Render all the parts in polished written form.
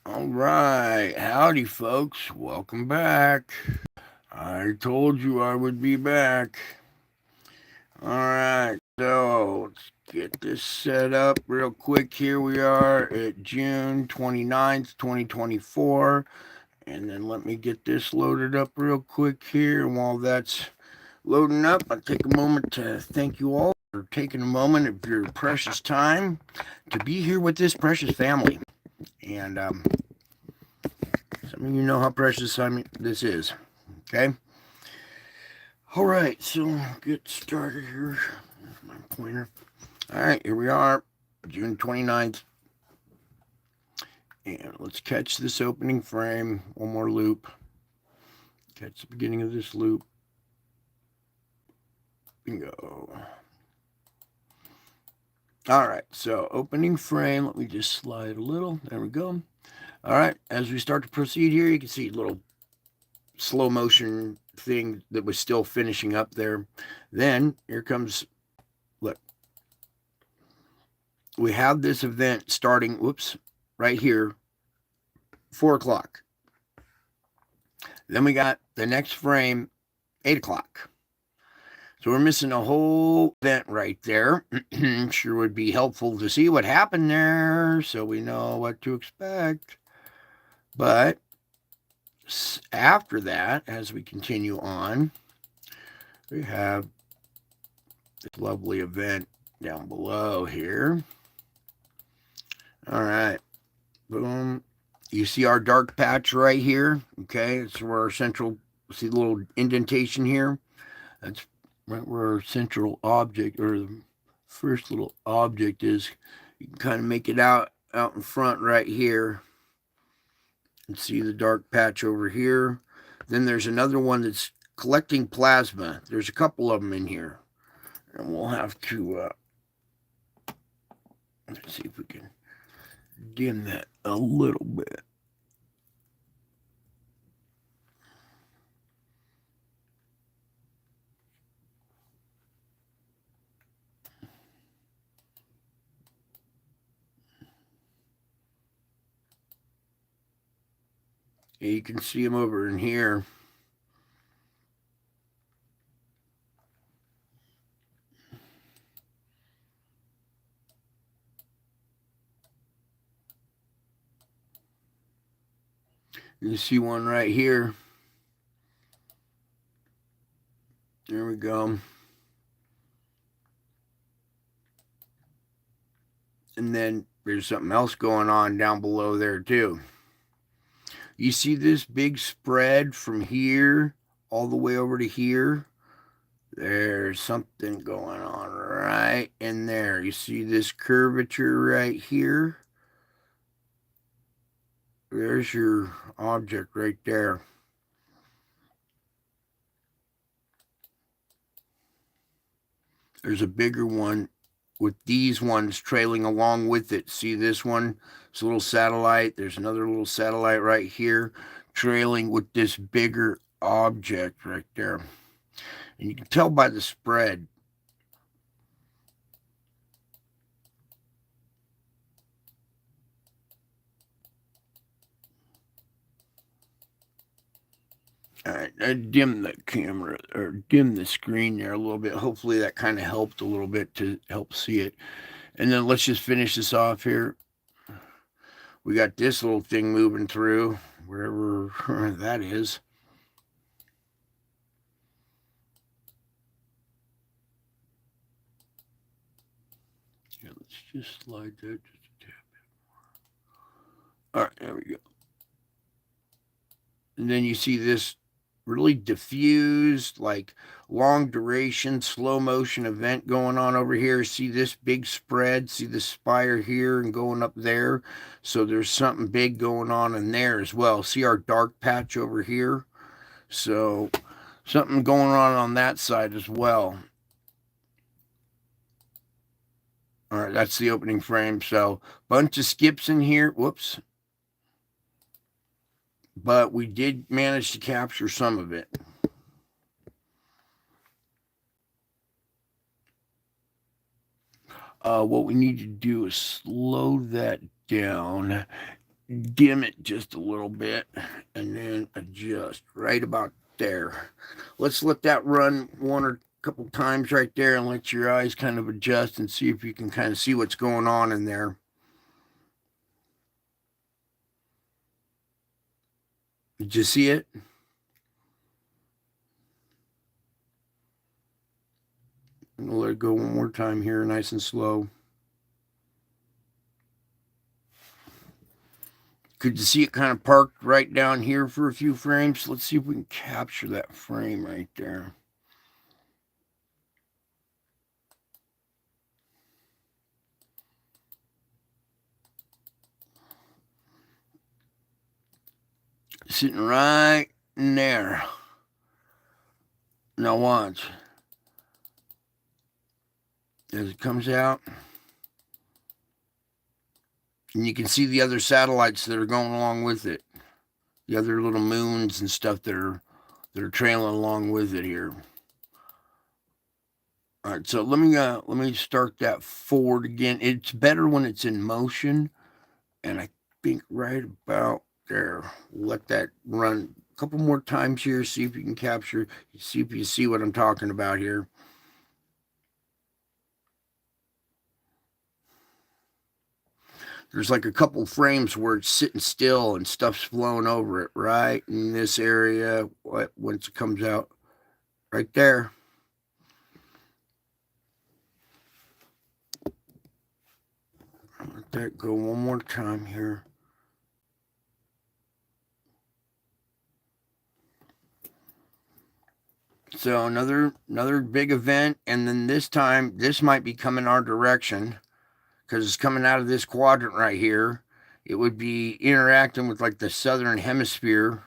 All right. Howdy, folks. Welcome back. I told you I would be back. All right. So let's get this set up real quick. Here we are at June 29th, 2024. And then let me get this loaded up real quick here. And while that's loading up, I'll take a moment to thank you all for taking a moment of your precious time to be here with this precious family. And some of you know how precious this is. Okay. All right. So get started here. There's my pointer. All right. Here we are, June 29th. And let's catch this opening frame. One more loop. Catch the beginning of this loop. Bingo. All right. So opening frame. Let me just slide a little. There we go. All right. As we start to proceed here, you can see a little slow motion thing that was still finishing up there. Then here comes, look, we have this event starting, whoops, right here, 4 o'clock. Then we got the next frame, 8 o'clock. So we're missing a whole event right there. Sure would be helpful to see what happened there so we know what to expect. But after that, as we continue on, we have this lovely event down below here. All right. Boom. You see our dark patch right here? Okay, it's where our central, see the little indentation here? That's right where our central object, or the first little object is. You can kind of make it out in front right here. And see the dark patch over here. Then there's another one that's collecting plasma. There's a couple of them in here. And we'll have to, let's see if we can dim that a little bit. And you can see them over in here. You see one right here. There we go. And then there's something else going on down below there too. You see this big spread from here all the way over to here? There's something going on right in there. You see this curvature right here? There's your object right there. There's a bigger one with these ones trailing along with it. See this one? It's a little satellite. There's another little satellite right here trailing with this bigger object right there. And you can tell by the spread. All right, I dimmed the camera or dimmed the screen there a little bit. Hopefully that kind of helped a little bit to help see it. And then let's just finish this off here. We got this little thing moving through, wherever that is. Yeah, let's just slide that just a tad bit more. All right, there we go. And then you see this really diffused, like long duration, slow motion event going on over here. See this big spread, see the spire here and going up there. So there's something big going on in there as well. See our dark patch over here? So something going on that side as well. All right, that's the opening frame. So bunch of skips in here. Whoops. But we did manage to capture some of it. What we need to do is slow that down, dim it just a little bit, and then adjust right about there. Let's let that run one or couple times right there and let your eyes kind of adjust and see if you can kind of see what's going on in there. Did you see it? We'll let it go one more time here, nice and slow. Could you see it kind of parked right down here for a few frames? Let's see if we can capture that frame right there. Sitting right in there. Now watch. As it comes out. And you can see the other satellites that are going along with it. The other little moons and stuff that are trailing along with it here. All right, so let me start that forward again. It's better when it's in motion, and I think right about there. Let that run a couple more times here. See if you can capture. See if you see what I'm talking about here. There's like a couple frames where it's sitting still and stuff's flowing over it, right? In this area, once it comes out, right there. Let that go one more time here. So another big event, and then this time this might be coming our direction because it's coming out of this quadrant right here. It would be interacting with like the southern hemisphere.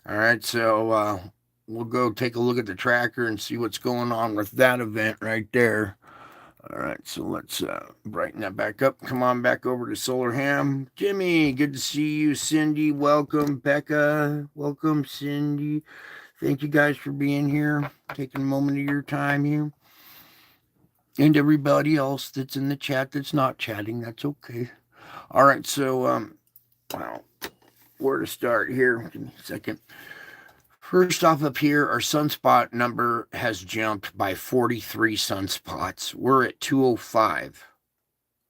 All right, so we'll go take a look at the tracker and see what's going on with that event right there. All right, so let's brighten that back up. Come on back over to Solar Ham. Jimmy, good to see you. Cindy, welcome. Becca, welcome. Cindy, thank you guys for being here, taking a moment of your time here. And everybody else that's in the chat that's not chatting, that's okay. All right, so well, where to start here? Give me a second. First off, up here, our sunspot number has jumped by 43 sunspots. We're at 205,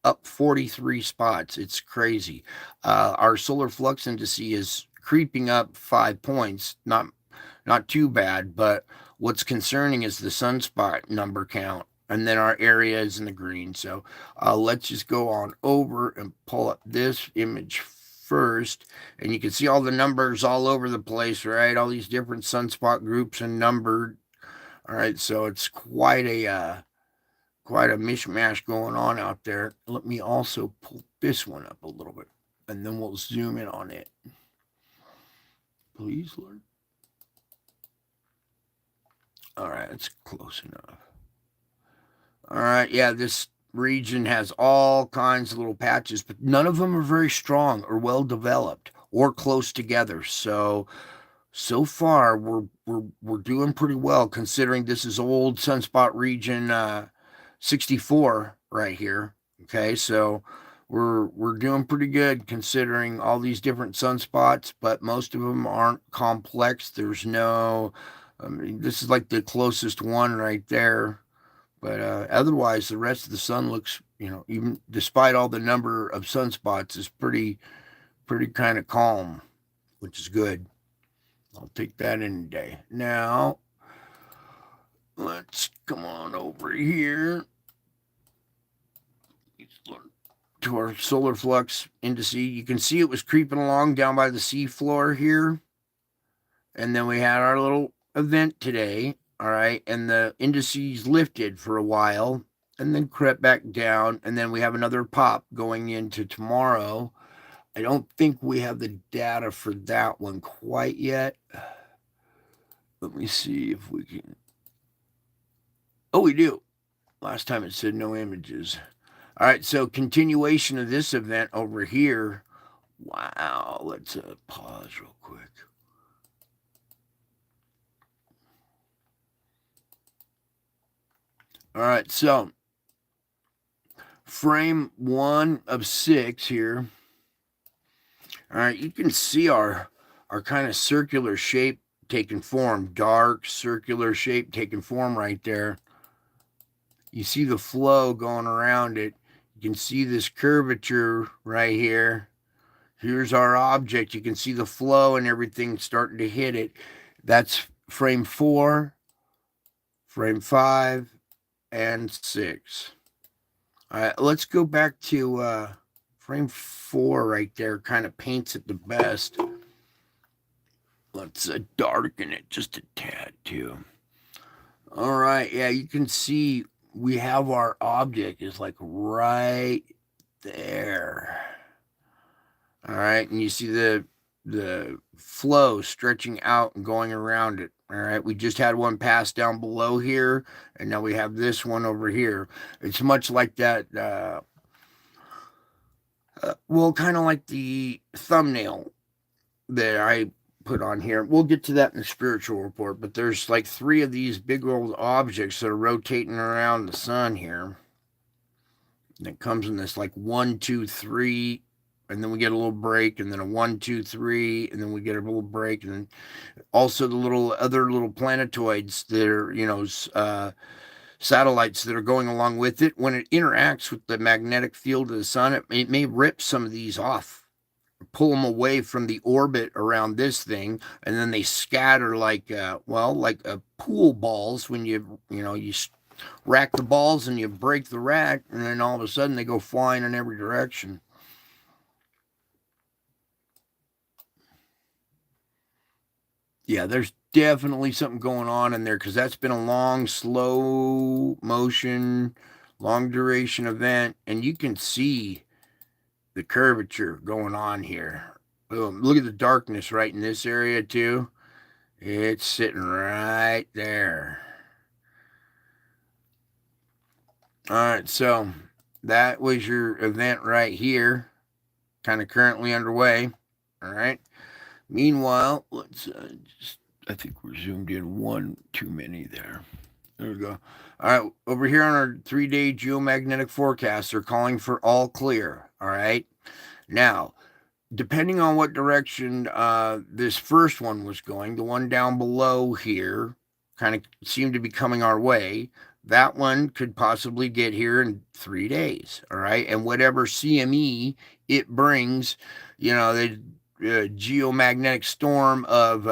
up 43 spots. It's crazy. Our solar flux indice is creeping up 5 points. Not too bad, but what's concerning is the sunspot number count. And then our area is in the green. So let's just go on over and pull up this image first, and you can see all the numbers all over the place, right? All these different sunspot groups and numbered. All right, so it's quite a mishmash going on out there. Let me also pull this one up a little bit, and then we'll zoom in on it. Please, Lord. All right, it's close enough. All right, yeah, this region has all kinds of little patches, but none of them are very strong or well developed or close together. So far we're doing pretty well considering this is old sunspot region 64 right here. Okay, so we're doing pretty good considering all these different sunspots, but most of them aren't complex. There's no, I mean, this is like the closest one right there. But otherwise, the rest of the sun looks, even despite all the number of sunspots, is pretty kind of calm, which is good. I'll take that any day. Now, let's come on over here to our solar flux indice. You can see it was creeping along down by the seafloor here. And then we had our little event today. All right. And the indices lifted for a while and then crept back down. And then we have another pop going into tomorrow. I don't think we have the data for that one quite yet. Let me see if we can. Oh, we do. Last time it said no images. All right. So continuation of this event over here. Wow. Let's pause real quick. All right, so frame 1 of 6 here. All right, you can see our kind of circular shape taking form, dark circular shape taking form right there. You see the flow going around it. You can see this curvature right here. Here's our object. You can see the flow and everything starting to hit it. That's frame 4, frame 5, and 6. All right, let's go back to frame 4 right there. Kind of paints it the best. Let's darken it just a tad too. All right, yeah, you can see we have our object is like right there. All right, and you see the flow stretching out and going around it. All right, we just had one pass down below here, and now we have this one over here. It's much like that, well, kind of like the thumbnail that I put on here. We'll get to that in the spiritual report, but there's like 3 of these big old objects that are rotating around the sun here. And it comes in this like 1, 2, 3, and then we get a little break, and then a 1, 2, 3, and then we get a little break, and then also the other little planetoids that are, satellites that are going along with it. When it interacts with the magnetic field of the sun, it may rip some of these off, pull them away from the orbit around this thing, and then they scatter like pool balls when you rack the balls and you break the rack, and then all of a sudden they go flying in every direction. Yeah, there's definitely something going on in there because that's been a long, slow motion, long duration event, and you can see the curvature going on here. Boom. Look at the darkness right in this area, too. It's sitting right there. All right, so that was your event right here, kind of currently underway. All right. Meanwhile, let's just, I think we're zoomed in one too many there. There we go. All right, over here on our 3-day geomagnetic forecast, they're calling for all clear. All right. Now, depending on what direction this first one was going, the one down below here kind of seemed to be coming our way. That one could possibly get here in 3 days. All right. And whatever CME it brings, the geomagnetic storm of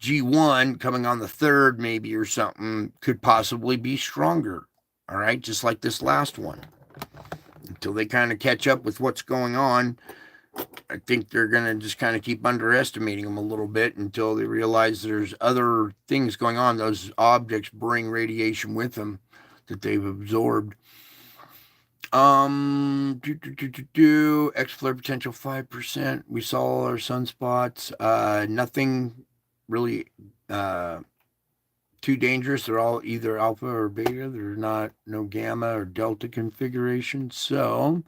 G1 coming on the 3rd, maybe, or something, could possibly be stronger. All right. Just like this last one. Until they kind of catch up with what's going on, I think they're going to just kind of keep underestimating them a little bit until they realize there's other things going on. Those objects bring radiation with them that they've absorbed. X flare potential 5%. We saw our sunspots. Nothing really too dangerous. They're all either alpha or beta. There's no gamma or delta configuration. So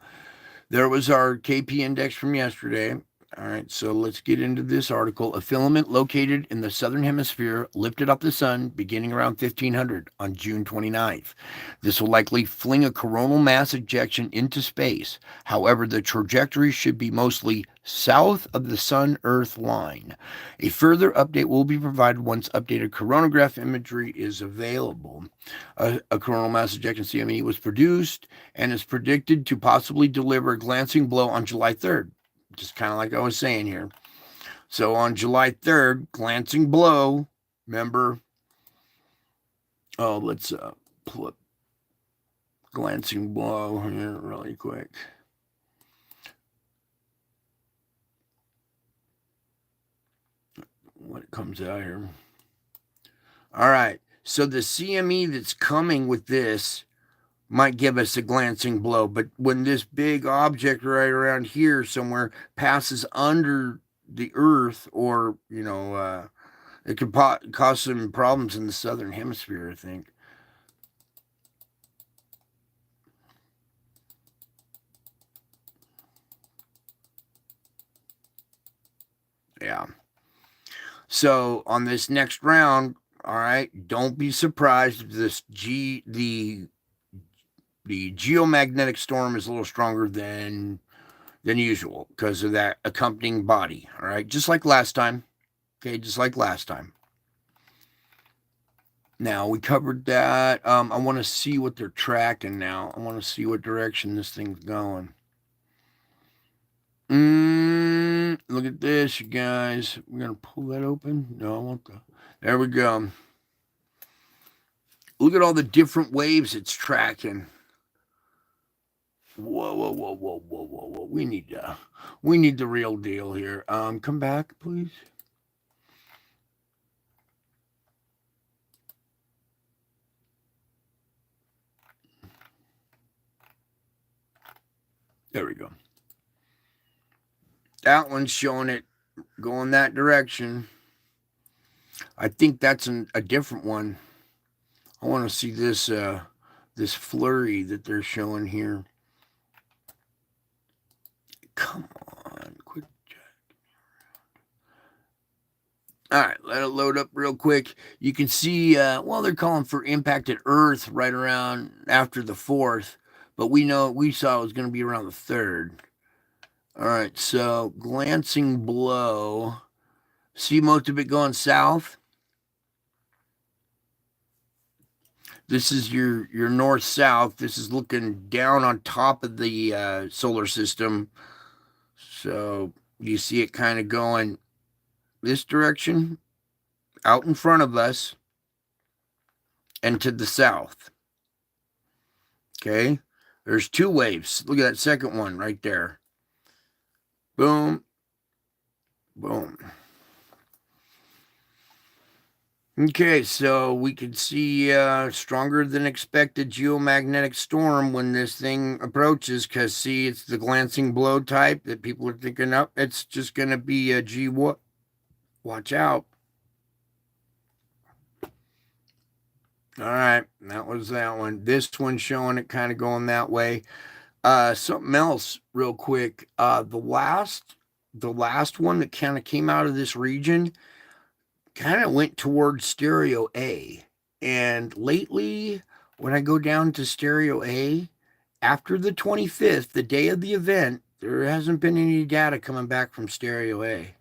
there was our KP index from yesterday. All right, so let's get into this article. A filament located in the southern hemisphere lifted off the sun beginning around 1500 on June 29th. This will likely fling a coronal mass ejection into space. However, the trajectory should be mostly south of the sun-Earth line. A further update will be provided once updated coronagraph imagery is available. A coronal mass ejection CME was produced and is predicted to possibly deliver a glancing blow on July 3rd. Just kind of like I was saying here. So on July 3rd, glancing blow, remember, let's pull up glancing blow here really quick. When it comes out here. All right. So the CME that's coming with this might give us a glancing blow, but when this big object right around here somewhere passes under the Earth, or it could cause some problems in the southern hemisphere, I think. Yeah. So on this next round, all right, don't be surprised if the geomagnetic storm is a little stronger than usual because of that accompanying body. All right, just like last time. Okay, just like last time. Now we covered that. I want to see what they're tracking now. I want to see what direction this thing's going. Look at this, you guys. We're gonna pull that open. No, I want the. There we go. Look at all the different waves it's tracking. Whoa, whoa, whoa, whoa, whoa, whoa, whoa. We need the real deal here. Come back, please. There we go. That one's showing it going that direction. I think that's a different one. I want to see this this flurry that they're showing here. Come on, quit. All right, let it load up real quick. You can see, they're calling for impacted Earth right around after the 4th, but we saw it was going to be around the 3rd. All right, so glancing blow. See most of it going south. This is your north-south. This is looking down on top of the solar system. So you see it kind of going this direction, out in front of us, and to the south. Okay, there's 2 waves. Look at that second one right there. Boom, boom. Okay, so we could see stronger than expected geomagnetic storm when this thing approaches, because see, it's the glancing blow type that people are thinking up. It's just going to be a G what? Watch out. All right, that was that one. This one's showing it kind of going that way. Something else real quick. The last one that kind of came out of this region kind of went towards stereo A. And lately, when I go down to stereo A, after the 25th, the day of the event, there hasn't been any data coming back from stereo A.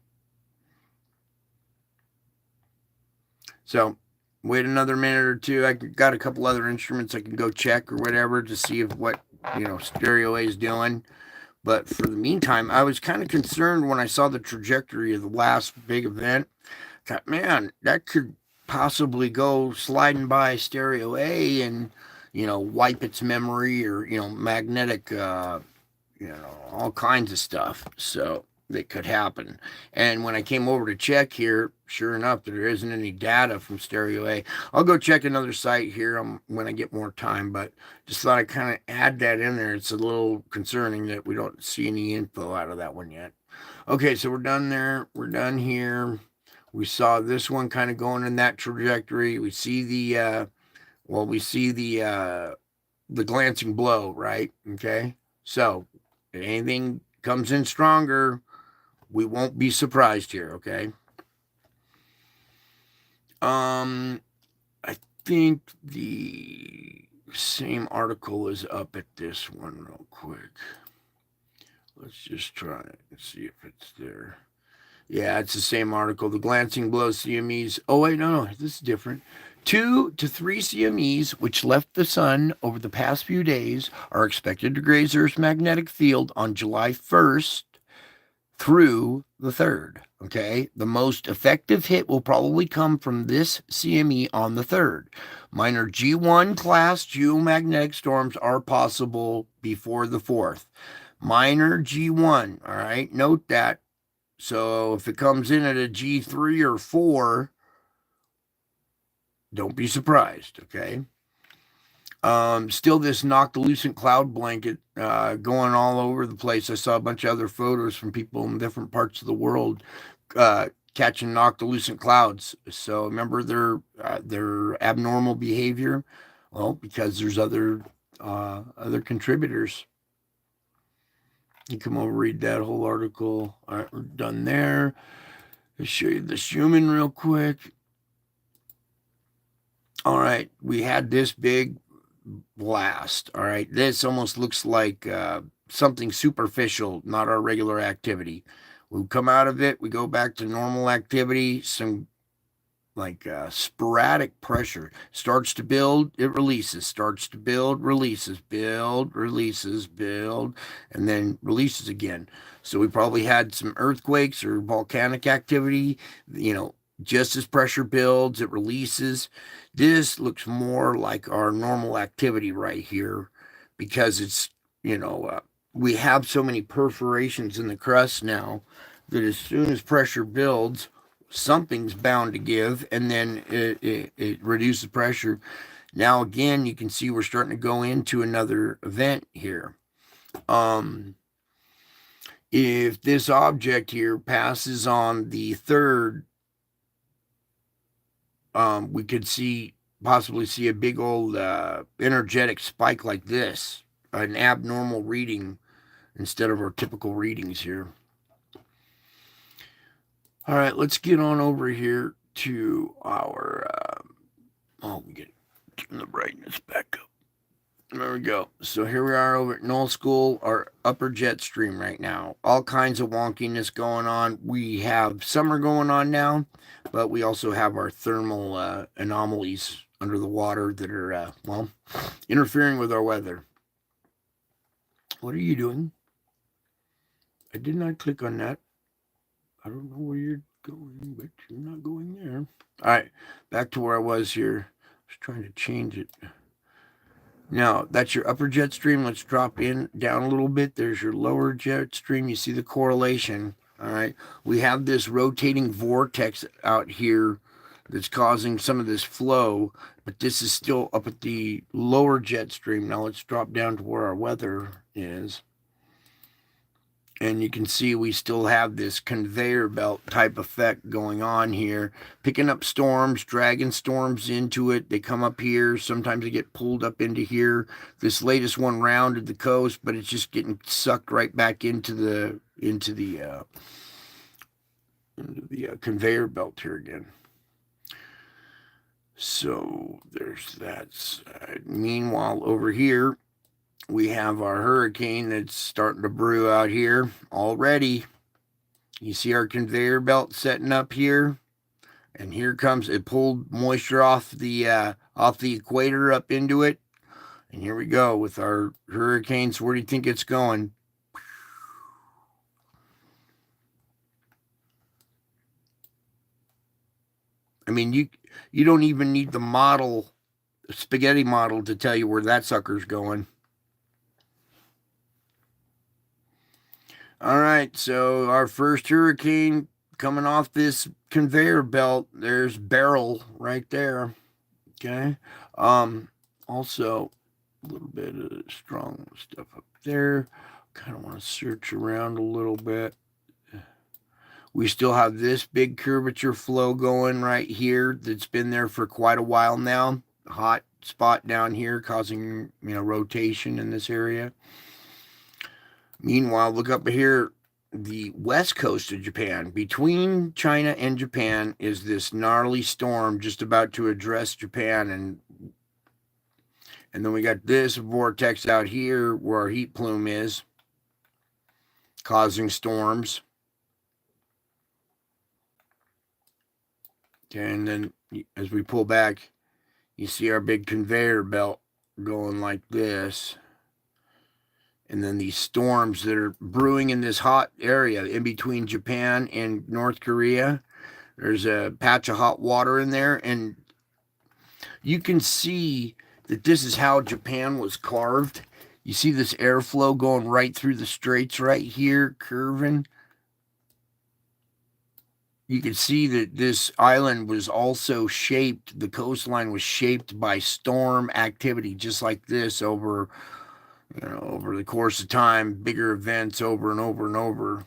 So wait another minute or two. I got a couple other instruments I can go check or whatever to see if what stereo A is doing. But for the meantime, I was kind of concerned when I saw the trajectory of the last big event. Thought, man, that could possibly go sliding by stereo A and wipe its memory or magnetic all kinds of stuff. So that could happen. And when I came over to check here, sure enough, there isn't any data from stereo A. I'll go check another site here when I get more time, but just thought I'd kind of add that in there. It's a little concerning that we don't see any info out of that one yet. Okay, so we're done there. We're done here. We saw this one kind of going in that trajectory. We see the glancing blow, right? Okay. So if anything comes in stronger, we won't be surprised here, okay? I think the same article is up at this one real quick. Let's just try it and see if it's there. Yeah, it's the same article. The glancing blow CMEs. Oh, wait, no, this is different. 2 to 3 CMEs, which left the sun over the past few days, are expected to graze Earth's magnetic field on July 1st through the 3rd. Okay, the most effective hit will probably come from this CME on the 3rd. Minor G1 class geomagnetic storms are possible before the 4th. Minor G1, all right, note that. So if it comes in at a G3 or 4, don't be surprised, okay? Still this noctilucent cloud blanket going all over the place. I saw a bunch of other photos from people in different parts of the world catching noctilucent clouds. So remember their abnormal behavior? Well, because there's other contributors. You come over, read that whole article. All right, we're done there. I'll show you this human real quick. All right, we had this big blast. All right, this almost looks like something superficial, not our regular activity. We come out of it, we go back to normal activity, some like sporadic pressure starts to build, it releases, starts to build, releases, build, releases, build, and then releases again. So we probably had some earthquakes or volcanic activity, just as pressure builds, it releases. This looks more like our normal activity right here because it's, we have so many perforations in the crust now that as soon as pressure builds, something's bound to give, and then it reduces pressure. Now, again, you can see we're starting to go into another event here. If this object here passes on the 3rd, we could possibly see a big old energetic spike like this, an abnormal reading instead of our typical readings here. All right, let's get on over here to our, we get turn the brightness back up. There we go. So here we are over at Null School, our upper jet stream right now. All kinds of wonkiness going on. We have summer going on now, but we also have our thermal anomalies under the water that are, interfering with our weather. What are you doing? I did not click on that. I don't know where you're going, but you're not going there. All right, back to where I was here. I was trying to change it. Now, that's your upper jet stream. Let's drop down a little bit. There's your lower jet stream. You see the correlation. All right. We have this rotating vortex out here that's causing some of this flow, but this is still up at the lower jet stream. Now let's drop down to where our weather is. And you can see we still have this conveyor belt type effect going on here, picking up storms, dragging storms into it. They come up here. Sometimes they get pulled up into here. This latest one rounded the coast, but it's just getting sucked right back into the conveyor belt here again. So there's that side. Meanwhile, over here, we have our hurricane that's starting to brew out here already. You see our conveyor belt setting up here, and here comes it. Pulled moisture off the equator up into it, and here we go with our hurricane. So where do you think it's going? I mean, you don't even need the spaghetti model to tell you where that sucker's going. All right, so our first hurricane coming off this conveyor belt. There's Beryl right there. Okay. Also a little bit of strong stuff up there. Kind of want to search around a little bit. We still have this big curvature flow going right here that's been there for quite a while now. Hot spot down here causing, rotation in this area. Meanwhile, look up here, the west coast of Japan. Between China and Japan is this gnarly storm just about to address Japan. And then we got this vortex out here where our heat plume is, causing storms. Okay, and then as we pull back, you see our big conveyor belt going like this. And then these storms that are brewing in this hot area in between Japan and North Korea. There's a patch of hot water in there. And you can see that this is how Japan was carved. You see this airflow going right through the straits right here, curving. You can see that this island was also shaped, the coastline was shaped by storm activity, just like this over the course of time, bigger events over and over and over.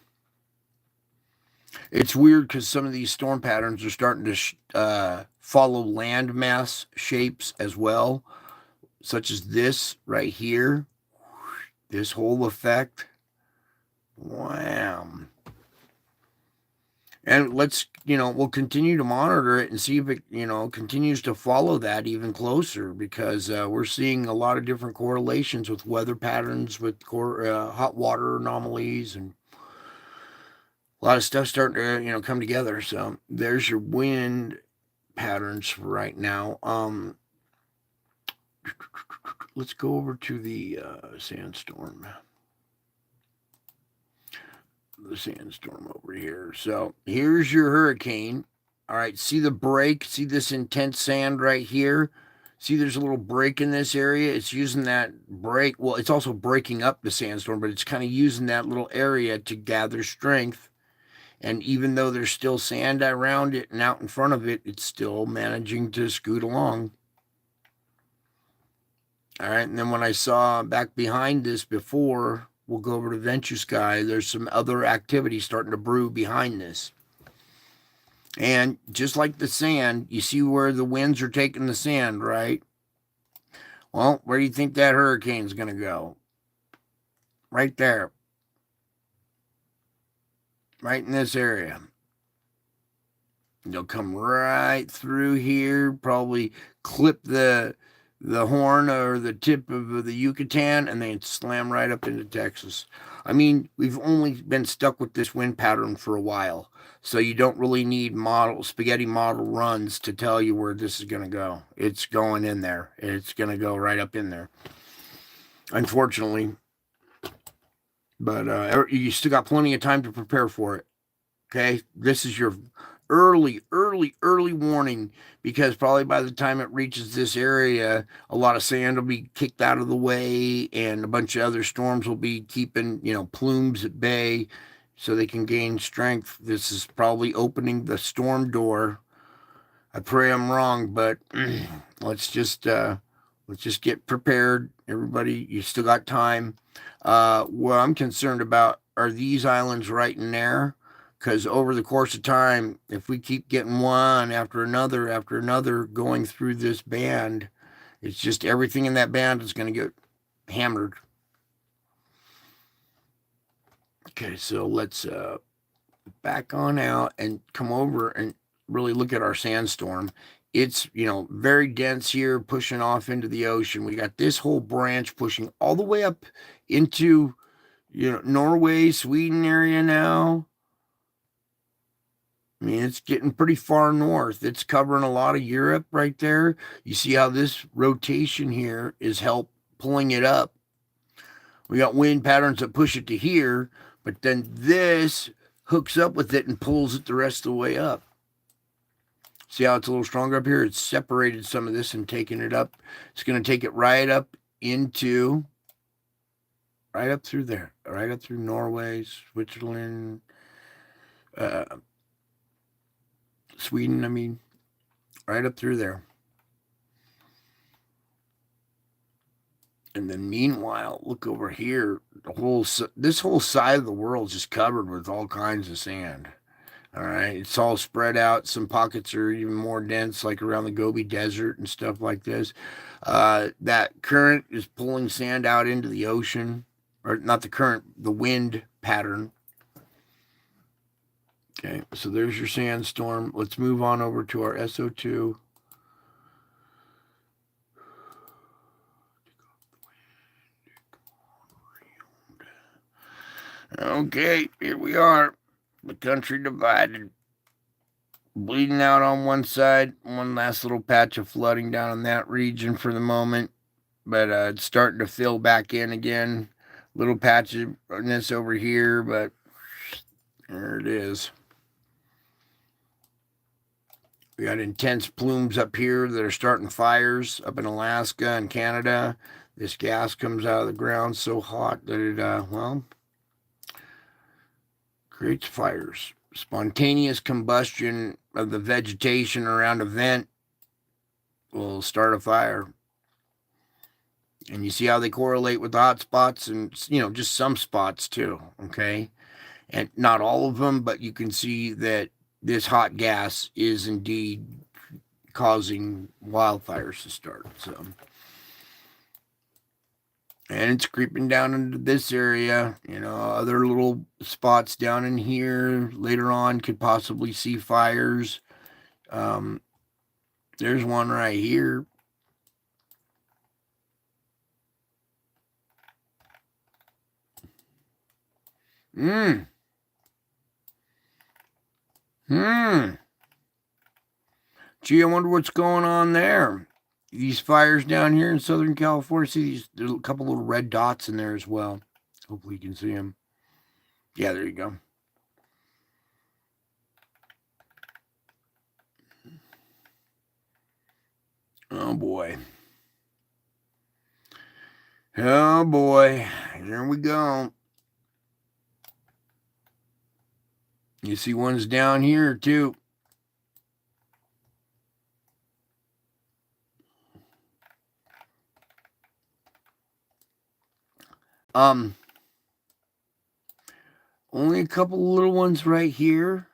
It's weird because some of these storm patterns are starting to follow landmass shapes as well, such as this right here. This whole effect. Wow. And we'll continue to monitor it and see if it, continues to follow that even closer, because we're seeing a lot of different correlations with weather patterns, with hot water anomalies, and a lot of stuff starting to, come together. So there's your wind patterns for right now. Let's go over to the sandstorm. The sandstorm over here. So here's your hurricane. All right, see the break? See this intense sand right here? See there's a little break in this area? It's using that break. Well, it's also breaking up the sandstorm, but it's kind of using that little area to gather strength. And even though there's still sand around it and out in front of it, it's still managing to scoot along. All right, and then when I saw back behind this before, we'll go over to Venture Sky. There's some other activity starting to brew behind this. And just like the sand, you see where the winds are taking the sand, right? Well, where do you think that hurricane's going to go? Right there. Right in this area. They'll come right through here, probably clip the horn or the tip of the Yucatan, and then slam right up into Texas. I mean, we've only been stuck with this wind pattern for a while, so you don't really need spaghetti model runs to tell you where this is going to go. It's going in there. It's going to go right up in there, unfortunately. But you still got plenty of time to prepare for it. Okay, this is your early warning, because probably by the time it reaches this area, a lot of sand will be kicked out of the way, and a bunch of other storms will be keeping, plumes at bay so they can gain strength. This is probably opening the storm door I pray I'm wrong, but let's just get prepared. Everybody, you still got time. What I'm concerned about are these islands right in there, because over the course of time, if we keep getting one after another going through this band, it's just everything in that band is going to get hammered. Okay, so let's back on out and come over and really look at our sandstorm. It's, very dense here, pushing off into the ocean. We got this whole branch pushing all the way up into, Norway, Sweden area now. I mean, it's getting pretty far north. It's covering a lot of Europe right there. You see how this rotation here is help pulling it up. We got wind patterns that push it to here, but then this hooks up with it and pulls it the rest of the way up. See how it's a little stronger up here? It's separated some of this and taking it up. It's going to take it right up through there, right up through Norway, Switzerland, Sweden, right up through there. And then meanwhile, look over here. This whole side of the world is just covered with all kinds of sand. All right, it's all spread out. Some pockets are even more dense, like around the Gobi Desert and stuff like this. That current is pulling sand out into the ocean, or not the current, the wind pattern. Okay, so there's your sandstorm. Let's move on over to our SO2. Okay, here we are. The country divided. Bleeding out on one side. One last little patch of flooding down in that region for the moment. But it's starting to fill back in again. Little patch of this over here, but there it is. We got intense plumes up here that are starting fires up in Alaska and Canada. This gas comes out of the ground so hot that it, creates fires. Spontaneous combustion of the vegetation around a vent will start a fire. And you see how they correlate with the hot spots and, just some spots too, okay? And not all of them, but you can see that this hot gas is indeed causing wildfires to start. So, and it's creeping down into this area. Other little spots down in here later on could possibly see fires. There's one right here. Gee, I wonder what's going on there. These fires down here in Southern California, see there's a couple little red dots in there as well. Hopefully you can see them. Yeah, there you go. Oh boy. Oh boy. Here we go. You see ones down here too. Only a couple little ones right here,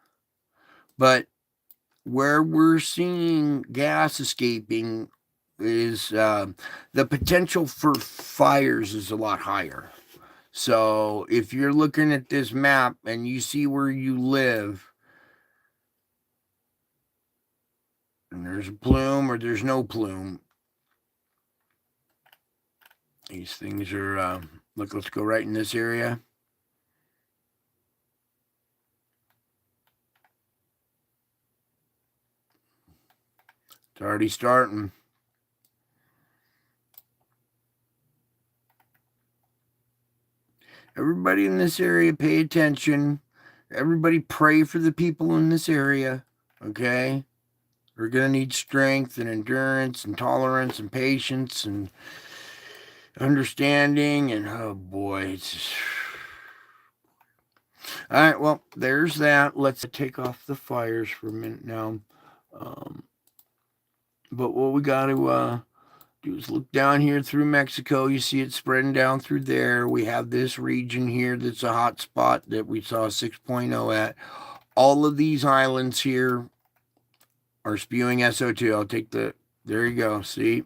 but where we're seeing gas escaping is the potential for fires is a lot higher. So if you're looking at this map and you see where you live, and there's a plume or there's no plume, these things are, look, let's go right in this area. It's already starting. Everybody in this area, pay attention. Everybody pray for the people in this area, okay? We're going to need strength and endurance and tolerance and patience and understanding. And, oh, boy, it's just... All right, well, there's that. Let's take off the fires for a minute now. But what we got to do is look down here through Mexico. You see it spreading down through there. We have this region here that's a hot spot that we saw 6.0 at. All of these islands here are spewing SO2. I'll take the, there you go, see?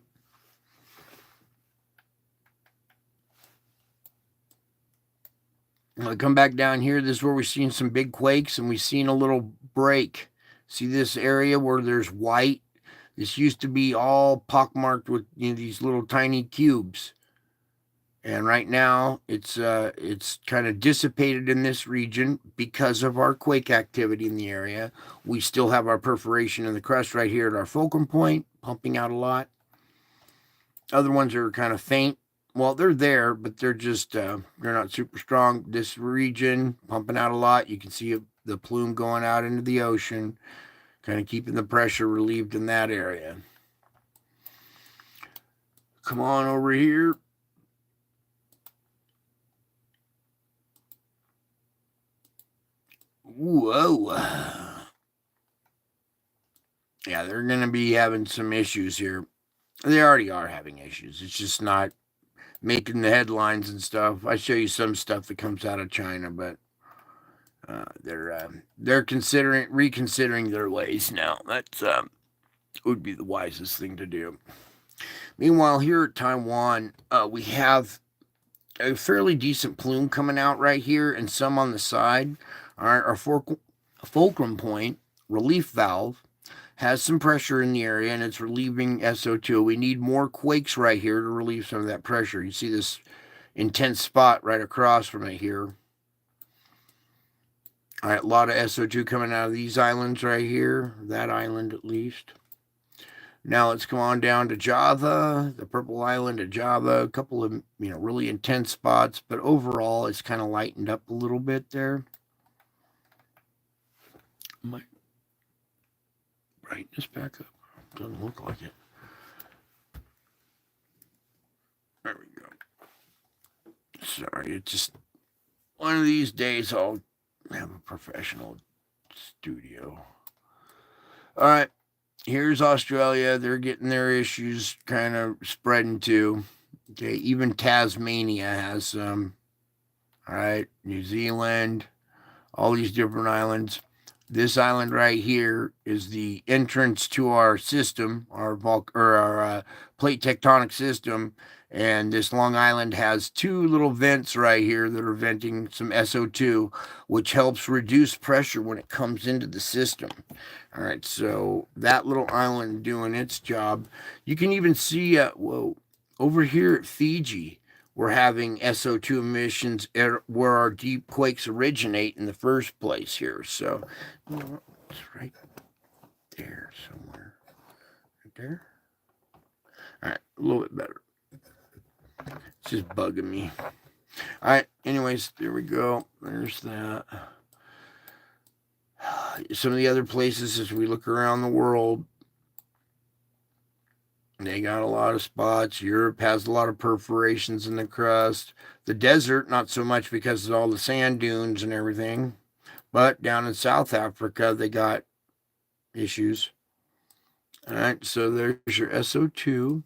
When I come back down here, this is where we've seen some big quakes and we've seen a little break. See this area where there's white? This used to be all pockmarked with these little tiny cubes. And right now it's kind of dissipated in this region because of our quake activity in the area. We still have our perforation in the crust right here at our fulcrum point, pumping out a lot. Other ones are kind of faint. Well, they're there, but they're just they're not super strong. This region pumping out a lot. You can see the plume going out into the ocean, kind of keeping the pressure relieved in that area. Come on over here. Whoa. Yeah, they're going to be having some issues here. They already are having issues. It's just not making the headlines and stuff. I show you some stuff that comes out of China, but they're reconsidering their ways now. That's would be the wisest thing to do. Meanwhile, here at Taiwan, we have a fairly decent plume coming out right here, and some on the side. Our fulcrum point relief valve has some pressure in the area and it's relieving SO2. We need more quakes right here to relieve some of that pressure. You see this intense spot right across from it here. All right, a lot of SO2 coming out of these islands right here, that island at least. Now let's come on down to Java, the purple island of Java. A couple of really intense spots, but overall it's kind of lightened up a little bit there. Might brighten this back up. Doesn't look like it. There we go. Sorry, it's just one of these days I'll have a professional studio. All right, here's Australia. They're getting their issues kind of spreading too. Okay, even Tasmania has some. All right, New Zealand, all these different islands. This island right here is the entrance to our system, our plate tectonic system. And this Long Island has two little vents right here that are venting some SO2, which helps reduce pressure when it comes into the system. All right, so that little island doing its job. You can even see, over here at Fiji, we're having SO2 emissions where our deep quakes originate in the first place here. So, it's right there somewhere. Right there. All right, a little bit better. It's just bugging me. All right, anyways, there we go. There's that. Some of the other places, as we look around the world, they got a lot of spots. Europe has a lot of perforations in the crust. The desert, not so much because of all the sand dunes and everything. But down in South Africa, they got issues. All right, so there's your SO2.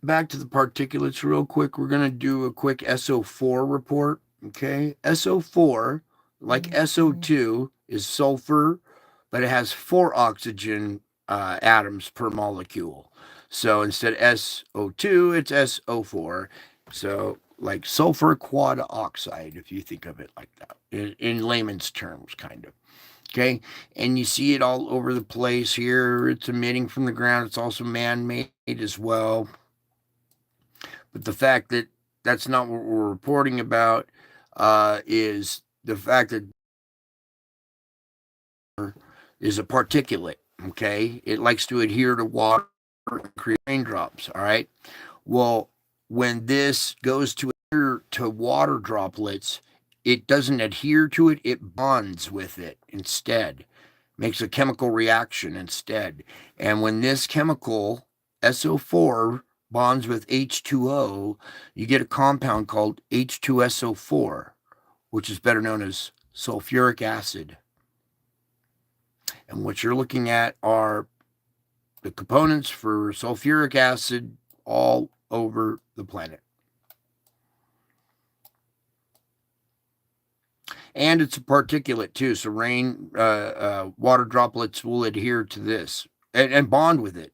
Back to the particulates real quick. We're going to do a quick SO4 report. Okay, SO4, like SO2, is sulfur, but it has 4 oxygen atoms per molecule. So instead of SO2, it's SO4. So like sulfur quad oxide, if you think of it like that, in layman's terms, kind of. Okay, and you see it all over the place here. It's emitting from the ground. It's also man-made as well. But the fact that that's not what we're reporting about is the fact that is a particulate. Okay, it likes to adhere to water and create raindrops. All right. Well, when this goes to adhere to water droplets, it doesn't adhere to it. It bonds with it instead. Makes a chemical reaction instead. And when this chemical SO4 bonds with H2O, you get a compound called H2SO4, which is better known as sulfuric acid. And what you're looking at are the components for sulfuric acid all over the planet. And it's a particulate too, so rain, water droplets will adhere to this and bond with it.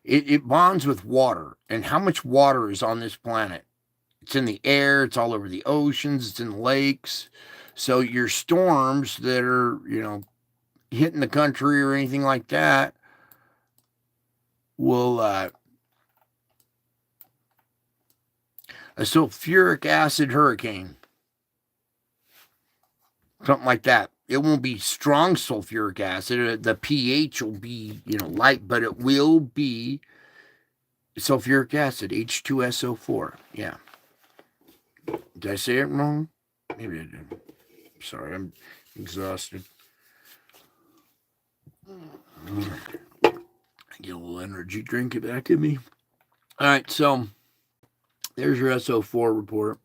It bonds with water. And how much water is on this planet? It's in the air, it's all over the oceans, it's in the lakes. So your storms that are, hitting the country or anything like that will, a sulfuric acid hurricane, something like that. It won't be strong sulfuric acid. The pH will be, light, but it will be sulfuric acid, H2SO4. Yeah. Did I say it wrong? Maybe I did. Sorry, I'm exhausted. I get a little energy drink back at me. All right, so there's your SO4 report.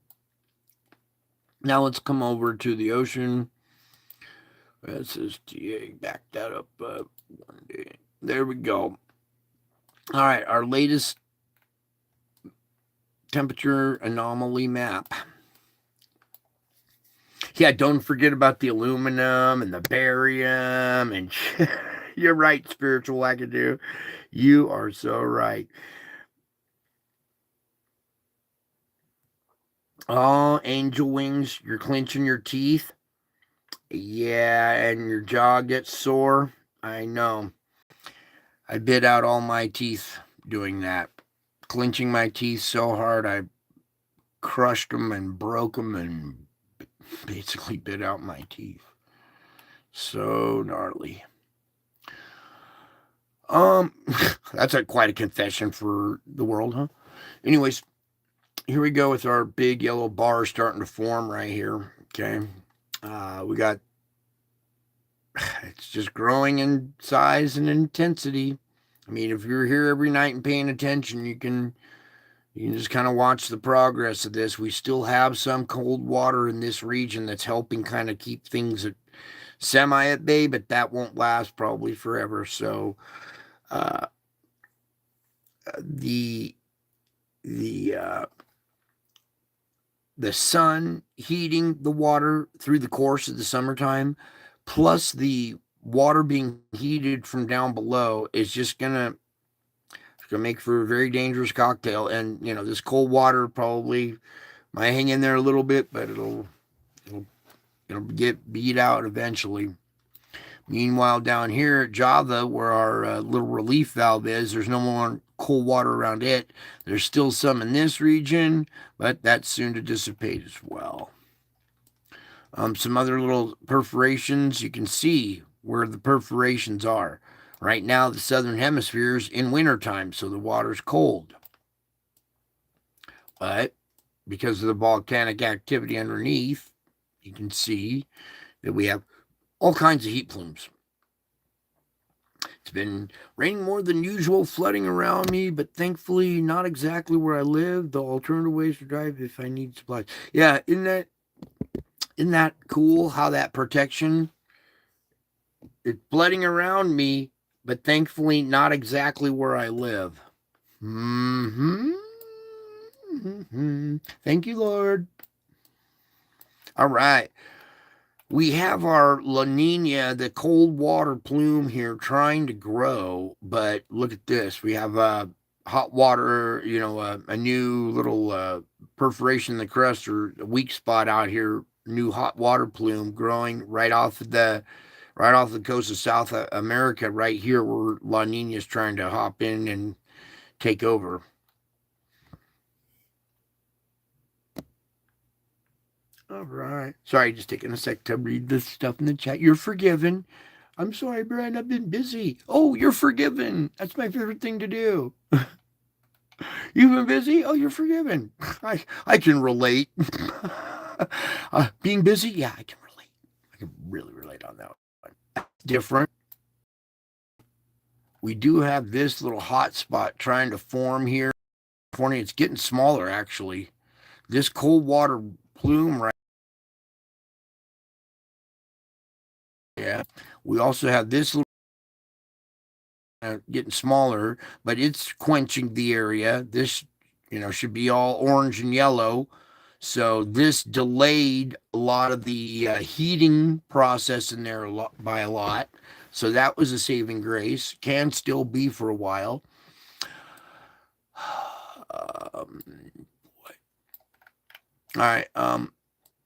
Now let's come over to the ocean. SSTA, back that up one day. There we go. All right, our latest temperature anomaly map. Yeah, don't forget about the aluminum and the barium. And you're right, spiritual wackadoo. You are so right. Oh, angel wings, you're clenching your teeth. Yeah, and your jaw gets sore. I know. I bit out all my teeth doing that. Clenching my teeth so hard, I crushed them and broke them and basically bit out my teeth. So gnarly. That's quite a confession for the world, huh? Anyways, here we go with our big yellow bar starting to form right here. Okay. We got, it's just growing in size and intensity. I mean, if you're here every night and paying attention, you can just kind of watch the progress of this. We still have some cold water in this region that's helping kind of keep things semi at bay, but that won't last probably forever. So the sun heating the water through the course of the summertime, plus the water being heated from down below, is just gonna make for a very dangerous cocktail. And this cold water probably might hang in there a little bit, but it'll get beat out eventually. Meanwhile, down here at Java, where our little relief valve is, there's no more cold water around it. There's still some in this region, but that's soon to dissipate as well. Some other little perforations. You can see where the perforations are. Right now, the southern hemisphere is in wintertime, so the water's cold. But because of the volcanic activity underneath, you can see that we have all kinds of heat plumes. It's been raining more than usual, flooding around me, but thankfully not exactly where I live. The alternative ways to drive if I need supplies. Yeah, isn't that cool how that protection, it's flooding around me, but thankfully not exactly where I live. Thank you, Lord. All right. We have our La Nina, the cold water plume here trying to grow, but look at this. We have hot water, a new little perforation in the crust, or a weak spot out here, new hot water plume growing right off the coast of South America, right here where La Nina is trying to hop in and take over. All right. Sorry, just taking a sec to read this stuff in the chat. You're forgiven. I'm sorry, Brian. I've been busy. Oh, you're forgiven. That's my favorite thing to do. You've been busy? Oh, you're forgiven. I can relate. Being busy? Yeah, I can relate. I can really relate on that one. That's different. We do have this little hot spot trying to form here. It's getting smaller, actually. This cold water plume right area. We also have this little getting smaller, but it's quenching the area. This, should be all orange and yellow. So this delayed a lot of the heating process in there by a lot. So that was a saving grace. Can still be for a while. All right.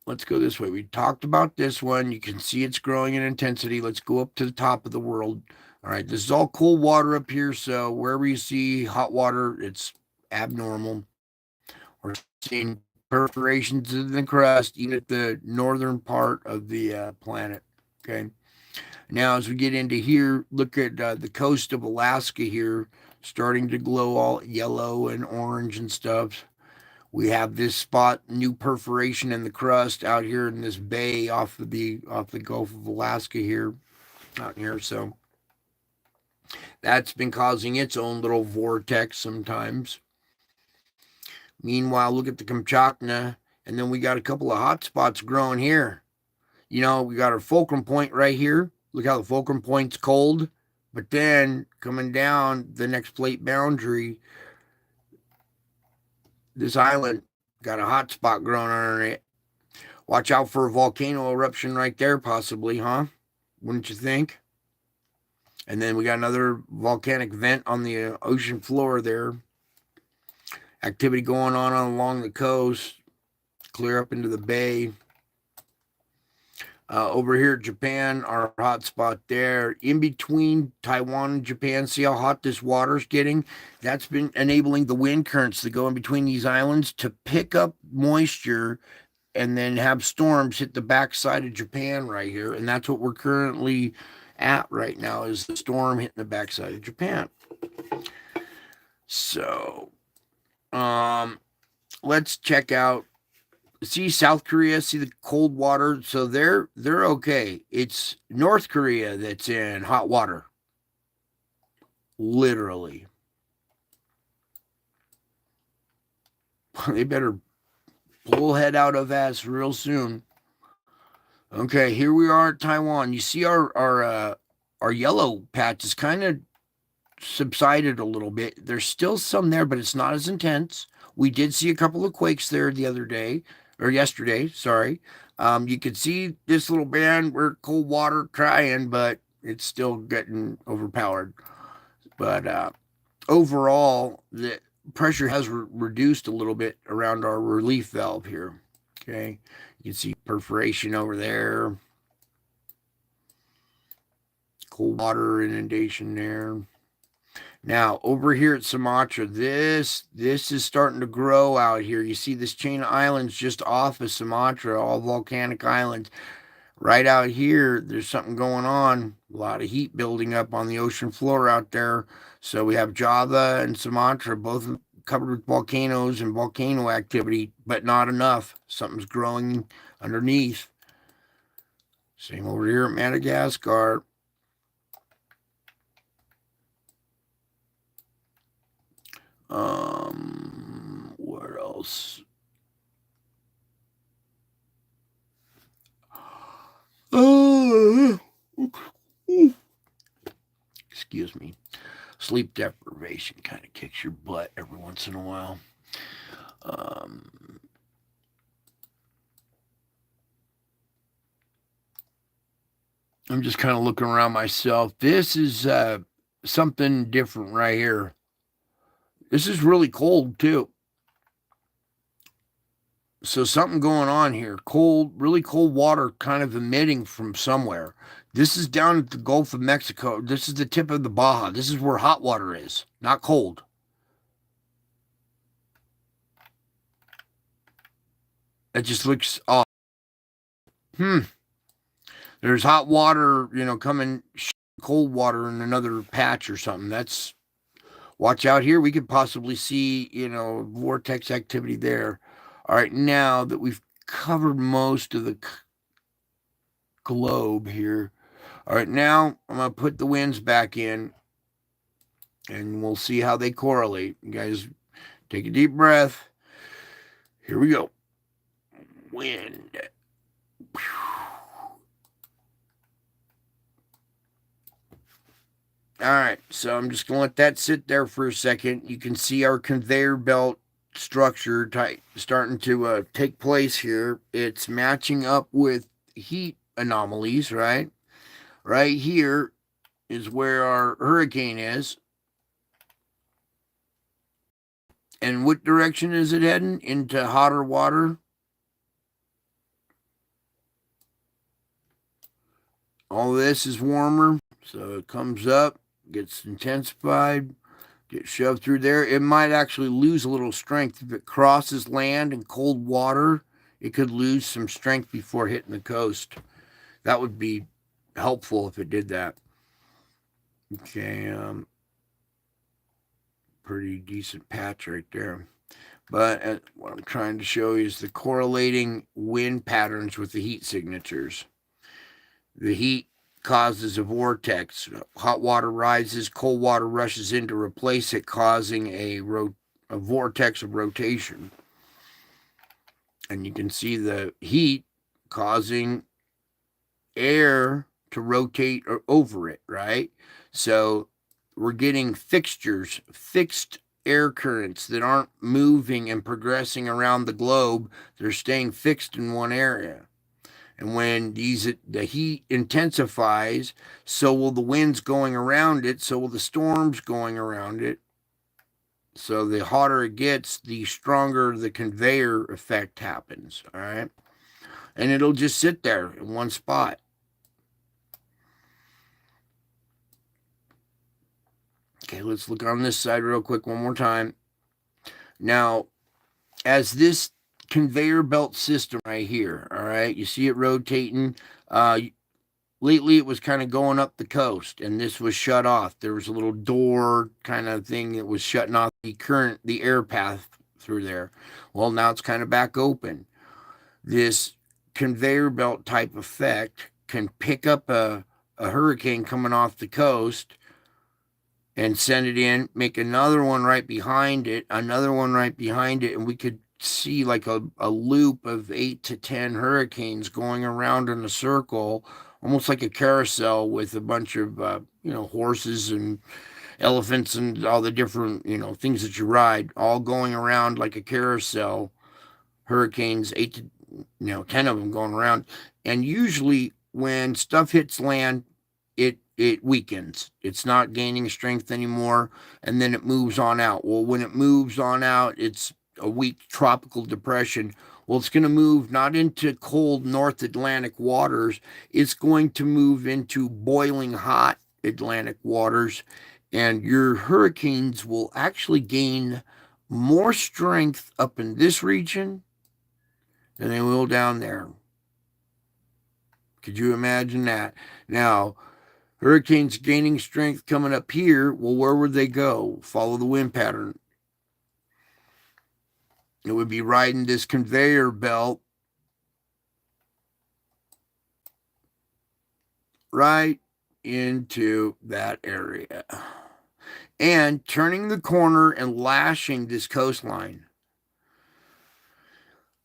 Let's go this way. We talked about this one. You can see it's growing in intensity. Let's go up to the top of the world. All right. This is all cold water up here. So wherever you see hot water, it's abnormal. We're seeing perforations in the crust, even at the northern part of the planet. Okay. Now, as we get into here, look at the coast of Alaska here, starting to glow all yellow and orange and stuff. We have this spot, new perforation in the crust out here in this bay off the Gulf of Alaska here, out here. So that's been causing its own little vortex sometimes. Meanwhile, look at the Kamchatka, and then we got a couple of hot spots growing here. We got our fulcrum point right here. Look how the fulcrum point's cold, but then coming down the next plate boundary, this island got a hot spot growing on it. Watch out for a volcano eruption right there, possibly, huh? Wouldn't you think? And then we got another volcanic vent on the ocean floor there. Activity going on along the coast, clear up into the bay. Over here, Japan, our hot spot there. In between Taiwan and Japan, see how hot this water's getting? That's been enabling the wind currents to go in between these islands to pick up moisture and then have storms hit the backside of Japan right here. And that's what we're currently at right now, is the storm hitting the backside of Japan. So let's check out. See South Korea, see the cold water. So they're okay. It's North Korea that's in hot water. Literally. They better pull head out of ass real soon. Okay, here we are at Taiwan. You see our yellow patch is kind of subsided a little bit. There's still some there, but it's not as intense. We did see a couple of quakes there the other day, or yesterday, sorry. You could see this little band where cold water trying, but it's still getting overpowered. But overall, the pressure has reduced a little bit around our relief valve here. Okay, you can see perforation over there. Cold water inundation there. Now, over here at Sumatra, this is starting to grow out here. You see this chain of islands just off of Sumatra, all volcanic islands. Right out here, there's something going on. A lot of heat building up on the ocean floor out there. So we have Java and Sumatra both covered with volcanoes and volcano activity, but not enough. Something's growing underneath. Same over here at Madagascar. Where else? Excuse me. Sleep deprivation kind of kicks your butt every once in a while. I'm just kind of looking around myself. This is something different right here. This is really cold too. So something going on here. Cold, really cold water kind of emitting from somewhere. This is down at the Gulf of Mexico. This is the tip of the Baja. This is where hot water is, not cold. It just looks off. There's hot water, coming cold water in another patch or something. That's, watch out here. We could possibly see, vortex activity there. All right, now that we've covered most of the globe here. All right, now I'm going to put the winds back in and we'll see how they correlate. You guys take a deep breath. Here we go. Wind. All right, so I'm just going to let that sit there for a second. You can see our conveyor belt structure starting to take place here. It's matching up with heat anomalies, right? Right here is where our hurricane is. And what direction is it heading? Into hotter water. All this is warmer, so it comes up, gets intensified, gets shoved through there. It might actually lose a little strength. If it crosses land and cold water, it could lose some strength before hitting the coast. That would be helpful if it did that. Okay, pretty decent patch right there. But what I'm trying to show you is the correlating wind patterns with the heat signatures. The heat causes a vortex. Hot water rises, cold water rushes in to replace it, causing a vortex of rotation. And you can see the heat causing air to rotate over it, right? So we're getting fixtures, fixed air currents that aren't moving and progressing around the globe. They're staying fixed in one area. And when the heat intensifies, so will the winds going around it, so will the storms going around it. So the hotter it gets, the stronger the conveyor effect happens, all right? And it'll just sit there in one spot. Okay, let's look on this side real quick one more time. Now, as this conveyor belt system right here, all right, you see it rotating. Lately, it was kind of going up the coast, and this was shut off. There was a little door kind of thing that was shutting off the air path through there. Well, now it's kind of back open. This conveyor belt type effect can pick up a hurricane coming off the coast and send it in, make another one right behind it, another one right behind it, and we could see like a loop of 8 to 10 hurricanes going around in a circle, almost like a carousel with a bunch of horses and elephants and all the different things that you ride, all going around like a carousel. Hurricanes, 8 to 10 of them going around, and usually when stuff hits land, it weakens. It's not gaining strength anymore, and then it moves on out. Well, when it moves on out, it's a weak tropical depression. Well, it's going to move not into cold North Atlantic waters. It's going to move into boiling hot Atlantic waters, and your hurricanes will actually gain more strength up in this region than they will down there. Could you imagine that? Now, hurricanes gaining strength coming up here, well, where would they go? Follow the wind pattern. It would be riding this conveyor belt right into that area and turning the corner and lashing this coastline.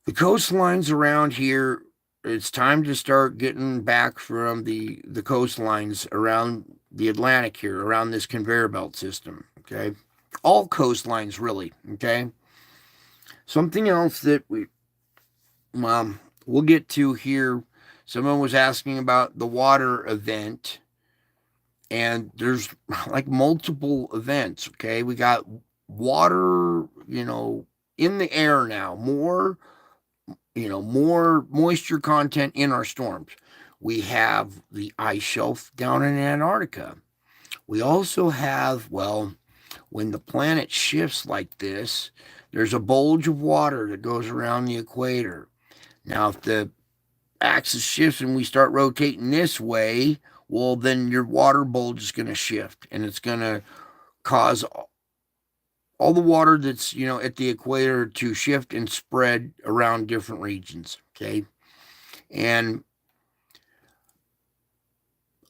The coastlines around here, it's time to start getting back from the coastlines around the Atlantic here, around this conveyor belt system, okay? All coastlines, really, okay? Something else that we'll get to here, someone was asking about the water event, and there's like multiple events, okay? We got water, in the air now, more moisture content in our storms. We have the ice shelf down in Antarctica. We also have, when the planet shifts like this, there's a bulge of water that goes around the equator. Now, if the axis shifts and we start rotating this way, well, then your water bulge is going to shift, and it's going to cause all the water that's at the equator to shift and spread around different regions. Okay, and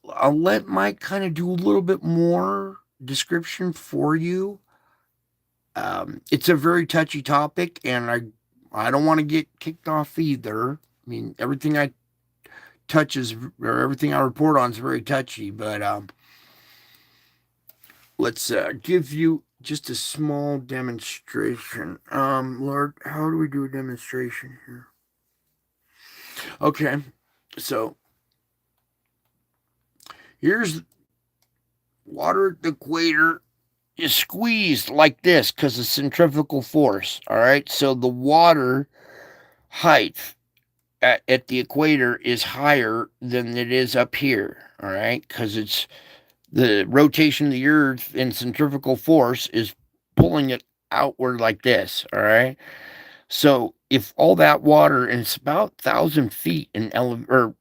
I'll let Mike kind of do a little bit more description for you. It's a very touchy topic, and I don't want to get kicked off either. I mean, everything I touch is, or everything I report on is very touchy, but let's give you just a small demonstration. Lord, how do we do a demonstration here? Okay, so here's water at the equator is squeezed like this because of centrifugal force. All right, so the water height at the equator is higher than it is up here. All right, because it's the rotation of the earth and centrifugal force is pulling it outward like this. All right, so if all that water, and it's about 1,000 feet in or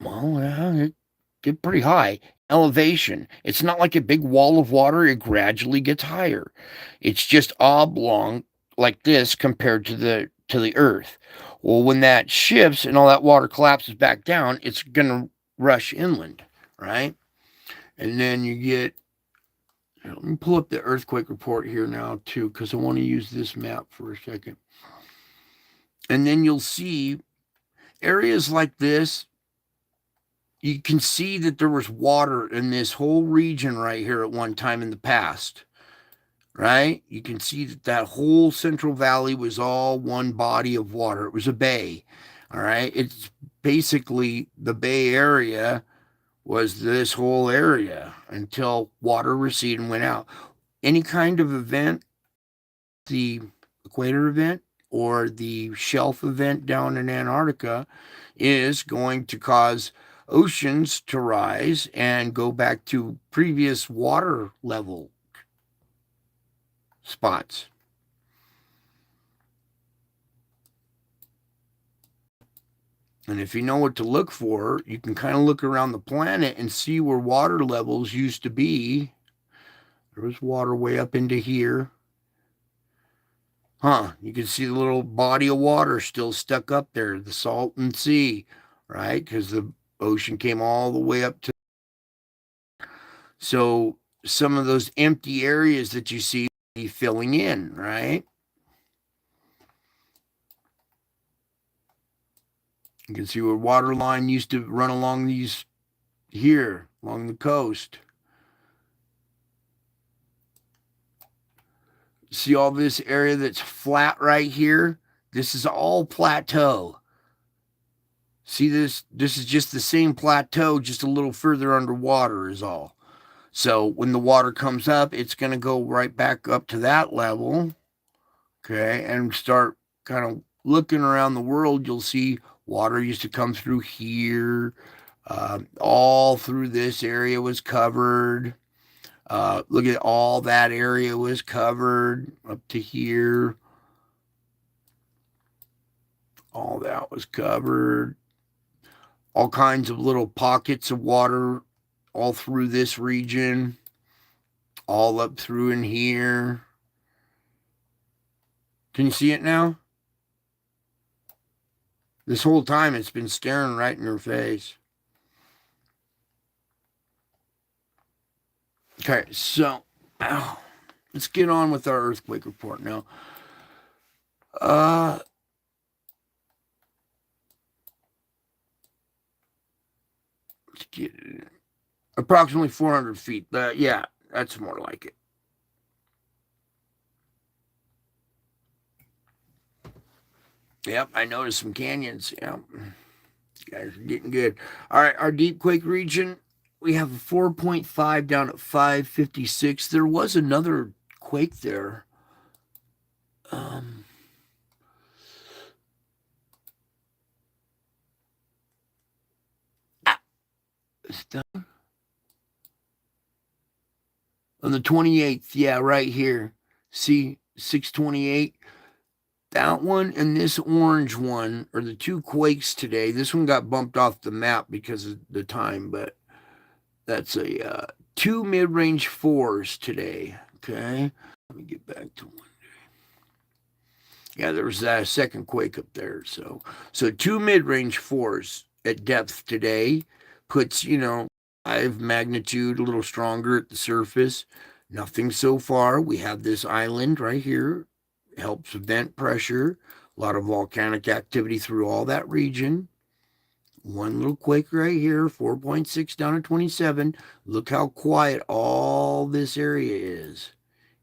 well, it get pretty high elevation. It's not like a big wall of water. It gradually gets higher. It's just oblong like this compared to the earth. Well, when that shifts and all that water collapses back down, it's gonna rush inland, right? And then you get. Let me pull up the earthquake report here now too, because I want to use this map for a second. And then you'll see areas like this. You can see that there was water in this whole region right here at one time in the past, right? You can see that that whole Central Valley was all one body of water. It was a bay, all right? It's basically the Bay Area was this whole area until water receded and went out. Any kind of event, the equator event or the shelf event down in Antarctica, is going to cause oceans to rise and go back to previous water level spots. And if you know what to look for, you can kind of look around the planet and see where water levels used to be. There was water way up into here. You can see the little body of water still stuck up there, the Salton Sea, right? Because the ocean came all the way up to. So some of those empty areas that you see be filling in, right? You can see where water line used to run along these here, along the coast. See all this area that's flat right here? This is all plateau. See this? This is just the same plateau, just a little further underwater is all. So when the water comes up, it's going to go right back up to that level. Okay, and start kind of looking around the world, you'll see water used to come through here. All through this area was covered. Look at all that area was covered up to here. All that was covered. All kinds of little pockets of water all through this region, all up through in here. Can you see it now? This whole time it's been staring right in your face. Okay, so let's get on with our earthquake report now. Let's get it. Approximately 400 feet. Yeah, that's more like it. Yep, I noticed some canyons. Yep. You guys are getting good. All right, our deep quake region, we have a 4.5 down at 556. There was another quake there. On the 28th, yeah, right here. See, 628. That one and this orange one are the two quakes today. This one got bumped off the map because of the time, but that's a 2 mid-range 4s today. Okay, let me get back to one day. Yeah, there was a second quake up there. So 2 mid-range 4s at depth today puts 5 magnitude, a little stronger at the surface. Nothing so far. We have this island right here. Helps vent pressure. A lot of volcanic activity through all that region. One little quake right here, 4.6 down to 27. Look how quiet all this area is.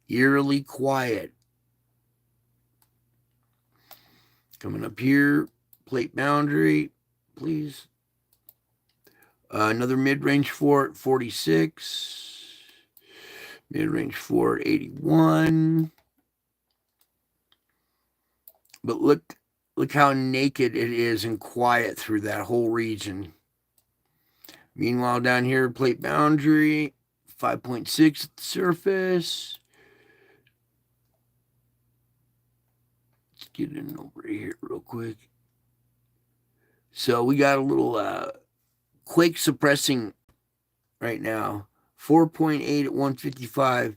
Eerily quiet. Coming up here, plate boundary, please. Another mid-range fort, 46. Mid-range fort, 81. But look how naked it is and quiet through that whole region. Meanwhile, down here, plate boundary, 5.6 at the surface. Let's get in over here real quick. So we got a little quake suppressing right now. 4.8 at 155.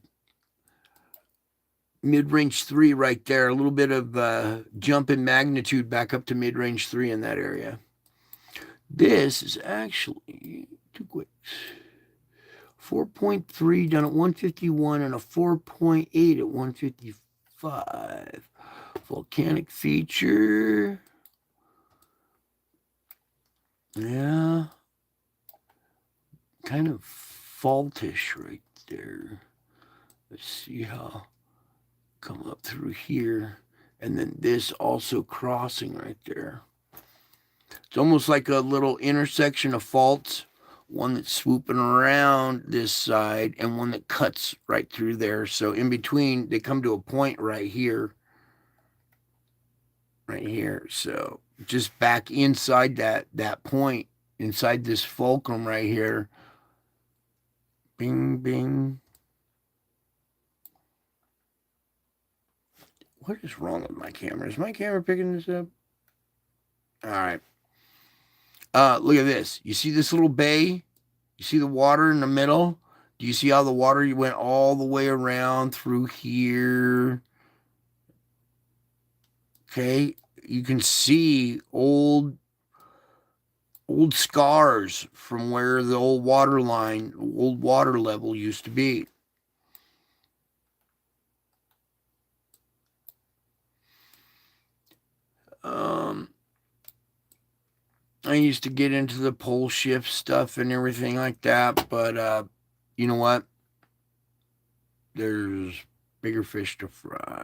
Mid-range 3 right there. A little bit of jump in magnitude back up to mid-range 3 in that area. This is actually two quakes. 4.3 down at 151 and a 4.8 at 155. Volcanic feature. Yeah. Kind of faultish right there. Let's see how come up through here. And then this also crossing right there. It's almost like a little intersection of faults. One that's swooping around this side and one that cuts right through there. So in between, they come to a point right here. Right here. So just back inside that point, inside this fulcrum right here. Bing, bing. What is wrong with my camera? Is my camera picking this up? All right. Look at this. You see this little bay? You see the water in the middle? Do you see how the water went all the way around through here? Okay. You can see old scars from where the old water level used to be. I used to get into the pole shift stuff and everything like that, but you know what? There's bigger fish to fry.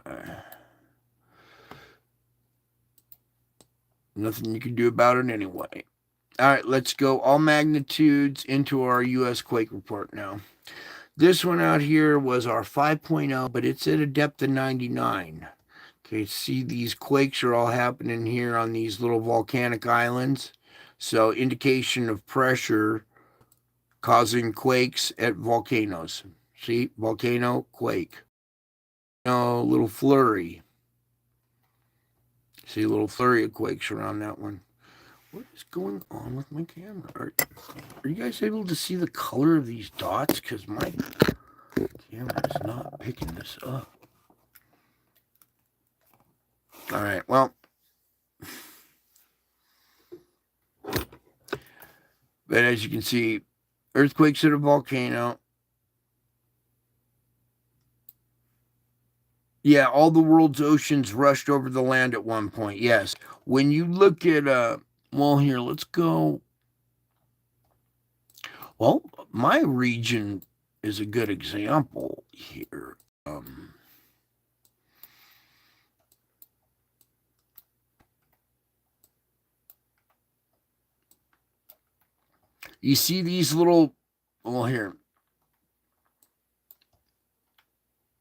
Nothing you can do about it anyway. All right, let's go all magnitudes into our U.S. quake report now. This one out here was our 5.0, but it's at a depth of 99. Okay, see these quakes are all happening here on these little volcanic islands. So indication of pressure causing quakes at volcanoes. See, volcano, quake. No, little flurry. See a little flurry of quakes around that one. What is going on with my camera? Are you guys able to see the color of these dots? Because my camera is not picking this up. All right, well. But as you can see, earthquakes at a volcano. Yeah, all the world's oceans rushed over the land at one point. Yes. When you look at, well, here, let's go. Well, my region is a good example here. You see these little, well, here,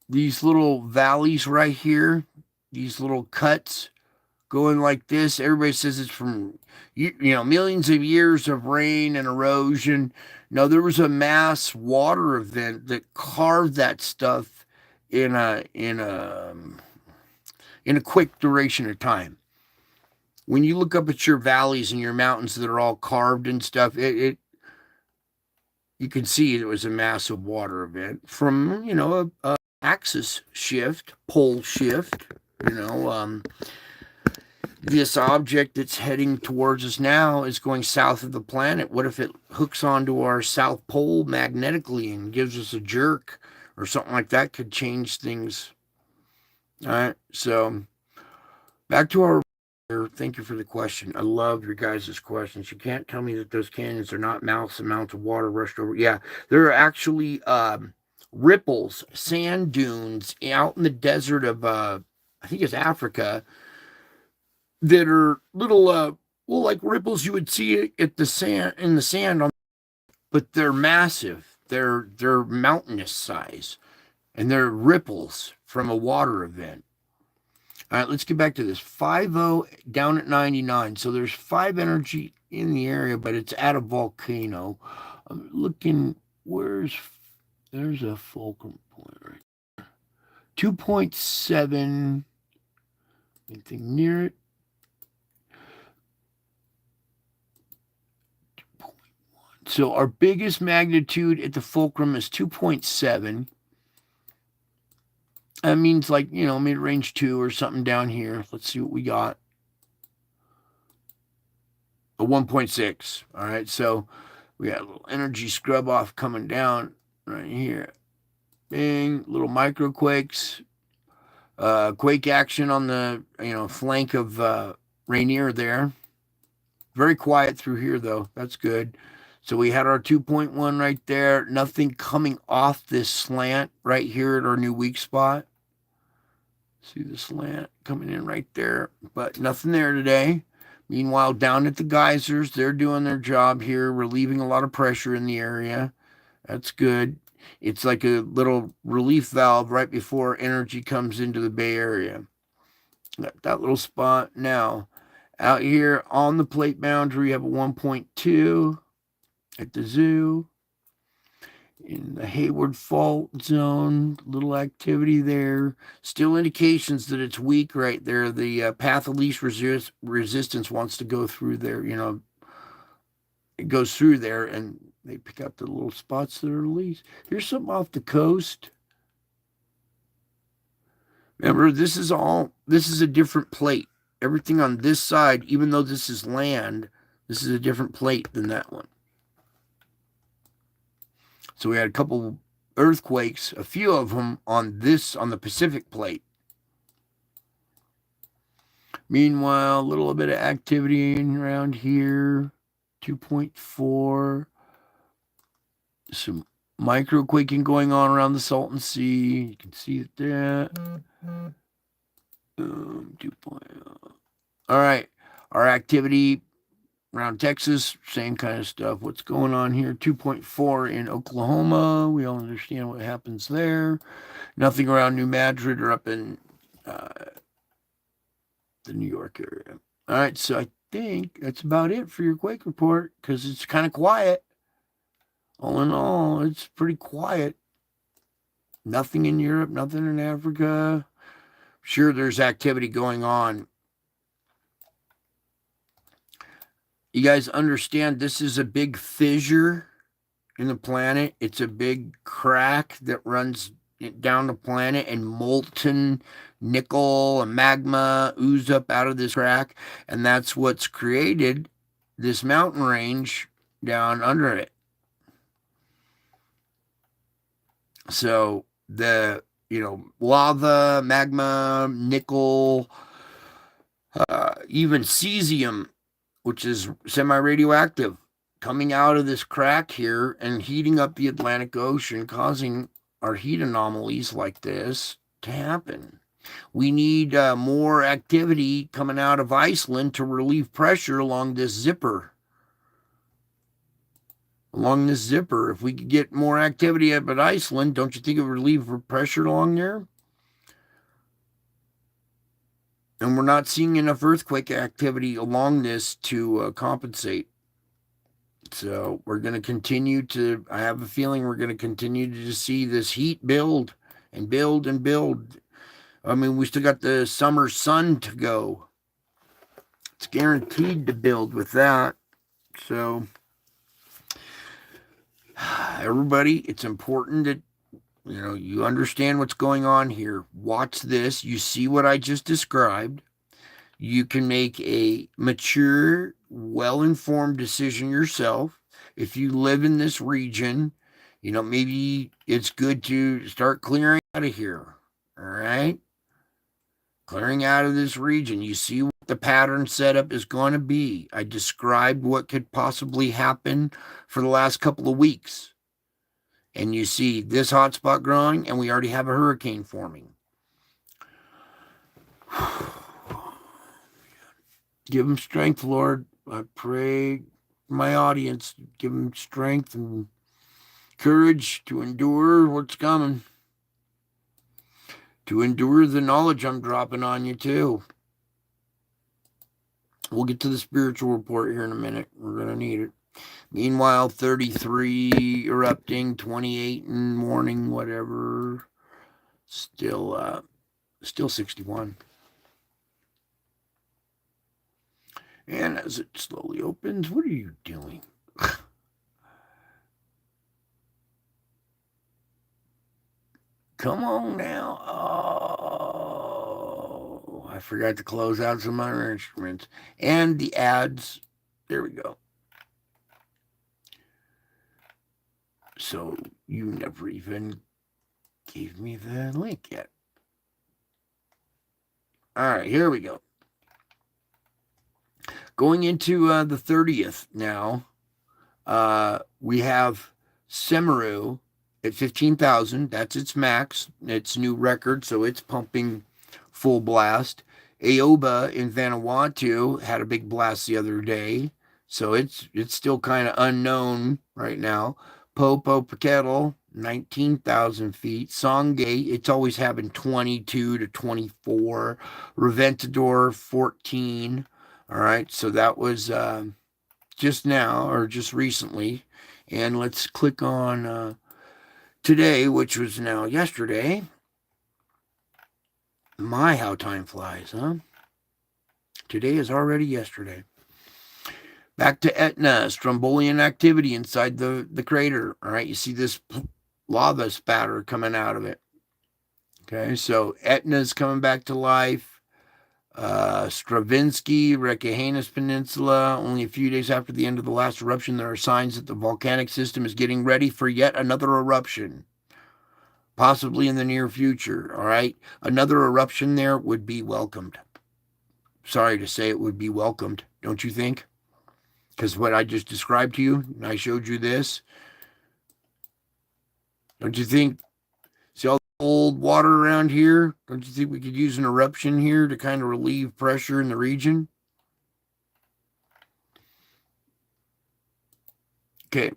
these little valleys right here, these little cuts going like this. Everybody says it's from, you know, millions of years of rain and erosion. No, there was a mass water event that carved that stuff in a quick duration of time. When you look up at your valleys and your mountains that are all carved and stuff, you can see it was a massive water event from, you know, a axis shift, pole shift, you know. This object that's heading towards us now is going south of the planet. What if it hooks onto our south pole magnetically and gives us a jerk or something like that? Could change things. All right, so back to our Thank you for the question. I love your guys' questions. You can't tell me that those canyons are not massive amounts of water rushed over. Yeah, there are actually ripples, sand dunes out in the desert of, I think it's Africa, that are little, well, like ripples you would see at the sand in the sand, but they're massive. They're mountainous size, and they're ripples from a water event. All right, let's get back to this. 5-0 down at 99. So there's 5 energy in the area, but it's at a volcano. I'm looking, there's a fulcrum point right there. 2.7, anything near it? 2.1. So our biggest magnitude at the fulcrum is 2.7. That means like, mid-range 2 or something down here. Let's see what we got. A 1.6. All right, so we got a little energy scrub off coming down right here. Bing, little microquakes. Quake action on the, flank of Rainier there. Very quiet through here, though. That's good. So we had our 2.1 right there. Nothing coming off this slant right here at our new weak spot. See the slant coming in right there, but nothing there today. Meanwhile, down at the geysers, they're doing their job here, relieving a lot of pressure in the area. That's good. It's like a little relief valve right before energy comes into the Bay Area. That little spot now. Out here on the plate boundary, you have a 1.2 at the zoo. In the Hayward Fault Zone, little activity there. Still indications that it's weak right there. The path of least resistance wants to go through there. It goes through there, and they pick up the little spots that are least. Here's something off the coast. Remember, this is a different plate. Everything on this side, even though this is land, this is a different plate than that one. So we had a couple earthquakes, a few of them on the Pacific plate. Meanwhile, a little bit of activity around here, 2.4. Some microquaking going on around the Salton Sea. You can see it there. 2.0. All right, our activity around Texas, same kind of stuff. What's going on here? 2.4 in Oklahoma. We all understand what happens there. Nothing around New Madrid or up in the New York area. All right, so I think that's about it for your quake report because it's kind of quiet. All in all, it's pretty quiet. Nothing in Europe, nothing in Africa. Sure, there's activity going on. You guys understand this is a big fissure in the planet. It's a big crack that runs down the planet, and molten nickel and magma ooze up out of this crack, and that's what's created this mountain range down under it. So the, lava, magma, nickel, even cesium, which is semi-radioactive, coming out of this crack here and heating up the Atlantic Ocean, causing our heat anomalies like this to happen. We need more activity coming out of Iceland to relieve pressure along this zipper. If we could get more activity up at Iceland, don't you think it would relieve pressure along there? And we're not seeing enough earthquake activity along this to compensate. So we're going to continue I have a feeling we're going to continue to see this heat build and build and build. I mean, we still got the summer sun to go. It's guaranteed to build with that. So everybody, it's important that you understand what's going on here. Watch this. You see what I just described. You can make a mature, well-informed decision yourself. If you live in this region, maybe it's good to start clearing out of here. All right? Clearing out of this region. You see the pattern setup is going to be. I described what could possibly happen for the last couple of weeks. And you see this hotspot growing, and we already have a hurricane forming. Give them strength, Lord. I pray my audience, give them strength and courage to endure what's coming. To endure the knowledge I'm dropping on you, too. We'll get to the spiritual report here in a minute. We're going to need it. Meanwhile, 33 erupting, 28 in morning, whatever. Still 61. And as it slowly opens, what are you doing? Come on now. Oh, I forgot to close out some other instruments. And the ads. There we go. So you never even gave me the link yet. All right, here we go. Going into the 30th now, we have Semeru at 15,000. That's its max. It's new record, so it's pumping full blast. Aoba in Vanuatu had a big blast the other day, so it's still kind of unknown right now. Popocatépetl, 19,000 feet. Songay, it's always having 22 to 24. Reventador, 14. All right, so that was just now or just recently. And let's click on today, which was now yesterday. My, how time flies, huh? Today is already yesterday. Back to Etna, Strombolian activity inside the crater. All right, you see this lava spatter coming out of it. Okay, so Etna's coming back to life. Stravinsky, Reykjanes Peninsula. Only a few days after the end of the last eruption, there are signs that the volcanic system is getting ready for yet another eruption, possibly in the near future. All right, another eruption there would be welcomed. Sorry to say, it would be welcomed, don't you think? Because what I just described to you, and I showed you this, don't you think? See all the old water around here? Don't you think we could use an eruption here to kind of relieve pressure in the region? Okay.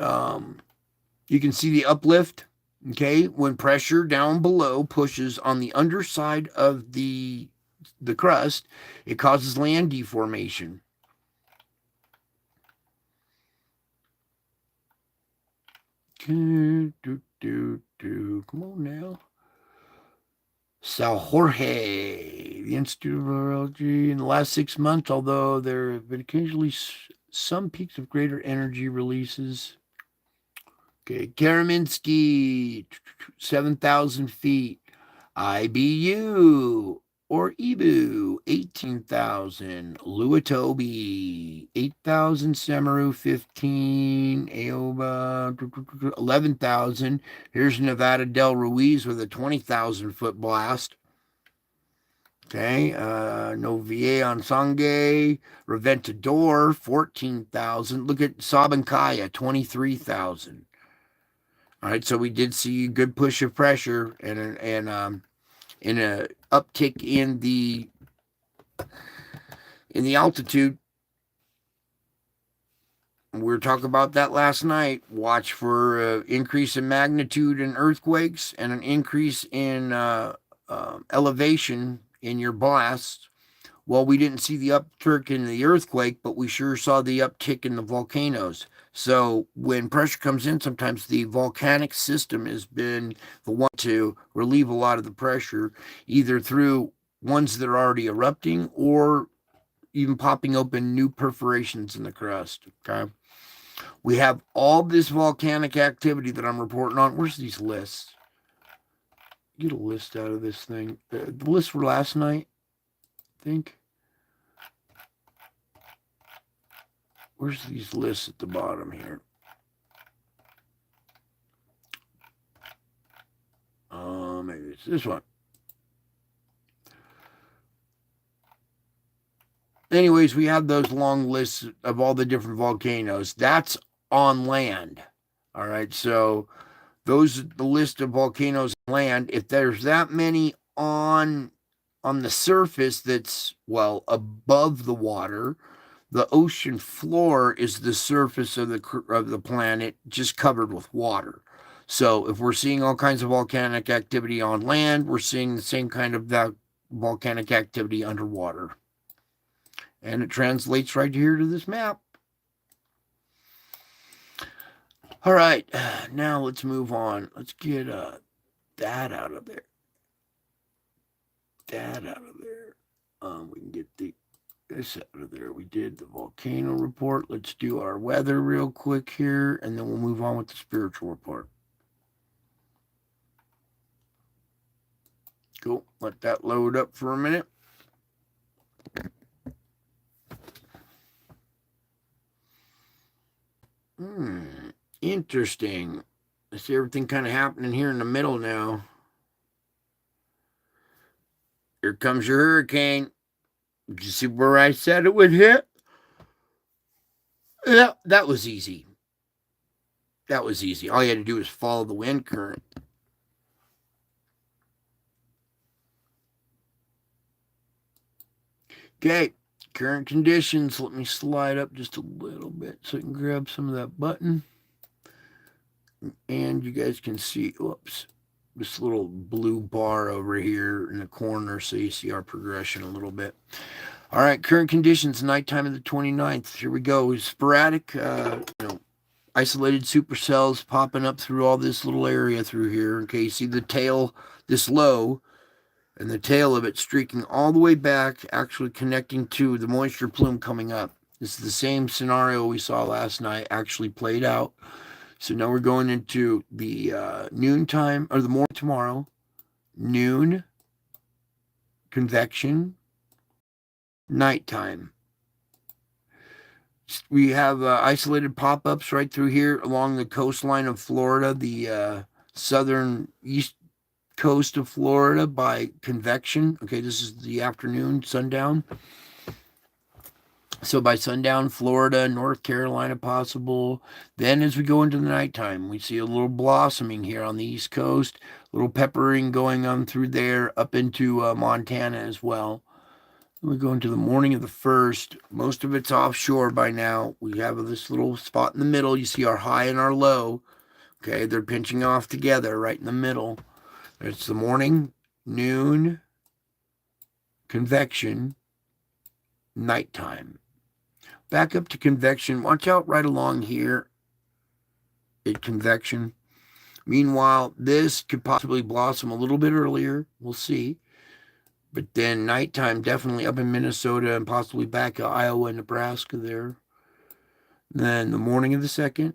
You can see the uplift. Okay, when pressure down below pushes on the underside of the crust, it causes land deformation. Come on now. Sal Jorge, the Institute of Mineralogy. In the last 6 months, although there have been occasionally some peaks of greater energy releases. Okay, Karaminski, 7,000 feet. IBU or Ibu, 18,000. Luatobi, 8,000. Semeru, 15. Aoba, 11,000. Here's Nevada del Ruiz with a 20,000 foot blast. Okay, Novie on Sangay, Reventador, 14,000. Look at Sabancaya, 23,000. All right, so we did see a good push of pressure and an uptick in the altitude. We were talking about that last night. Watch for increase in magnitude in earthquakes and an increase in elevation in your blasts. Well, we didn't see the uptick in the earthquake, but we sure saw the uptick in the volcanoes. So when pressure comes in, sometimes the volcanic system has been the one to relieve a lot of the pressure, either through ones that are already erupting or even popping open new perforations in the crust. Okay. We have all this volcanic activity that I'm reporting on. Where's these lists? Get a list out of this thing. The list for last night, I think. Where's these lists at the bottom here? Maybe it's this one. anyways, we have those long lists of all the different volcanoes. That's on land. All right, so those the list of volcanoes on land. If there's that many on the surface that's well above the water, the ocean floor is the surface of the planet just covered with water. So if we're seeing all kinds of volcanic activity on land, we're seeing the same kind of volcanic activity underwater. And it translates right here to this map. All right, now let's move on. Let's get that out of there. That out of there. We can get this out of there. We did the volcano report. Let's do our weather real quick here, and then we'll move on with the spiritual report. Cool. Let that load up for a minute. Interesting. I see everything kind of happening here in the middle now. Here comes your hurricane. Did you see where I said it would hit? Yeah, that was easy. That was easy. All you had to do was follow the wind current. Okay, current conditions. Let me slide up just a little bit so I can grab some of that button. And you guys can see, whoops, this little blue bar over here in the corner, so you see our progression a little bit. All right, current conditions, nighttime of the 29th. Here we go. Sporadic, isolated supercells popping up through all this little area through here. Okay, you see the tail this low, and the tail of it streaking all the way back, actually connecting to the moisture plume coming up. This is the same scenario we saw last night, actually played out. So now we're going into the noontime, or the morning tomorrow, noon, convection, nighttime. We have isolated pop-ups right through here along the coastline of Florida, the southern east coast of Florida by convection. Okay, this is the afternoon, sundown. So by sundown, Florida, North Carolina possible. Then as we go into the nighttime, we see a little blossoming here on the East Coast, a little peppering going on through there up into Montana as well. We go into the morning of the 1st. Most of it's offshore by now. We have this little spot in the middle. You see our high and our low. Okay, they're pinching off together right in the middle. It's the morning, noon, convection, nighttime. Back up to convection. Watch out right along here at convection. Meanwhile, this could possibly blossom a little bit earlier. We'll see. But then nighttime, definitely up in Minnesota and possibly back to Iowa and Nebraska there. Then the morning of the 2nd,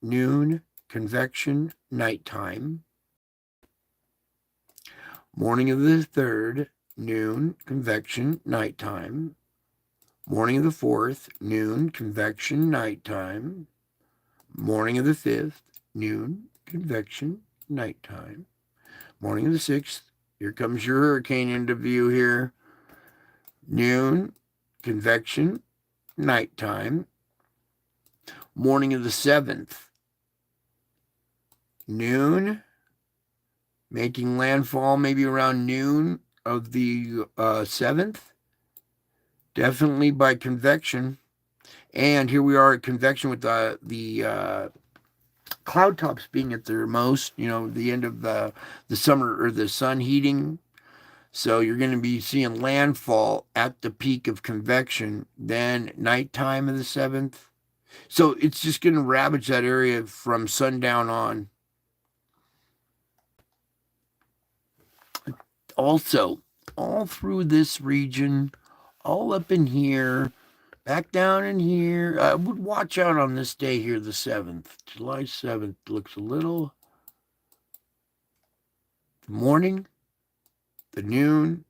noon, convection, nighttime. Morning of the 3rd, noon, convection, nighttime. Morning of the 4th, noon, convection, nighttime. Morning of the 5th, noon, convection, nighttime. Morning of the 6th, here comes your hurricane into view here. Noon, convection, nighttime. Morning of the 7th, noon, making landfall maybe around noon of the 7th. Definitely by convection. And here we are at convection with the cloud tops being at their most, the end of the summer or the sun heating. So you're going to be seeing landfall at the peak of convection, then nighttime of the 7th. So it's just going to ravage that area from sundown on. Also, all through this region, all up in here, back down in here. I would watch out on this day here, the 7th. July 7th looks a little. The morning, the noon,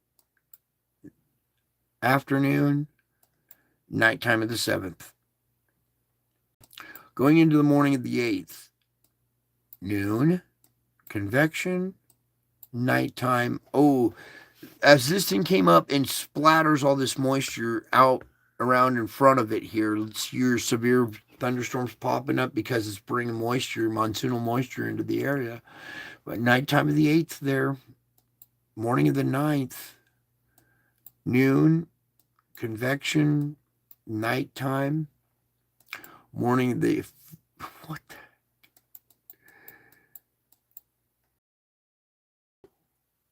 afternoon, nighttime of the 7th. Going into the morning of the 8th, noon, convection, nighttime. Oh, as this thing came up and splatters all this moisture out around in front of it here, it's your severe thunderstorms popping up because it's bringing moisture, monsoonal moisture into the area. But nighttime of the 8th there, morning of the 9th, noon, convection, nighttime, morning of the, what the,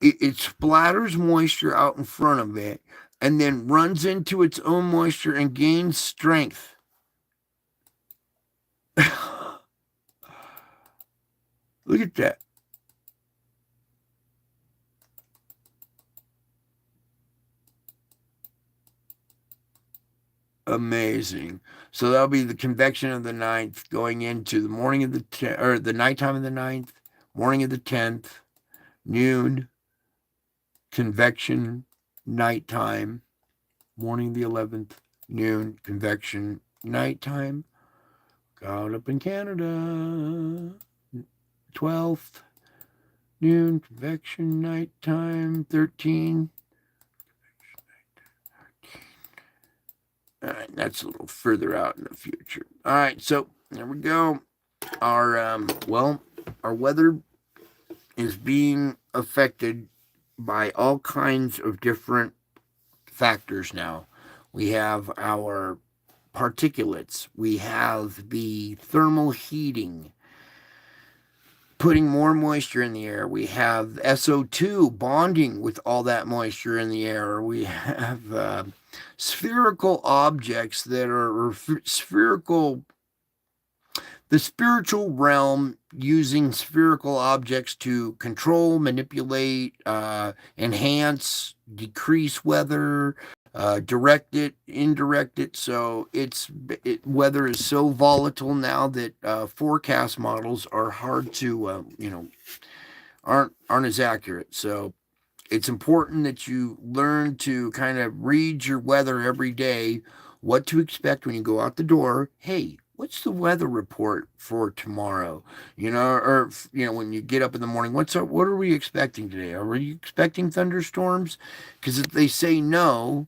it splatters moisture out in front of it and then runs into its own moisture and gains strength. Look at that. Amazing. So that'll be the convection of the 9th going into the morning of the or the nighttime of the 9th, morning of the 10th, noon, convection, nighttime, morning of the 11th, noon, convection, nighttime. Out up in Canada, 12th, noon, convection, nighttime, 13. All right, that's a little further out in the future. All right, so there we go. Our our weather is being affected by all kinds of different factors now. We have our particulates. We have the thermal heating, putting more moisture in the air. We have SO2 bonding with all that moisture in the air. We have spherical objects that are spherical, the spiritual realm using spherical objects to control, manipulate, enhance, decrease weather, direct it, indirect it. So weather is so volatile now that forecast models are hard to, aren't as accurate. So it's important that you learn to kind of read your weather every day, what to expect when you go out the door. Hey, what's the weather report for tomorrow? Or when you get up in the morning, what are we expecting today? Are we expecting thunderstorms? Because if they say no,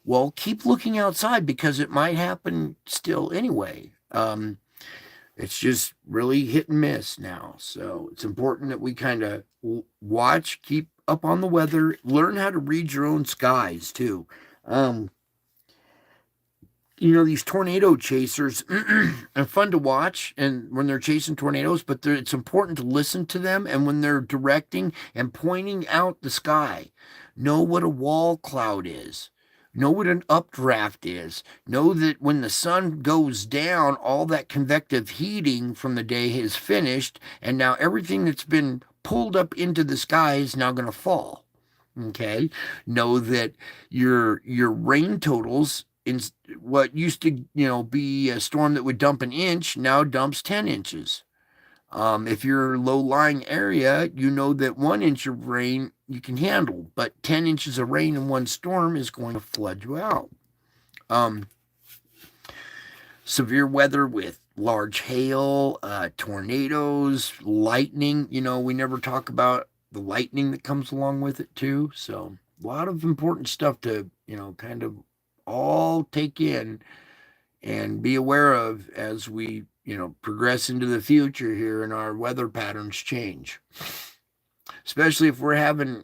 well, keep looking outside because it might happen still anyway. It's just really hit and miss now. So it's important that we kind of watch, keep up on the weather, learn how to read your own skies too. These tornado chasers are fun to watch and when they're chasing tornadoes, but it's important to listen to them. And when they're directing and pointing out the sky, know what a wall cloud is. Know what an updraft is. Know that when the sun goes down, all that convective heating from the day is finished, and now everything that's been pulled up into the sky is now going to fall. Okay? Know that your rain totals in what used to, be a storm that would dump an inch, now dumps 10 inches. If you're low-lying area, you know that 1 inch of rain you can handle, but 10 inches of rain in one storm is going to flood you out. Severe weather with large hail, tornadoes, lightning. We never talk about the lightning that comes along with it too. So a lot of important stuff to, kind of all take in and be aware of as we progress into the future here and our weather patterns change. Especially if we're having,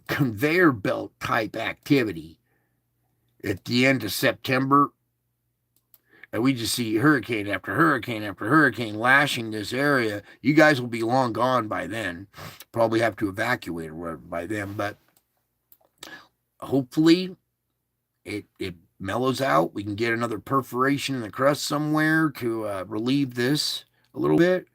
conveyor belt type activity at the end of September, and we just see hurricane after hurricane after hurricane lashing this area, you guys will be long gone by then. Probably have to evacuate by then, but hopefully it mellows out. We can get another perforation in the crust somewhere to relieve this a little bit.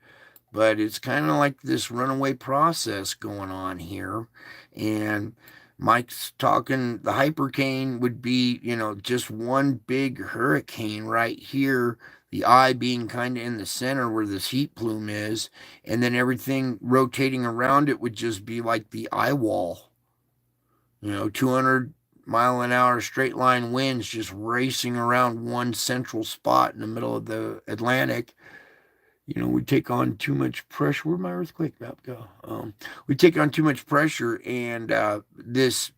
But it's kind of like this runaway process going on here. And Mike's talking the hypercane would be, just one big hurricane right here, the eye being kind of in the center where this heat plume is, and then everything rotating around it would just be like the eye wall. 200-mile-an-hour straight line winds just racing around one central spot in the middle of the Atlantic. we take on too much pressure. Where'd my earthquake map go? We take on too much pressure, and this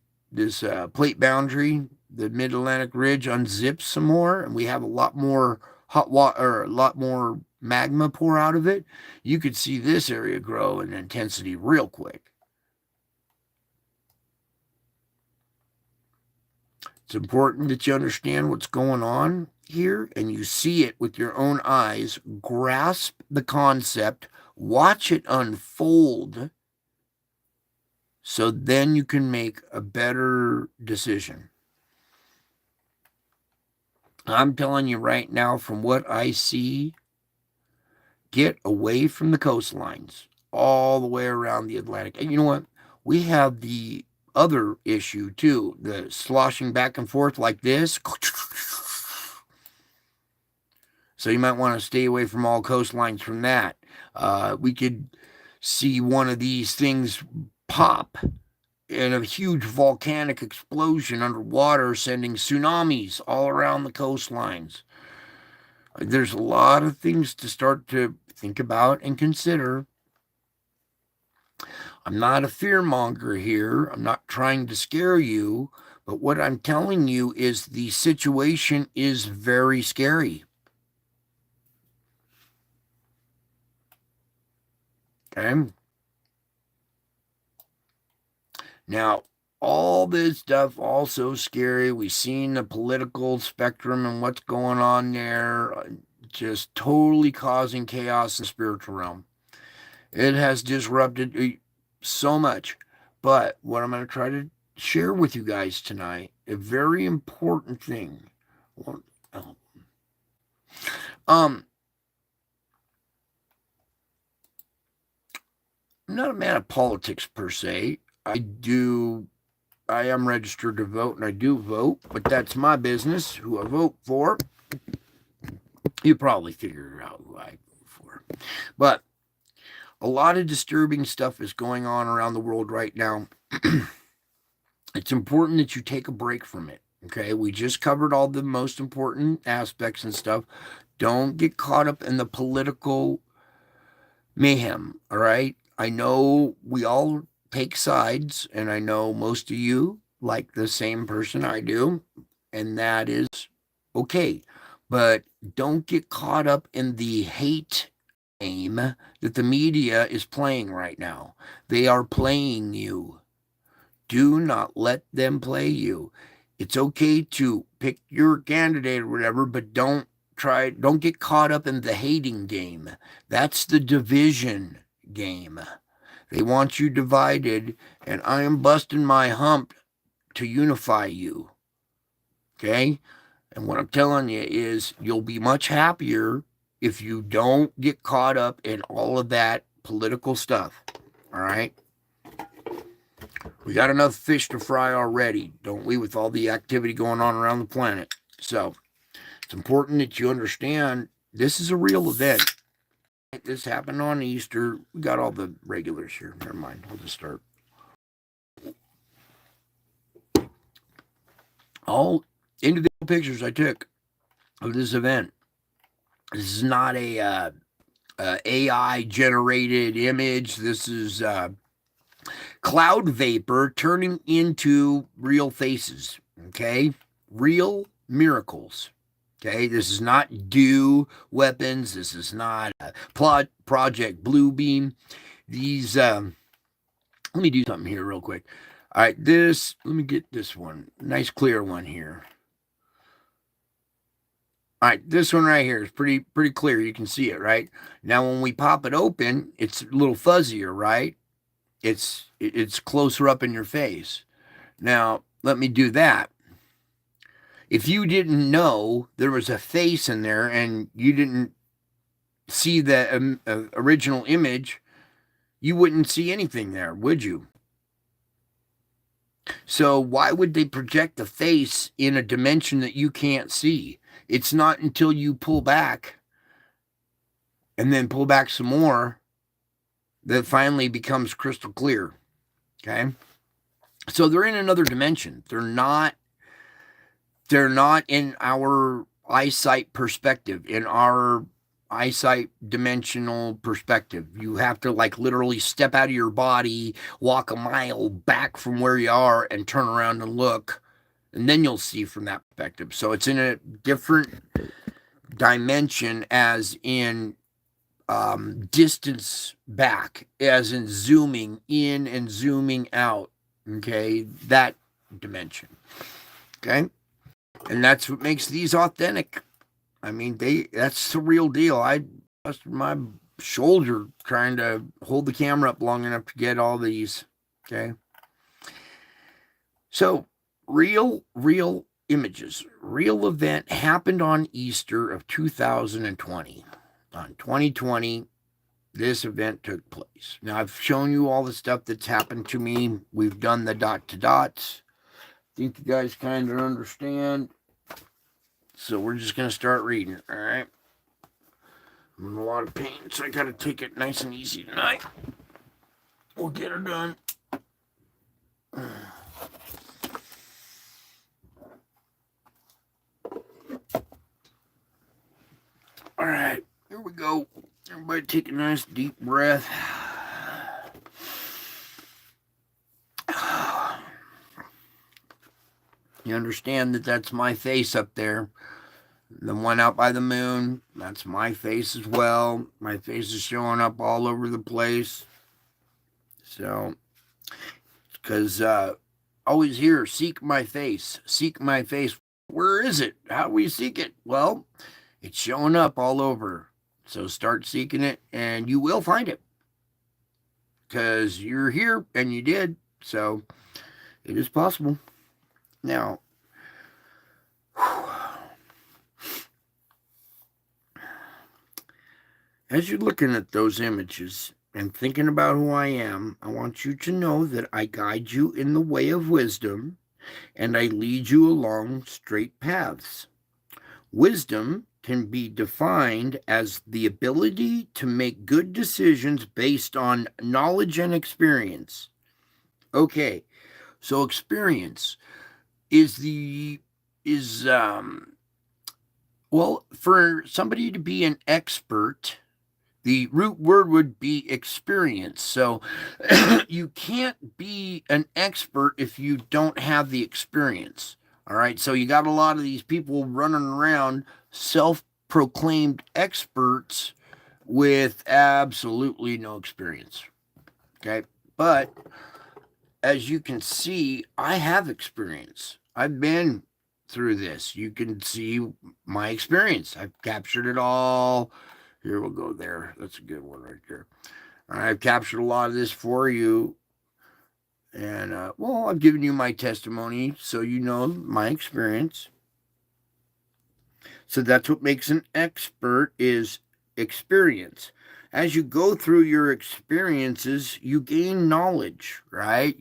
plate boundary, the Mid-Atlantic Ridge, unzips some more, and we have a lot more hot water, or a lot more magma pour out of it. You could see this area grow in intensity real quick. It's important that you understand what's going on here and you see it with your own eyes, grasp the concept, watch it unfold, so then you can make a better decision. I'm telling you right now, from what I see, get away from the coastlines all the way around the Atlantic. And you know what? We have the other issue too, the sloshing back and forth like this. So you might want to stay away from all coastlines from that. We could see one of these things pop in a huge volcanic explosion underwater, sending tsunamis all around the coastlines. There's a lot of things to start to think about and consider. I'm not a fearmonger here. I'm not trying to scare you. But what I'm telling you is the situation is very scary. Okay? Now, all this stuff also scary. We've seen the political spectrum and what's going on there, just totally causing chaos in the spiritual realm. It has disrupted so much. But what I'm going to try to share with you guys tonight, a very important thing. I'm not a man of politics per se. I am registered to vote and I do vote, but that's my business, who I vote for. You probably figure out who I vote for. But a lot of disturbing stuff is going on around the world right now. It's important that you take a break from it. Okay, we just covered all the most important aspects and stuff. Don't get caught up in the political mayhem. All right, I know we all take sides, and I know most of you like the same person I do, and that is okay. But don't get caught up in the hate game that the media is playing right now. They are playing you. Do not let them play you. It's okay to pick your candidate or whatever, but don't get caught up in the hating game. That's the division game. They want you divided, and I am busting my hump to unify you. Okay? And what I'm telling you is you'll be much happier if you don't get caught up in all of that political stuff. All right? We got enough fish to fry already, don't we, with all the activity going on around the planet. So it's important that you understand this is a real event. This happened on Easter. We got all the regulars here. Never mind. I'll just start. All individual pictures I took of this event. This is not a AI generated image. This is cloud vapor turning into real faces. Okay, real miracles. Okay, this is not dew weapons. This is not Project Bluebeam. These, let me do something here real quick. All right, let me get this one. Nice clear one here. All right, this one right here is pretty clear. You can see it, right? Now, when we pop it open, it's a little fuzzier, right? It's closer up in your face. Now, let me do that. If you didn't know there was a face in there and you didn't see the original image, you wouldn't see anything there, would you? So why would they project the face in a dimension that you can't see? It's not until you pull back and then pull back some more that finally becomes crystal clear. Okay? So they're in another dimension. They're not in our eyesight perspective, in our eyesight dimensional perspective. You have to like literally step out of your body, walk a mile back from where you are, and turn around and look, and then you'll see from that perspective. So it's in a different dimension, as in distance back, as in zooming in and zooming out. Okay, that dimension. Okay, and that's what makes these authentic. I mean, that's the real deal. I busted my shoulder trying to hold the camera up long enough to get all these. Okay. So, real images. Real event happened on Easter of 2020. On 2020, this event took place. Now, I've shown you all the stuff that's happened to me. We've done the dot to dots. I think you guys kind of understand. So we're just going to start reading, all right? I'm in a lot of pain, so I got to take it nice and easy tonight. We'll get her done. All right, here we go. Everybody take a nice deep breath. You understand that that's my face up there. The one out by the moon, that's my face as well. My face is showing up all over the place. So, because always hear, seek my face, seek my face. Where is it? How do we seek it? Well, it's showing up all over. So start seeking it, and you will find it. Because you're here, and you did. So it is possible. Now, as you're looking at those images and thinking about who I am, I want you to know that I guide you in the way of wisdom, and I lead you along straight paths. Wisdom can be defined as the ability to make good decisions based on knowledge and experience. Okay, so experience is well, for somebody to be an expert, the root word would be experience. So you can't be an expert if you don't have the experience. All right. So you got a lot of these people running around, self-proclaimed experts with absolutely no experience. Okay. But as you can see, I have experience. I've been through this. You can see my experience. I've captured it all. Here, we'll go there. That's a good one right there. I've captured a lot of this for you. And, well, I've given you my testimony, so you know my experience. So that's what makes an expert, is experience. As you go through your experiences, you gain knowledge, right?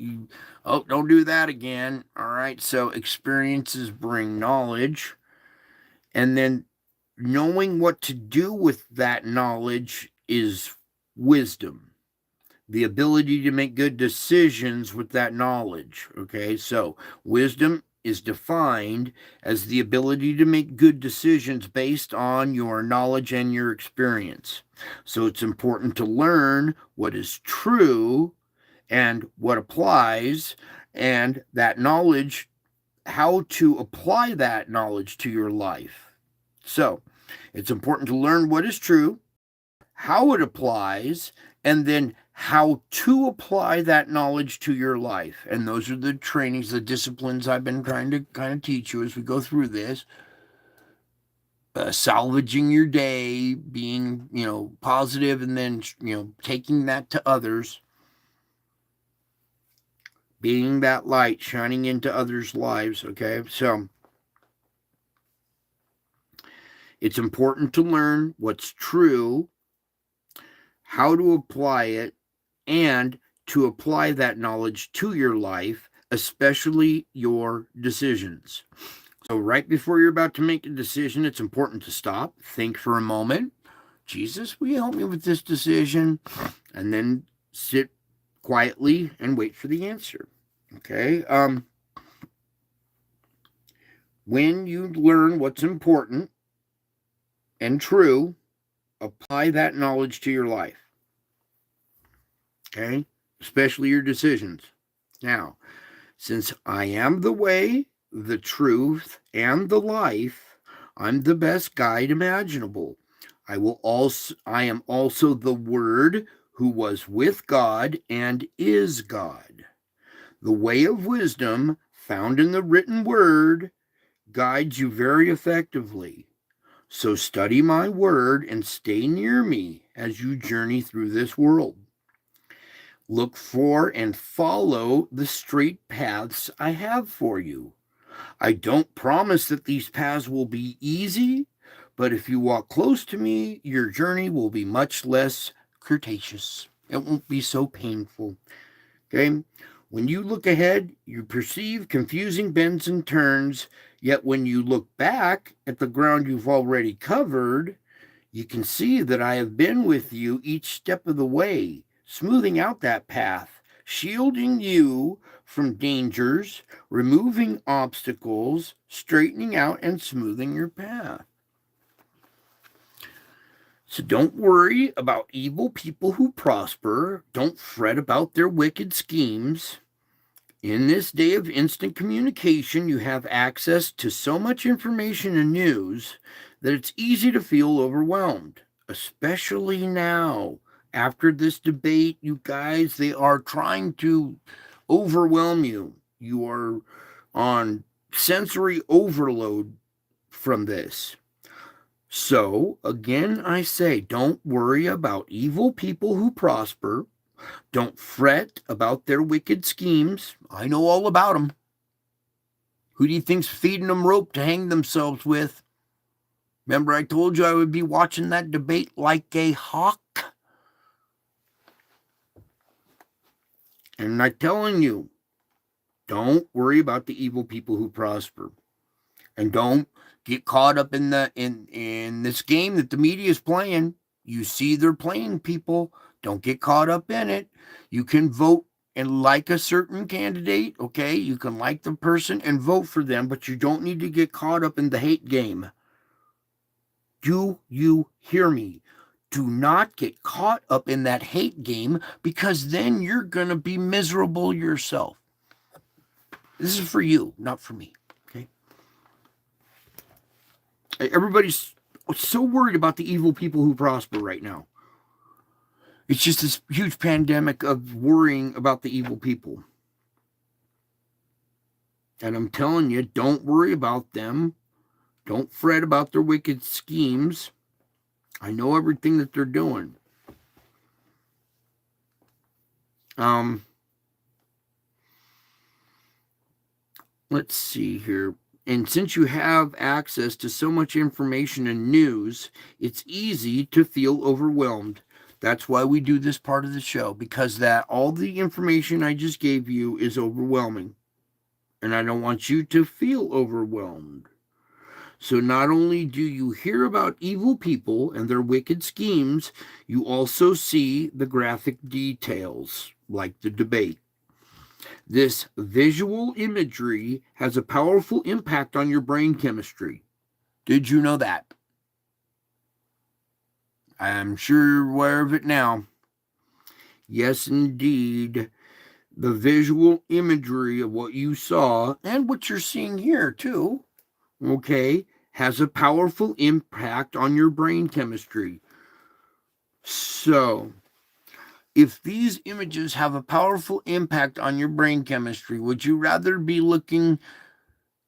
Don't do that again. All right. So experiences bring knowledge. And then knowing what to do with that knowledge is wisdom. The ability to make good decisions with that knowledge. Okay. So wisdom is defined as the ability to make good decisions based on your knowledge and your experience. So it's important to learn what is true and what applies, and that knowledge, how to apply that knowledge to your life. So it's important to learn what is true, how it applies, and then how to apply that knowledge to your life. And those are the trainings, the disciplines I've been trying to kind of teach you as we go through this. Salvaging your day, being, positive, and then, taking that to others. Being that light, shining into others' lives, okay? So it's important to learn what's true, how to apply it, and to apply that knowledge to your life, especially your decisions. So right before you're about to make a decision, it's important to stop, think for a moment. Jesus, will you help me with this decision? And then sit quietly and wait for the answer. Okay? When you learn what's important and true, apply that knowledge to your life. Okay? Especially your decisions. Now, since I am the way, the truth, and the life, I'm the best guide imaginable. I am also the Word who was with God and is God. The way of wisdom found in the written word guides you very effectively. So study my word and stay near me as you journey through this world. Look for and follow the straight paths I have for you. I don't promise that these paths will be easy, but if you walk close to me, your journey will be much less cretaceous. It won't be so painful. Okay? When you look ahead, you perceive confusing bends and turns, yet when you look back at the ground you've already covered, you can see that I have been with you each step of the way, smoothing out that path, shielding you from dangers, removing obstacles, straightening out and smoothing your path. So don't worry about evil people who prosper. Don't fret about their wicked schemes. In this day of instant communication, you have access to so much information and news that it's easy to feel overwhelmed, especially now. After this debate, you guys, they are trying to overwhelm you. You are on sensory overload from this. So, again, I say, don't worry about evil people who prosper. Don't fret about their wicked schemes. I know all about them. Who do you think's feeding them rope to hang themselves with? Remember I told you I would be watching that debate like a hawk? And I'm telling you, don't worry about the evil people who prosper. And don't get caught up in this game that the media is playing. You see they're playing people. Don't get caught up in it. You can vote and like a certain candidate, okay? You can like the person and vote for them, but you don't need to get caught up in the hate game. Do you hear me? Do not get caught up in that hate game, because then you're going to be miserable yourself. This is for you, not for me, okay? Everybody's so worried about the evil people who prosper right now. It's just this huge pandemic of worrying about the evil people. And I'm telling you, don't worry about them. Don't fret about their wicked schemes. I know everything that they're doing. Let's see here. And since you have access to so much information and news, it's easy to feel overwhelmed. That's why we do this part of the show, because that all the information I just gave you is overwhelming. And I don't want you to feel overwhelmed. So not only do you hear about evil people and their wicked schemes, you also see the graphic details, like the debate. This visual imagery has a powerful impact on your brain chemistry. Did you know that? I'm sure you're aware of it now. Yes, indeed. The visual imagery of what you saw, and what you're seeing here too, okay, has a powerful impact on your brain chemistry. So, if these images have a powerful impact on your brain chemistry, would you rather be looking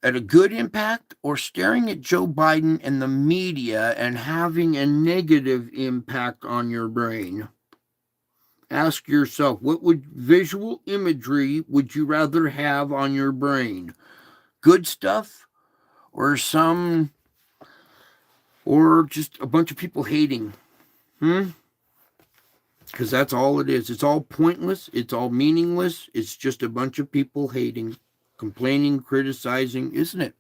at a good impact or staring at Joe Biden and the media and having a negative impact on your brain? Ask yourself, what visual imagery would you rather have on your brain? Good stuff or just a bunch of people hating? Because that's all it is. It's all pointless. It's all meaningless. It's just a bunch of people hating, complaining, criticizing, isn't it?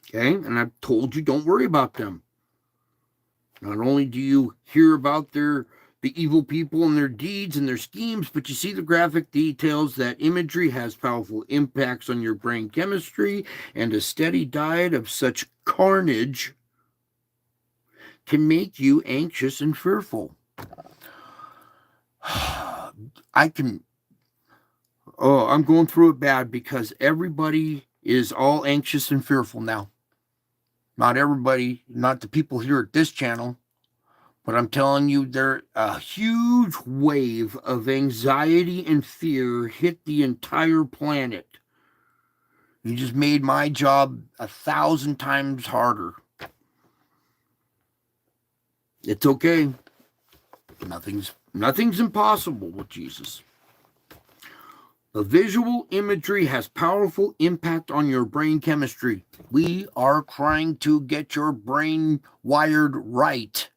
Okay, and I've told you, don't worry about them. Not only do you hear about their the evil people and their deeds and their schemes, but you see the graphic details. That imagery has powerful impacts on your brain chemistry, and a steady diet of such carnage can make you anxious and fearful. I'm going through it bad because everybody is all anxious and fearful now. Not everybody, not the people here at this channel, but I'm telling you, a huge wave of anxiety and fear hit the entire planet. You just made my job 1,000 times harder. It's okay. Nothing's impossible with Jesus. The visual imagery has powerful impact on your brain chemistry. We are trying to get your brain wired right,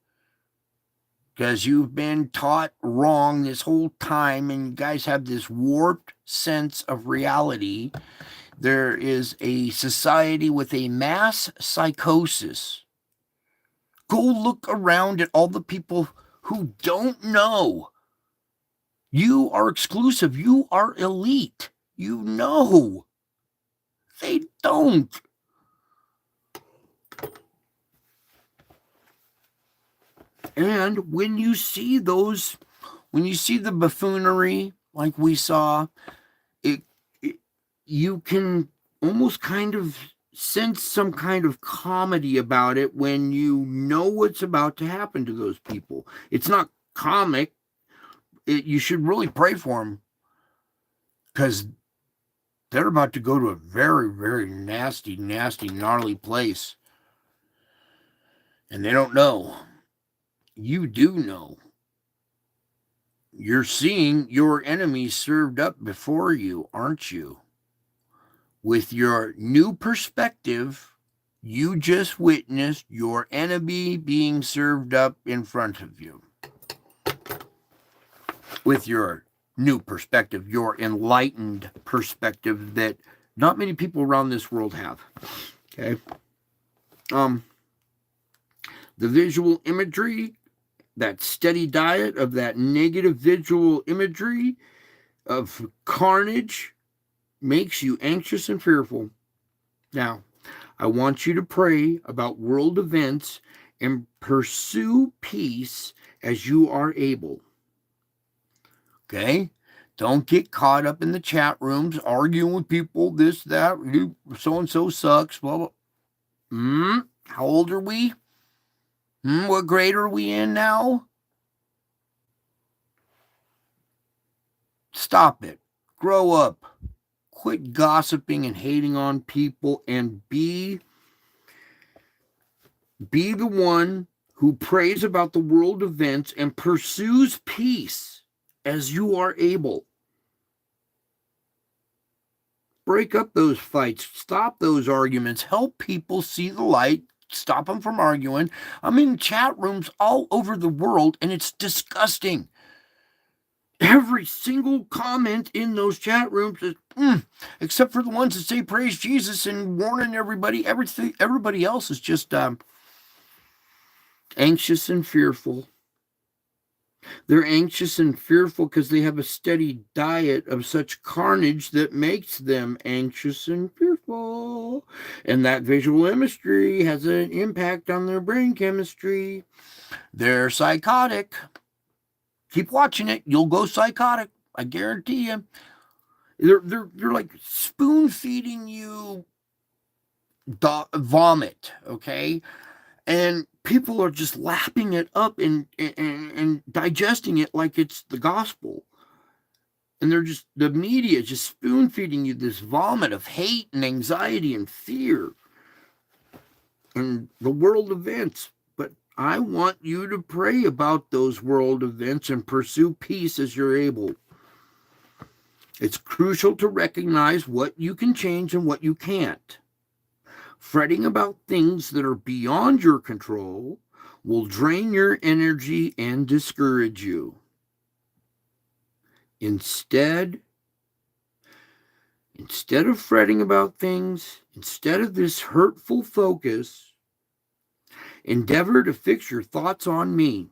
because you've been taught wrong this whole time, and you guys have this warped sense of reality. There is a society with a mass psychosis. Go look around at all the people who don't know. You are exclusive. You are elite. You know. They don't. And when you see the buffoonery like we saw, you can almost kind of sense some kind of comedy about it when you know what's about to happen to those people. It's not comic. You should really pray for them, because they're about to go to a very, very nasty, gnarly place. And they don't know. You do know. You're seeing your enemies served up before you, aren't you? With your new perspective, you just witnessed your enemy being served up in front of you. With your new perspective, your enlightened perspective that not many people around this world have. Okay. The visual imagery, that steady diet of that negative visual imagery of carnage, makes you anxious and fearful. Now, I want you to pray about world events and pursue peace as you are able. Okay? Don't get caught up in the chat rooms arguing with people, this, that, so-and-so sucks, blah, blah. How old are we? What grade are we in now? Stop it. Grow up. Quit gossiping and hating on people, and be the one who prays about the world events and pursues peace as you are able. Break up those fights. Stop those arguments. Help people see the light. Stop them from arguing. I'm in chat rooms all over the world, and it's disgusting. Every single comment in those chat rooms is, except for the ones that say praise Jesus and warning everybody. Everybody else is just anxious and fearful. They're anxious and fearful because they have a steady diet of such carnage that makes them anxious and fearful. And that visual imagery has an impact on their brain chemistry. They're psychotic. Keep watching it. You'll go psychotic. I guarantee you. They're like spoon feeding you vomit, okay? And people are just lapping it up and digesting it like it's the gospel. And the media is just spoon feeding you this vomit of hate and anxiety and fear and the world events. But I want you to pray about those world events and pursue peace as you're able. It's crucial to recognize what you can change and what you can't. Fretting about things that are beyond your control will drain your energy and discourage you. Instead of fretting about things, instead of this hurtful focus, endeavor to fix your thoughts on me.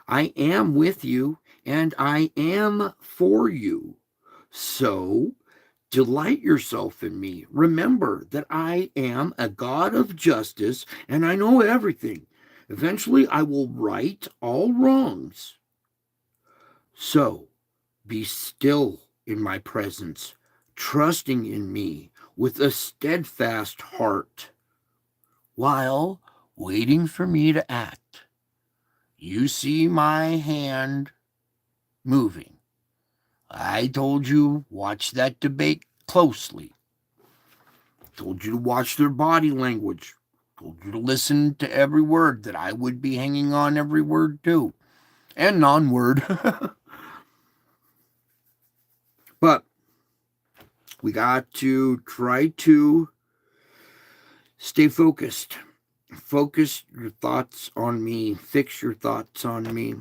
I am with you, and I am for you. So delight yourself in me. Remember that I am a God of justice, and I know everything. Eventually, I will right all wrongs. So be still in my presence, trusting in me with a steadfast heart, while waiting for me to act. You see my hand moving. I told you, watch that debate closely. Told you to watch their body language. Told you to listen to every word, that I would be hanging on every word too, and non-word. But we got to try to stay focused. Focus your thoughts on me. Fix your thoughts on me.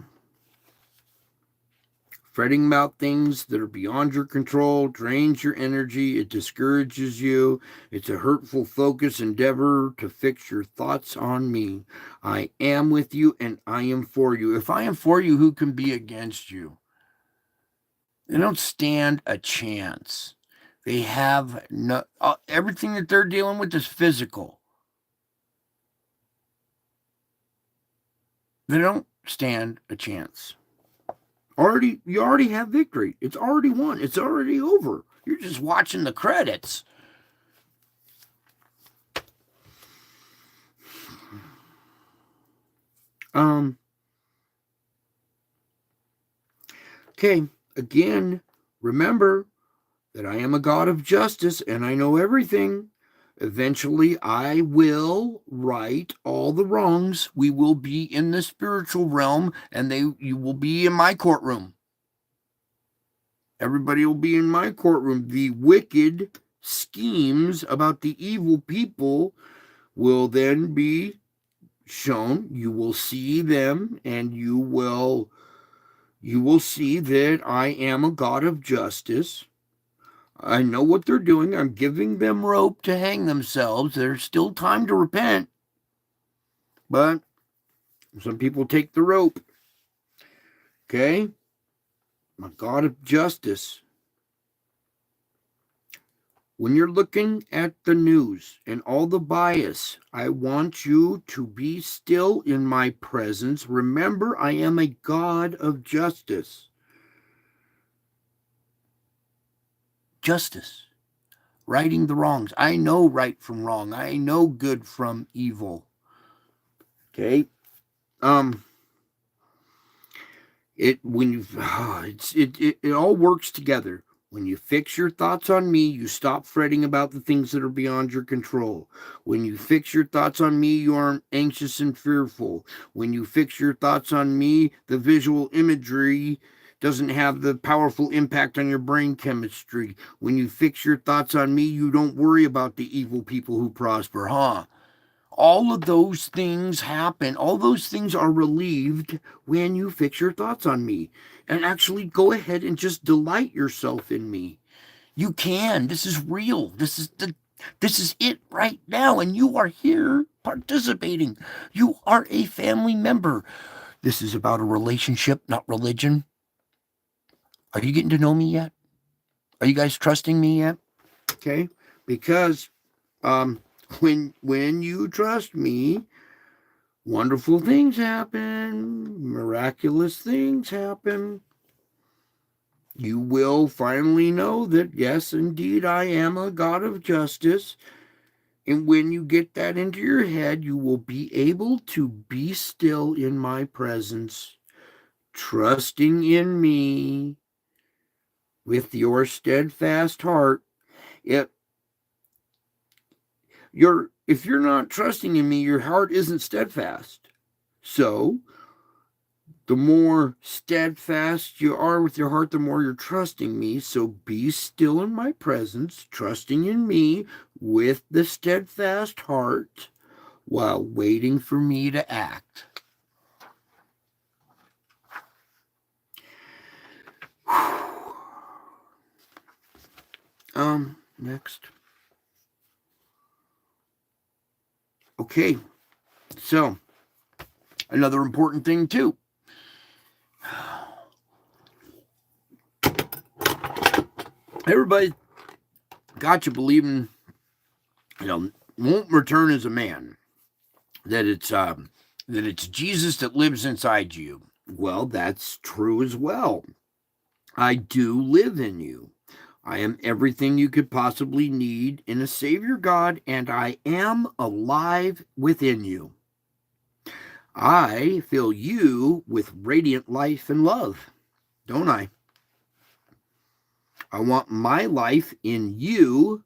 Fretting about things that are beyond your control drains your energy. It discourages you. It's a hurtful focus. Endeavor to fix your thoughts on me. I am with you and I am for you. If I am for you, who can be against you? They don't stand a chance. They have no, everything that they're dealing with is physical. They don't stand a chance. You already have victory. It's already won. It's already over. You're just watching the credits. Okay, again, remember that I am a God of justice and I know everything. Eventually, I will right all the wrongs. We will be in the spiritual realm, and you will be in my courtroom. Everybody will be in my courtroom. The wicked schemes about the evil people will then be shown. You will see them, and you will see that I am a God of justice. I know what they're doing. I'm giving them rope to hang themselves. There's still time to repent. But some people take the rope. Okay? My God of justice. When you're looking at the news and all the bias, I want you to be still in my presence. Remember, I am a God of justice. Justice. Righting the wrongs. I know right from wrong. I know good from evil. Okay? It all works together. When you fix your thoughts on me, you stop fretting about the things that are beyond your control. When you fix your thoughts on me, you aren't anxious and fearful. When you fix your thoughts on me, the visual imagery doesn't have the powerful impact on your brain chemistry. When you fix your thoughts on me, you don't worry about the evil people who prosper, huh? All of those things happen. All those things are relieved when you fix your thoughts on me and actually go ahead and just delight yourself in me. You can. This is real. This is it right now, and you are here participating. You are a family member. This is about a relationship, not religion. Are you getting to know me yet? Are you guys trusting me yet? Okay, because when you trust me, wonderful things happen, miraculous things happen. You will finally know that, yes, indeed, I am a God of justice. And when you get that into your head, you will be able to be still in my presence, trusting in me with your steadfast heart. If you're not trusting in me, your heart isn't steadfast. So the more steadfast you are with your heart, the more you're trusting me. So be still in my presence, trusting in me with the steadfast heart while waiting for me to act. Next. Okay, so another important thing too. Everybody got you believing, won't return as a man. That it's Jesus that lives inside you. Well, that's true as well. I do live in you. I am everything you could possibly need in a Savior God, and I am alive within you. I fill you with radiant life and love, don't I? I want my life in you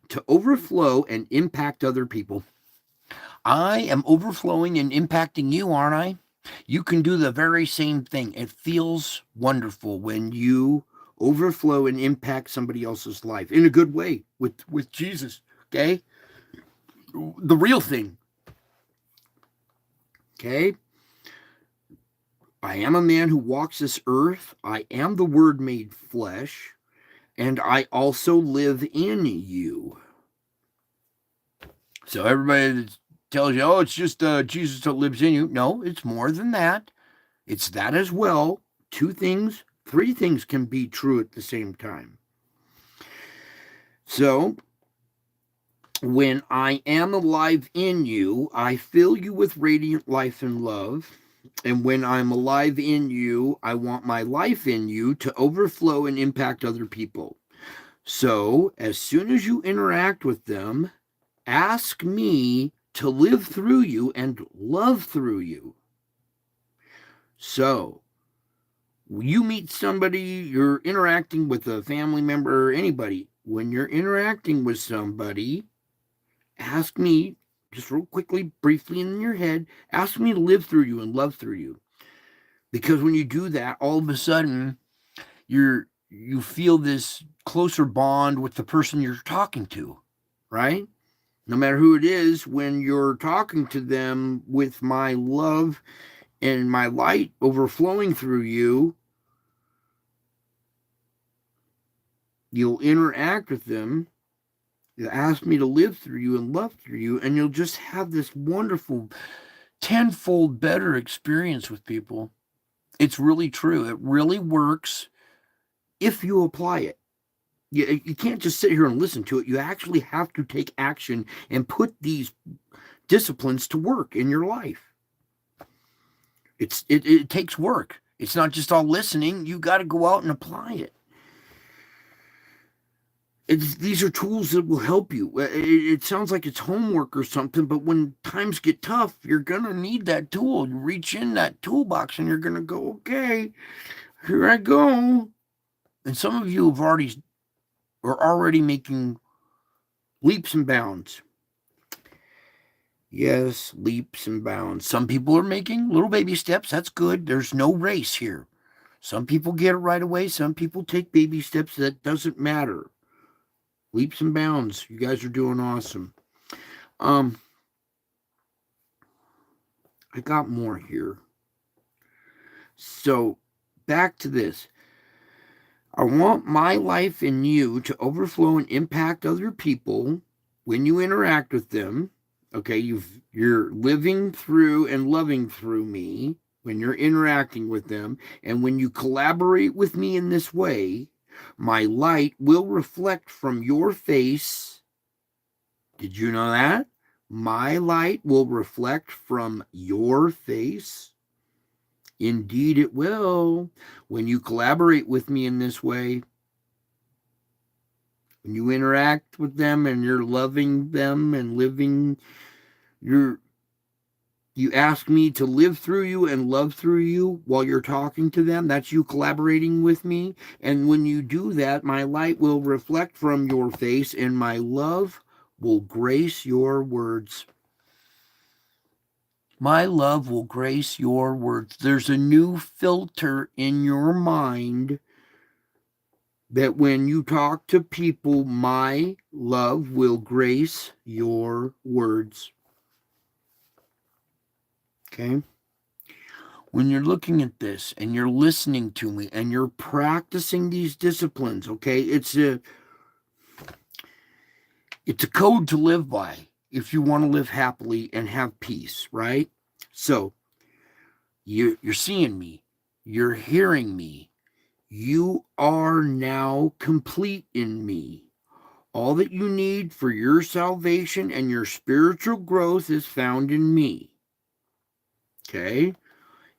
to overflow and impact other people. I am overflowing and impacting you, aren't I? You can do the very same thing. It feels wonderful when you overflow and impact somebody else's life in a good way with Jesus, okay? The real thing, okay? I am a man who walks this earth. I am the Word made flesh, and I also live in you. So everybody that tells you, oh, it's just Jesus that lives in you. No, it's more than that. It's that as well. 2 things, 3 things can be true at the same time. So, when I am alive in you, I fill you with radiant life and love. And when I'm alive in you, I want my life in you to overflow and impact other people. So, as soon as you interact with them, ask me to live through you and love through you. So, you meet somebody, you're interacting with a family member or anybody. When you're interacting with somebody, ask me, just real quickly, briefly in your head, ask me to live through you and love through you. Because when you do that, all of a sudden, you feel this closer bond with the person you're talking to, right? No matter who it is, when you're talking to them with my love and my light overflowing through you, you'll interact with them. You'll ask me to live through you and love through you, and you'll just have this wonderful, tenfold better experience with people. It's really true. It really works if you apply it. You can't just sit here and listen to it. You actually have to take action and put these disciplines to work in your life. It takes work. It's not just all listening. You got to go out and apply it. These are tools that will help you. It sounds like it's homework or something, but when times get tough, you're going to need that tool. You reach in that toolbox and you're going to go, okay, here I go. And some of you are already making leaps and bounds. Yes, leaps and bounds. Some people are making little baby steps. That's good. There's no race here. Some people get it right away. Some people take baby steps. That doesn't matter. Leaps and bounds. You guys are doing awesome. I got more here. So, back to this. I want my life in you to overflow and impact other people when you interact with them. Okay, you're living through and loving through me when you're interacting with them. And when you collaborate with me in this way, my light will reflect from your face. Did you know that? My light will reflect from your face. Indeed, it will. When you collaborate with me in this way, when you interact with them and you're loving them and living, you ask me to live through you and love through you while you're talking to them. That's you collaborating with me. And when you do that, my light will reflect from your face and my love will grace your words. My love will grace your words. There's a new filter in your mind that when you talk to people, my love will grace your words. Okay? When you're looking at this and you're listening to me and you're practicing these disciplines, okay, it's a code to live by if you want to live happily and have peace, right? So you're seeing me. you're hearing me. You are now complete in me. All that you need for your salvation and your spiritual growth is found in me. Okay?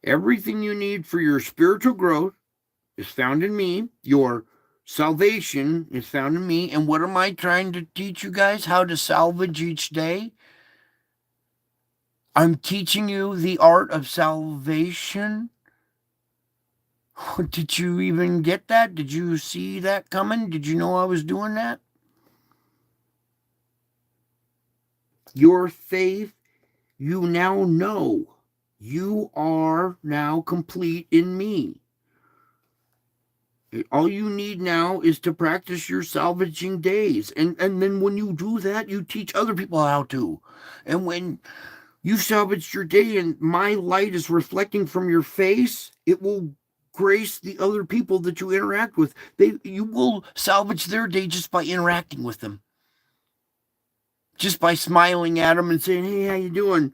Everything you need for your spiritual growth is found in me. Your salvation is found in me. And what am I trying to teach you guys? How to salvage each day? I'm teaching you the art of salvation. Did you even get that? Did you see that coming? Did you know I was doing that? Your faith, you now know. You are now complete in me. All you need now is to practice your salvaging days. And then when you do that, you teach other people how to. And when you salvage your day and my light is reflecting from your face, it will grace the other people that you interact with. You will salvage their day just by interacting with them. Just by smiling at them and saying, hey, how you doing?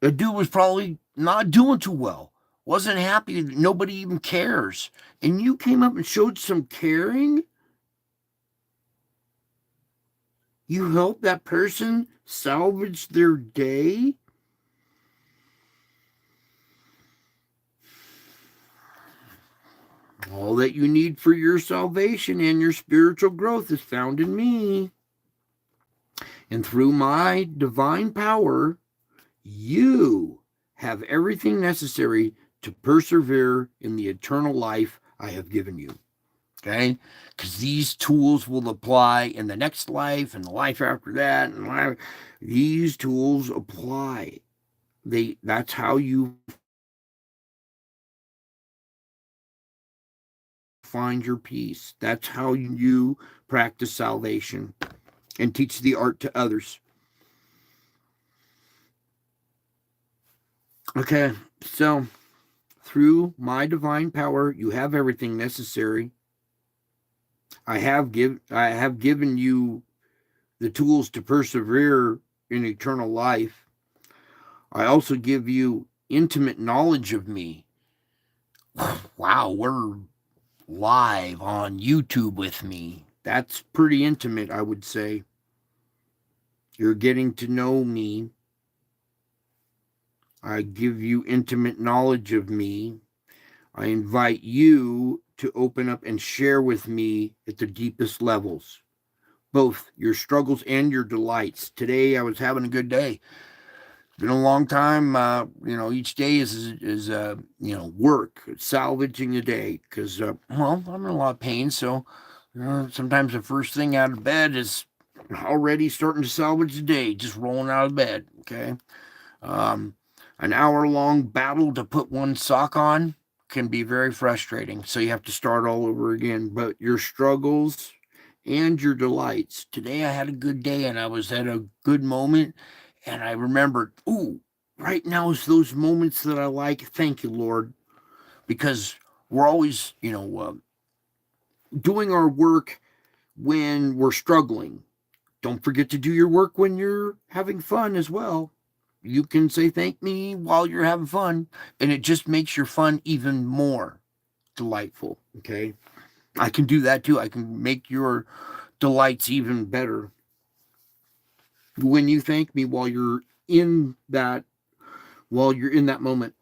The dude was probably not doing too well. Wasn't happy. Nobody even cares. And you came up and showed some caring. You helped that person salvage their day. All that you need for your salvation and your spiritual growth is found in me. And through my divine power, you have everything necessary to persevere in the eternal life I have given you. Okay? Because these tools will apply in the next life and the life after that. And these tools apply. That's how you find your peace. That's how you practice salvation and teach the art to others. Okay, so through my divine power, you have everything necessary. I have given you the tools to persevere in eternal life. I also give you intimate knowledge of me. Wow, we're live on YouTube with me. That's pretty intimate, I would say. You're getting to know me. I give you intimate knowledge of me. I invite you to open up and share with me at the deepest levels, both your struggles and your delights. Today, I was having a good day. It's been a long time. Each day is work, salvaging a day, because, I'm in a lot of pain. So sometimes the first thing out of bed is already starting to salvage the day, just rolling out of bed, okay? An hour-long battle to put one sock on can be very frustrating, so you have to start all over again. But your struggles and your delights. Today I had a good day, and I was at a good moment, and I remembered, right now is those moments that I like. Thank you, Lord, because we're always, doing our work when we're struggling. Don't forget to do your work when you're having fun as well. You can say thank me while you're having fun, and it just makes your fun even more delightful, okay? I can do that too. I can make your delights even better. When you thank me while you're in that moment,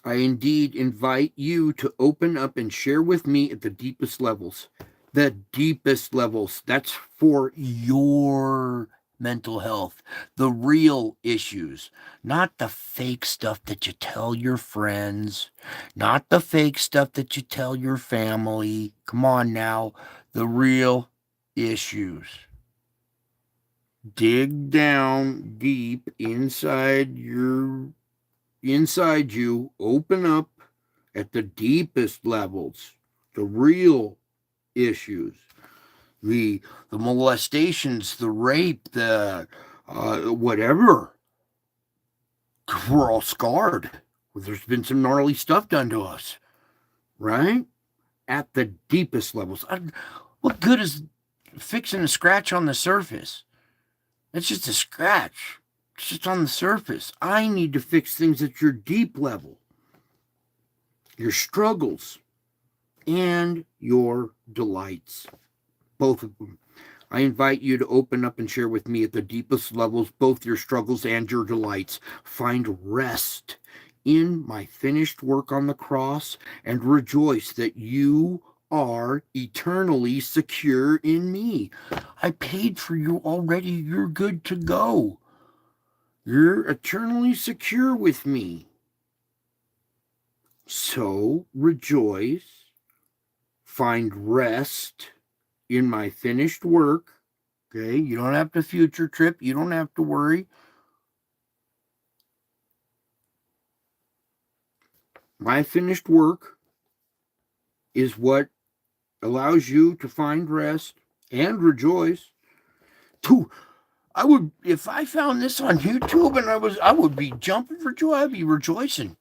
I indeed invite you to open up and share with me at the deepest levels. The deepest levels. That's for your mental health, the real issues, not the fake stuff that you tell your friends, not the fake stuff that you tell your family. Come on now, the real issues. Dig down deep inside you, open up at the deepest levels, the real issues. The molestations, the rape, the whatever. We're all scarred. There's been some gnarly stuff done to us, right? At the deepest levels. What good is fixing a scratch on the surface? It's just a scratch. just on the surface. I need to fix things at your deep level, your struggles, and your delights. Both of them. I invite you to open up and share with me at the deepest levels both your struggles and your delights. Find rest in my finished work on the cross and rejoice that you are eternally secure in me. I paid for you already. You're good to go. You're eternally secure with me. So rejoice, find rest in my finished work. Okay, you don't have to future trip. You don't have to worry. My finished work is what allows you to find rest and rejoice. I would, if I found this on YouTube and I would be jumping for joy. I'd be rejoicing.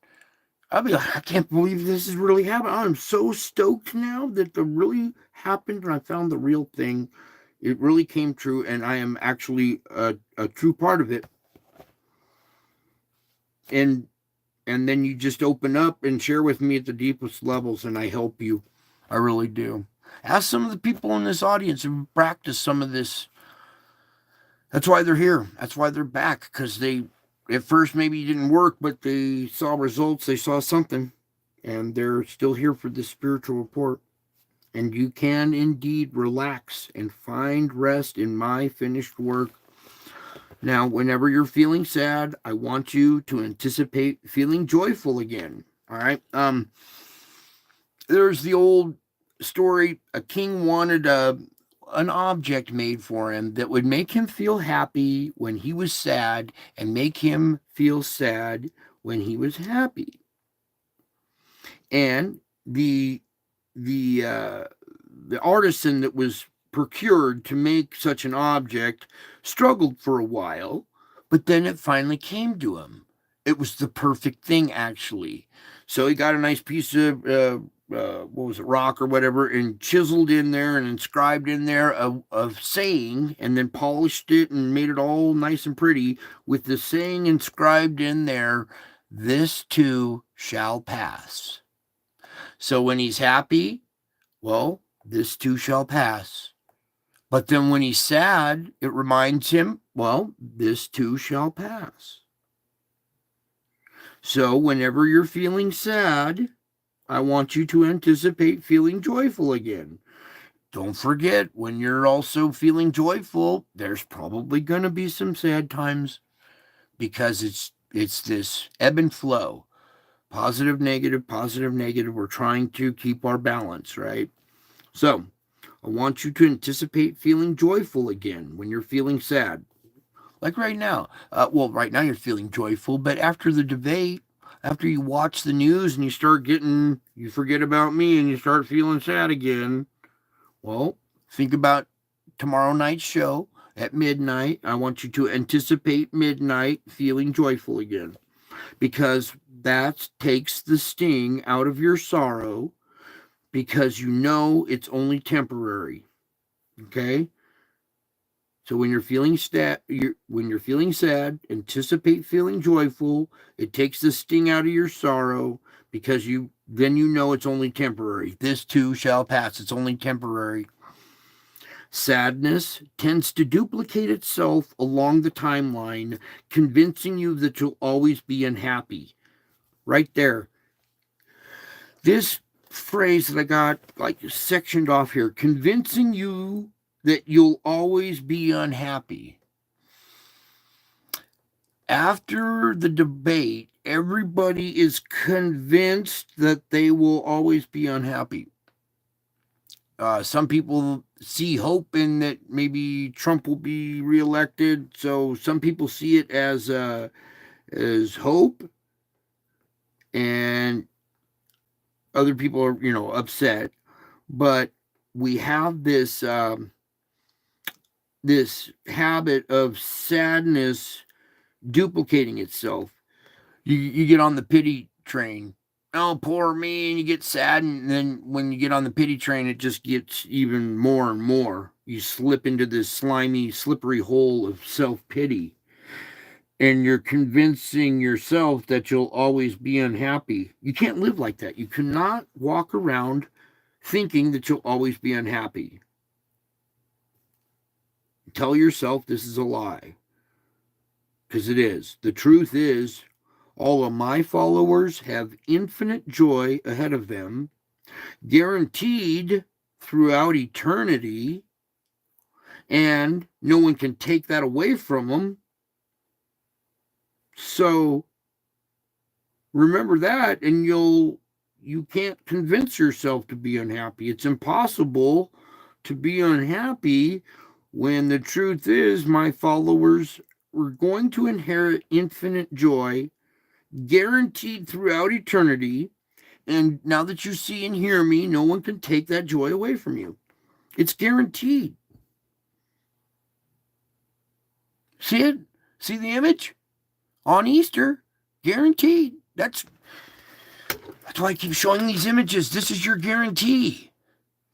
I'd be like, I can't believe this is really happening. I'm so stoked now that it really happened and I found the real thing. It really came true, and I am actually a true part of it. And then you just open up and share with me at the deepest levels, and I help you. I really do. Ask some of the people in this audience who practice some of this. That's why they're here. That's why they're back, because they, at first, maybe it didn't work, but they saw results. They saw something, and they're still here for this spiritual report. And you can indeed relax and find rest in my finished work. Now, whenever you're feeling sad, I want you to anticipate feeling joyful again. All right. There's the old story. A king wanted an object made for him that would make him feel happy when he was sad and make him feel sad when he was happy. And the artisan that was procured to make such an object struggled for a while, but then it finally came to him. It was the perfect thing, actually. So he got a nice piece of rock or whatever, and chiseled in there and inscribed in there a saying, and then polished it and made it all nice and pretty with the saying inscribed in there, "This too shall pass." So when he's happy, well, this too shall pass. But then when he's sad, it reminds him, well, this too shall pass. So whenever you're feeling sad, I want you to anticipate feeling joyful again. Don't forget, when you're also feeling joyful, there's probably going to be some sad times, because it's this ebb and flow. Positive, negative, positive, negative. We're trying to keep our balance, right? So I want you to anticipate feeling joyful again when you're feeling sad. Like right now. Right now you're feeling joyful, but after the debate, after you watch the news and you forget about me and you start feeling sad again, well, think about tomorrow night's show at midnight. I want you to anticipate midnight feeling joyful again, because that takes the sting out of your sorrow, because you know it's only temporary. Okay? So when you're feeling sad, anticipate feeling joyful. It takes the sting out of your sorrow, because then you know it's only temporary. This too shall pass. It's only temporary. Sadness tends to duplicate itself along the timeline, convincing you that you'll always be unhappy. Right there. This phrase that I got sectioned off here, convincing you that you'll always be unhappy. After the debate, everybody is convinced that they will always be unhappy. Some people see hope in that maybe Trump will be reelected, so some people see it as hope, and other people are upset. But we have this this habit of sadness duplicating itself. You get on the pity train. Oh, poor me, and you get sad, and then when you get on the pity train, it just gets even more and more. You slip into this slimy, slippery hole of self-pity. and you're convincing yourself that you'll always be unhappy. You can't live like that. You cannot walk around thinking that you'll always be unhappy. Tell yourself this is a lie, because it is. The truth is, all of my followers have infinite joy ahead of them, guaranteed throughout eternity, and no one can take that away from them. So remember that, and you can't convince yourself to be unhappy. It's impossible to be unhappy when the truth is my followers were going to inherit infinite joy, guaranteed throughout eternity. And now that you see and hear me, no one can take that joy away from you. It's guaranteed. See it? See the image? On Easter, guaranteed. That's why I keep showing these images. This is your guarantee.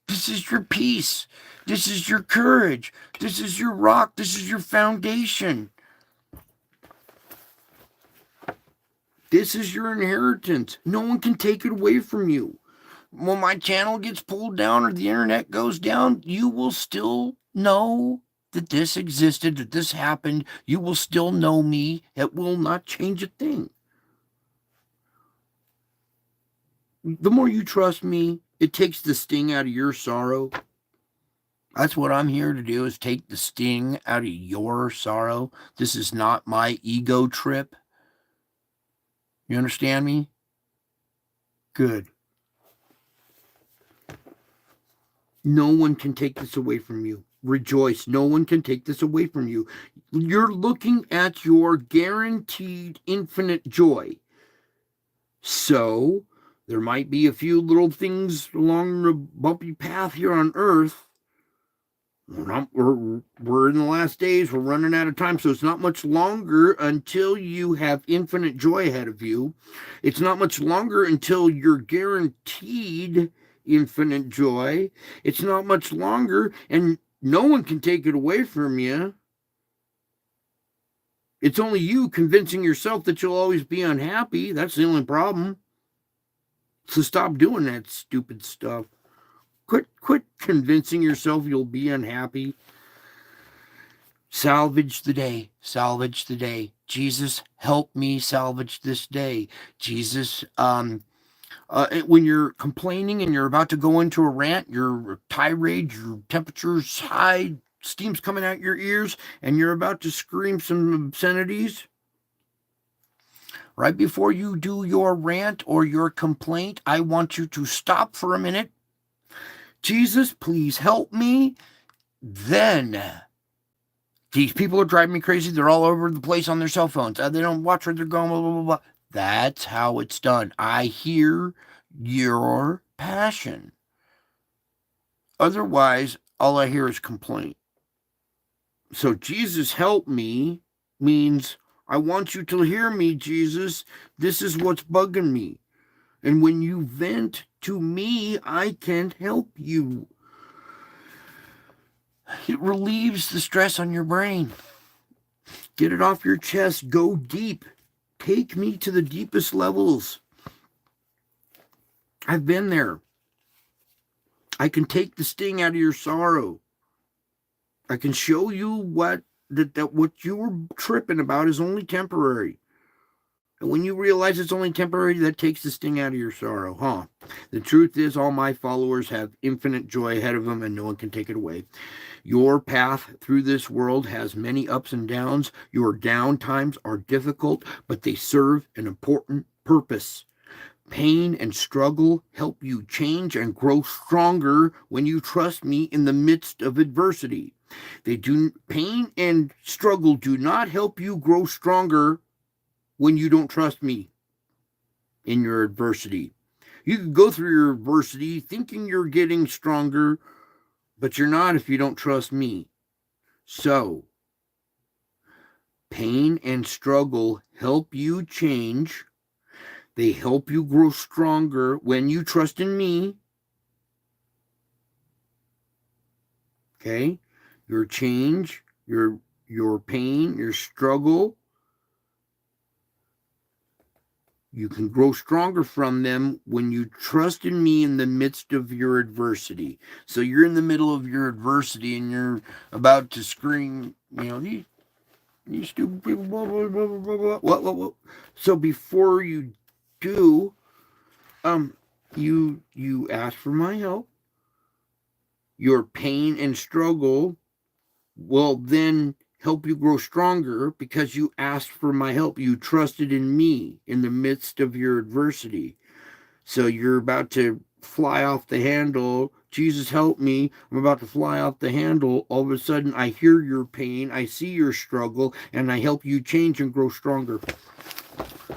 This is your peace. This is your courage. This is your rock. This is your foundation. This is your inheritance. No one can take it away from you. When my channel gets pulled down or the internet goes down, you will still know that this existed, that this happened. You will still know me. It will not change a thing. The more you trust me, it takes the sting out of your sorrow. That's what I'm here to do, is take the sting out of your sorrow. This is not my ego trip. You understand me? Good. No one can take this away from you. Rejoice. No one can take this away from you. You're looking at your guaranteed infinite joy. So there might be a few little things along the bumpy path here on Earth. We're in the last days. We're running out of time. So it's not much longer until you have infinite joy ahead of you. It's not much longer until you're guaranteed infinite joy. It's not much longer, and no one can take it away from you. It's only you convincing yourself that you'll always be unhappy. That's the only problem. So stop doing that stupid stuff. Quit convincing yourself you'll be unhappy. Salvage the day. Salvage the day. Jesus, help me salvage this day. Jesus, when you're complaining and you're about to go into a rant, your tirade, your temperature's high, steam's coming out your ears, and you're about to scream some obscenities, right before you do your rant or your complaint, I want you to stop for a minute. Jesus, please help me. Then, these people are driving me crazy. They're all over the place on their cell phones. They don't watch where they're going, blah, blah, blah, blah. That's how it's done. I hear your passion. Otherwise, all I hear is complaint. So Jesus, help me means I want you to hear me, Jesus. This is what's bugging me. And when you vent to me, I can help you. It relieves the stress on your brain. Get it off your chest. Go deep. Take me to the deepest levels. I've been there. I can take the sting out of your sorrow. I can show you what you were tripping about is only temporary. And when you realize it's only temporary, that takes the sting out of your sorrow, huh? The truth is, all my followers have infinite joy ahead of them, and no one can take it away. Your path through this world has many ups and downs. Your down times are difficult, but they serve an important purpose. Pain and struggle help you change and grow stronger when you trust me in the midst of adversity. Pain and struggle do not help you grow stronger when you don't trust me in your adversity. You can go through your adversity thinking you're getting stronger, but you're not if you don't trust me. So, pain and struggle help you change. They help you grow stronger when you trust in me. Okay? Your change, your pain, your struggle You can grow stronger from them when you trust in me in the midst of your adversity. So you're in the middle of your adversity and you're about to scream, you stupid people, blah, blah, blah, blah, blah, what. So before you do, you ask for my help. Your pain and struggle will then help you grow stronger because you asked for my help. You trusted in me in the midst of your adversity. So you're about to fly off the handle. Jesus, help me. I'm about to fly off the handle. All of a sudden, I hear your pain. I see your struggle, and I help you change and grow stronger.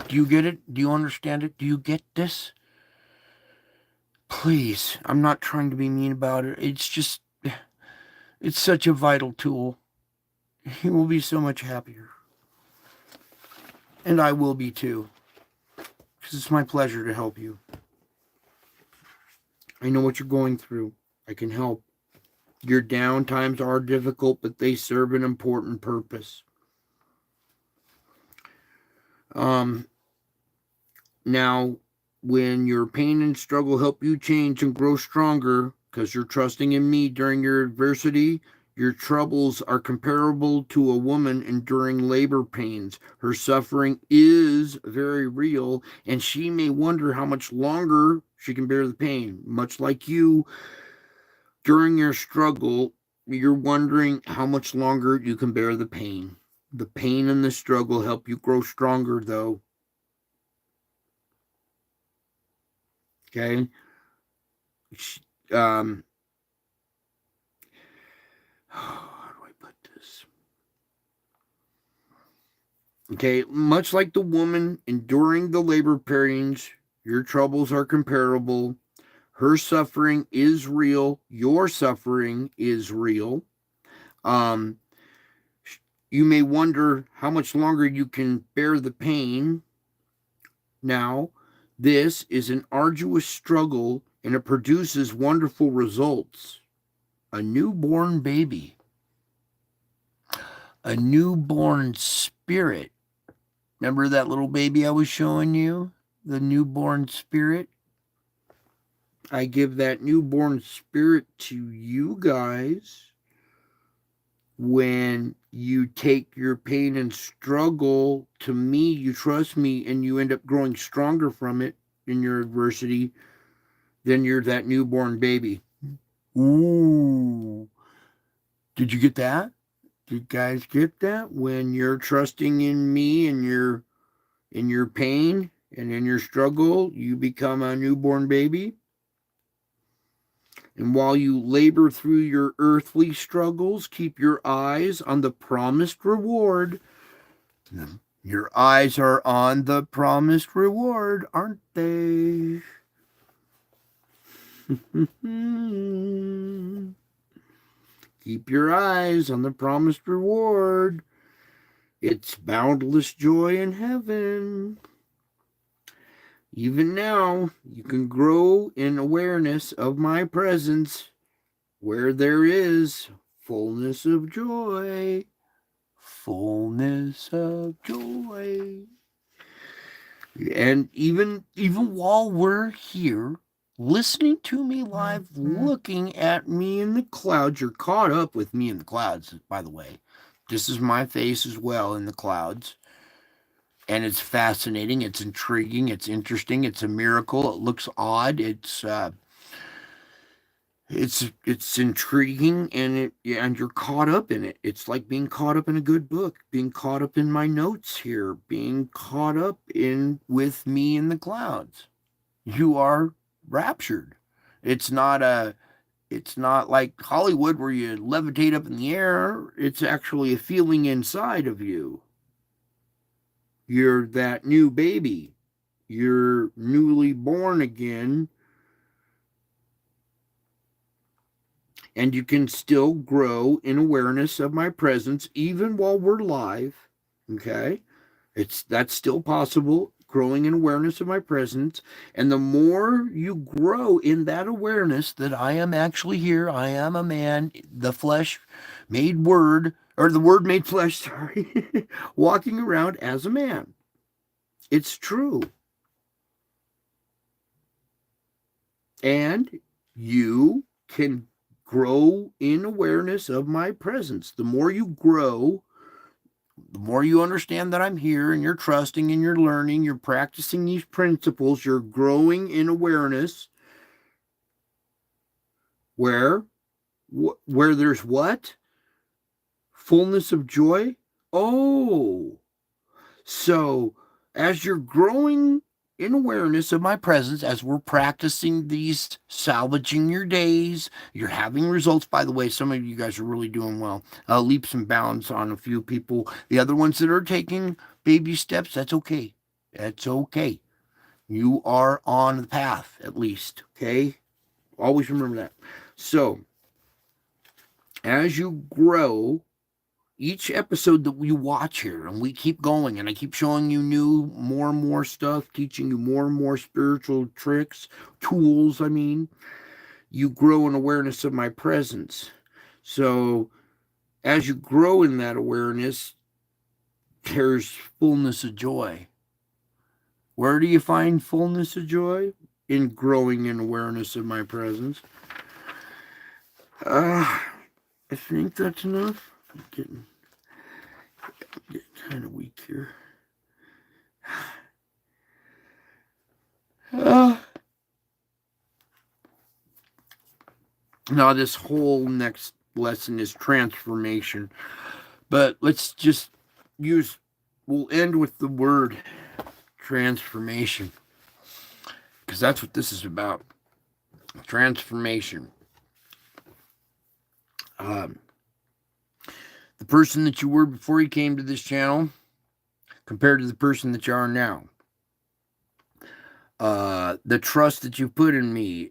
Do you get it? Do you understand it? Do you get this? Please, I'm not trying to be mean about it. It's such a vital tool. You will be so much happier. And I will be too. Because it's my pleasure to help you. I know what you're going through. I can help. Your down times are difficult, but they serve an important purpose. Now, when your pain and struggle help you change and grow stronger, because you're trusting in me during your adversity, your troubles are comparable to a woman enduring labor pains. Her suffering is very real, and she may wonder how much longer she can bear the pain. Much like you, during your struggle, you're wondering how much longer you can bear the pain. The pain and the struggle help you grow stronger, though. Okay? How do I put this? Okay, much like the woman enduring the labor pains, your troubles are comparable. Her suffering is real. Your suffering is real. You may wonder how much longer you can bear the pain. Now, this is an arduous struggle and it produces wonderful results. A newborn baby, a newborn spirit. Remember that little baby I was showing you? The newborn spirit? I give that newborn spirit to you guys when you take your pain and struggle to me, you trust me, and you end up growing stronger from it in your adversity, then you're that newborn baby. Ooh. Did you get that? Did you guys get that? When you're trusting in me and in your pain and in your struggle, you become a newborn baby. And while you labor through your earthly struggles, keep your eyes on the promised reward. Your eyes are on the promised reward, aren't they? Keep your eyes on the promised reward. It's boundless joy in heaven. Even now, you can grow in awareness of my presence where there is fullness of joy. Fullness of joy. And even while we're here, listening to me live, looking at me in the clouds, you're caught up with me in the clouds, by the way. This is my face as well in the clouds. And it's fascinating, it's intriguing, it's interesting, it's a miracle, it looks odd, it's intriguing, and you're caught up in it. It's like being caught up in a good book, being caught up in my notes here, being caught up in with me in the clouds. You are raptured. It's not like Hollywood where you levitate up in the air. It's actually a feeling inside of you. You're that new baby. You're newly born again. And you can still grow in awareness of my presence even while we're live. Okay? That's still possible, growing in awareness of my presence. And the more you grow in that awareness that I am actually here, I am a man, the flesh made word, or the word made flesh, sorry, walking around as a man. It's true. And you can grow in awareness of my presence. The more you grow, the more you understand that I'm here and you're trusting and you're learning, you're practicing these principles, you're growing in awareness where there's what? Fullness of joy? Oh. So, as you're growing in awareness of my presence, as we're practicing these salvaging your days, you're having results. By the way, some of you guys are really doing well. Leaps and bounds on a few people. The other ones that are taking baby steps, that's okay. That's okay. You are on the path, at least. Okay? Always remember that. So, as you grow, each episode that we watch here, and we keep going, and I keep showing you more and more stuff, teaching you more and more spiritual tricks, tools, you grow in awareness of my presence. So as you grow in that awareness, there's fullness of joy. Where do you find fullness of joy? In growing in awareness of my presence. I think that's enough. I'm getting kind of weak here. Now, this whole next lesson is transformation. But let's just we'll end with the word transformation. Because that's what this is about. Transformation. The person that you were before you came to this channel compared to the person that you are now. The trust that you put in me,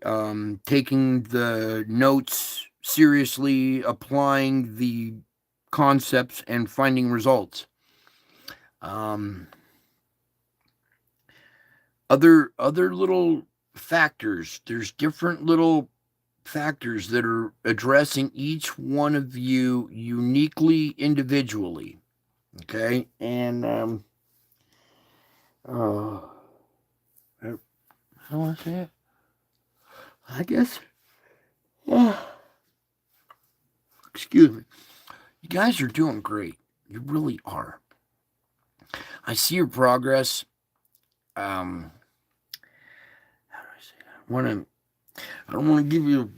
taking the notes seriously, applying the concepts and finding results. Other little factors. There's different little factors that are addressing each one of you uniquely, individually. Okay, and how do I say it? I guess. Excuse me. You guys are doing great. You really are. I see your progress. How do I say that? I don't want to give you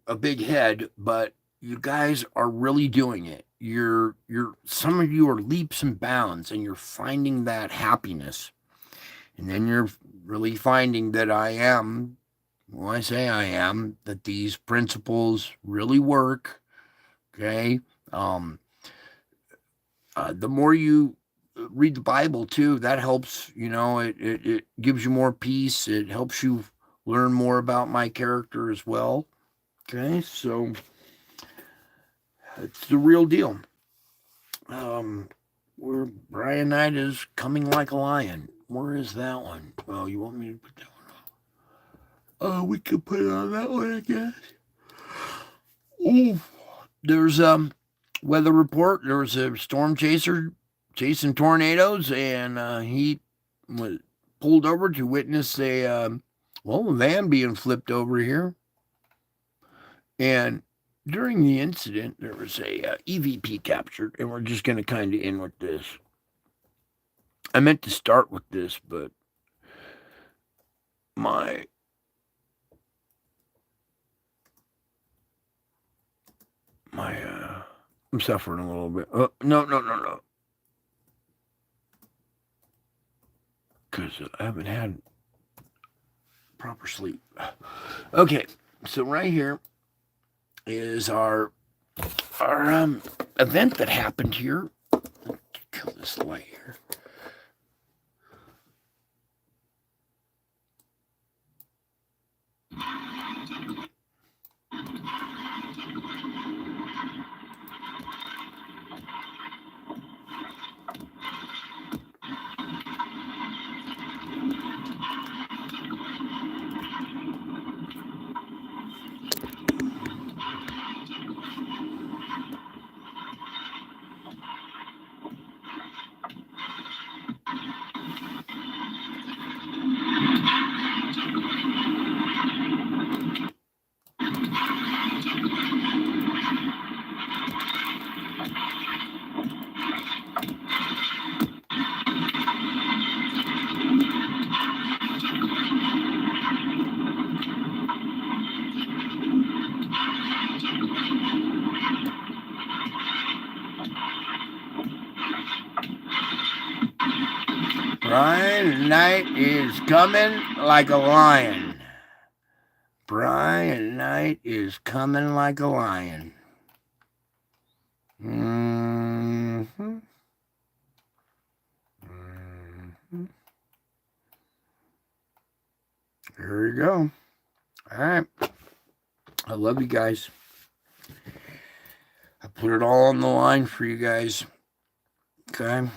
a big head, but you guys are really doing it. Some of you are leaps and bounds, and you're finding that happiness. And then you're really finding that I say I am, that these principles really work. Okay. The more you read the Bible too, that helps. It gives you more peace. It helps you learn more about my character as well. Okay, so it's the real deal. Where Brian Knight is coming like a lion. Where is that one? Oh, you want me to put that one on? We could put it on that one, I guess. Oh, there's weather report. There was a storm chaser chasing tornadoes, and he was pulled over to witness a van being flipped over here. And during the incident, there was a EVP captured, and we're just going to kind of end with this. I meant to start with this, but I'm suffering a little bit. No. Because I haven't had proper sleep. Okay, so right here is our event that happened here. Let's kill this light here. Brian Knight is coming like a lion. Brian Knight is coming like a lion. Mm-hmm. Mm-hmm. There you go. All right. I love you guys. I put it all on the line for you guys. Okay.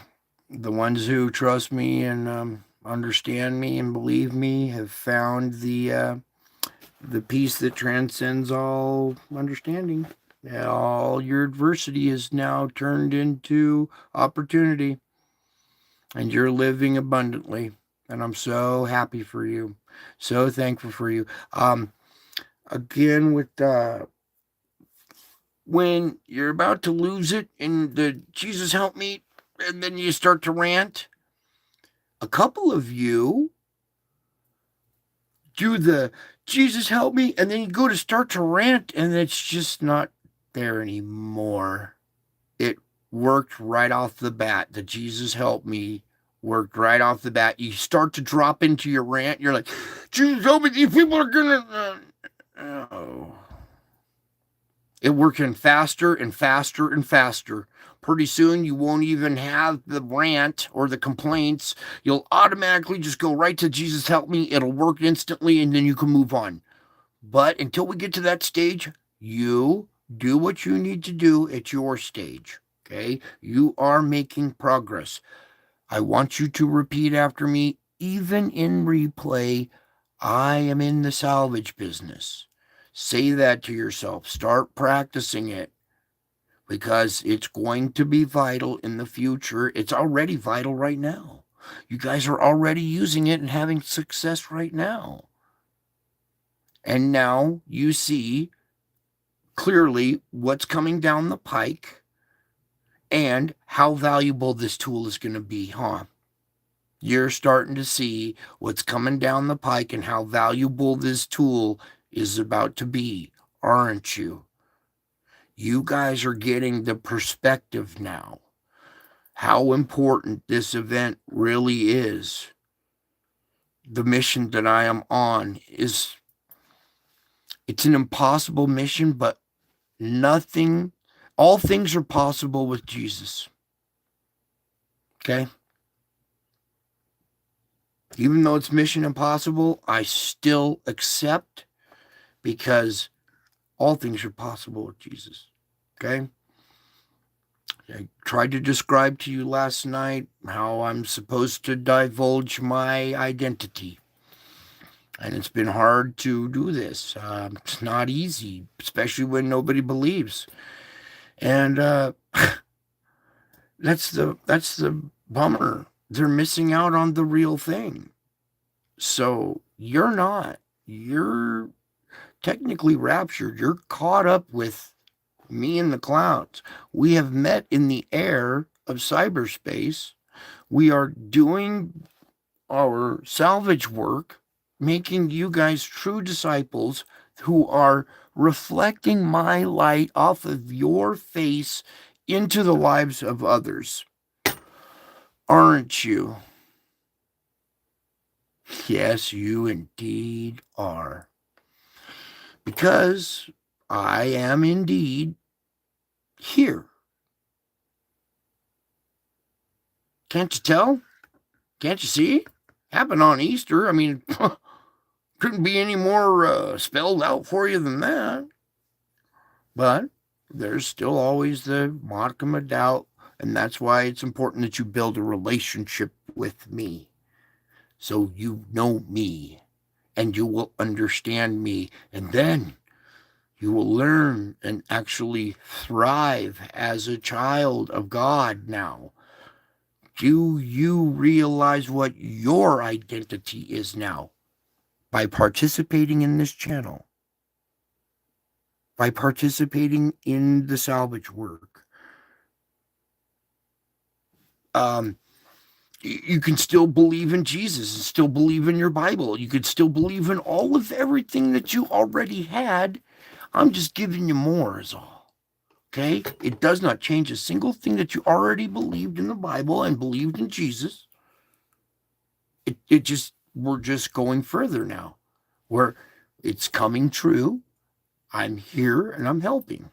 The ones who trust me and understand me and believe me have found the peace that transcends all understanding. All your adversity is now turned into opportunity, and you're living abundantly. And I'm so happy for you, so thankful for you. Again, with when you're about to lose it in the Jesus help me, and then you start to rant, a couple of you do the Jesus help me, and then you go to start to rant, and it's just not there anymore. It worked right off the bat. The Jesus help me worked right off the bat. You start to drop into your rant. You're like, Jesus help me, these people are gonna. Oh. It working faster and faster and faster. Pretty soon you won't even have the rant or the complaints. You'll automatically just go right to Jesus help me. It'll work instantly, and then you can move on. But until we get to that stage, you do what you need to do at your stage. Okay? You are making progress. I want you to repeat after me, even in replay. I am in the salvage business. Say that to yourself. Start practicing it, because it's going to be vital in the future. It's already vital right now. You guys are already using it and having success right now. And now you see clearly what's coming down the pike and how valuable this tool is going to be, huh? You're starting to see what's coming down the pike and how valuable this tool is about to be, aren't you? You guys are getting the perspective now, how important this event really is. The mission that I am on it's an impossible mission, but all things are possible with Jesus. Okay? Even though it's mission impossible, I still accept, because all things are possible with Jesus. Okay? I tried to describe to you last night how I'm supposed to divulge my identity. And it's been hard to do this. It's not easy, especially when nobody believes. And that's the bummer. They're missing out on the real thing. So you're not. You're technically raptured. You're caught up with me in the clouds. We have met in the air of cyberspace. We are doing our salvage work, making you guys true disciples who are reflecting my light off of your face into the lives of others. Aren't you? Yes, you indeed are. Because I am indeed here. Can't you tell? Can't you see? Happened on Easter. I mean, couldn't be any more spelled out for you than that. But there's still always the modicum of doubt, and that's why it's important that you build a relationship with me, so you know me, and you will understand me, and then you will learn and actually thrive as a child of God now. Do you realize what your identity is now? By participating in this channel, by participating in the salvage work. You can still believe in Jesus and still believe in your Bible. You could still believe in all of everything that you already had. I'm just giving you more is all. Okay? It does not change a single thing that you already believed in the Bible and believed in Jesus. we're just going further now, where it's coming true. I'm here and I'm helping,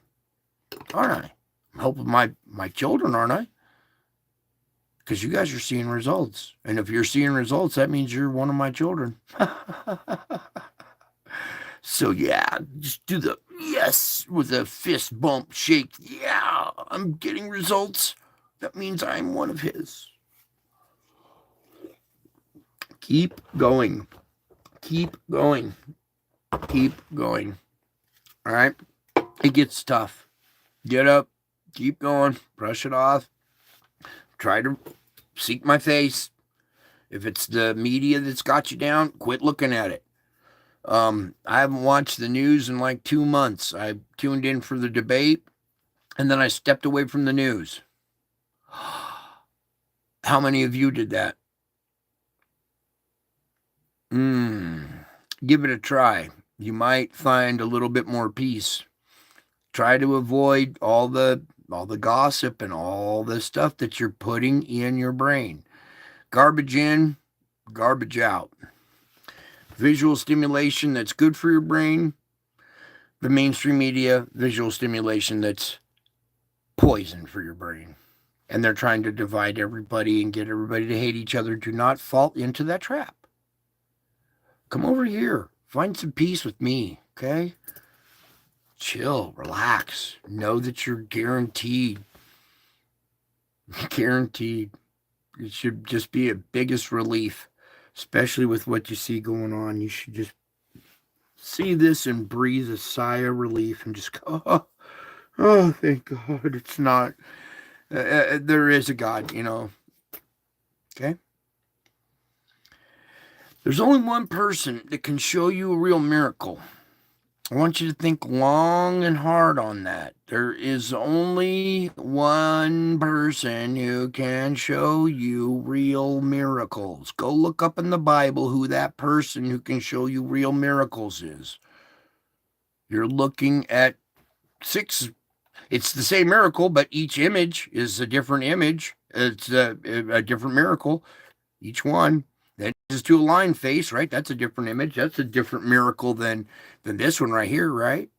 aren't I? I'm helping my children, aren't I? Because you guys are seeing results. And if you're seeing results, that means you're one of my children. So yeah, just do the yes with a fist bump shake. Yeah, I'm getting results. That means I'm one of his. Keep going. Keep going. Keep going. All right? It gets tough. Get up. Keep going. Brush it off. Try to seek my face. If it's the media that's got you down, quit looking at it. I haven't watched the news in like 2 months. I tuned in for the debate, and then I stepped away from the news. How many of you did that? Give it a try. You might find a little bit more peace. Try to avoid all the gossip and all the stuff that you're putting in your brain. Garbage in, garbage out. Visual stimulation that's good for your brain. The mainstream media, visual stimulation that's poison for your brain. And they're trying to divide everybody and get everybody to hate each other. Do not fall into that trap. Come over here. Find some peace with me, okay? Chill, relax. Know that you're guaranteed. Guaranteed. It should just be a biggest relief, especially with what you see going on. You should just see this and breathe a sigh of relief and just go, oh, thank God it's not. There is a God, you know. Okay? There's only one person that can show you a real miracle. I want you to think long and hard on that. There is only one person who can show you real miracles. Go look up in the Bible who that person who can show you real miracles is. You're looking at 6. It's the same miracle, but each image is a different image. It's a different miracle, each one. Then just to a line face, right? That's a different image. That's a different miracle than this one right here, right?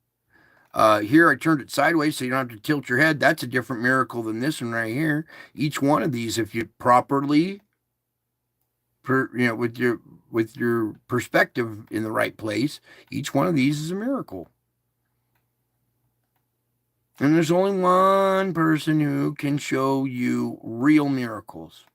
Here I turned it sideways so you don't have to tilt your head. That's a different miracle than this one right here. Each one of these, if you properly, with your perspective in the right place, each one of these is a miracle. And there's only one person who can show you real miracles.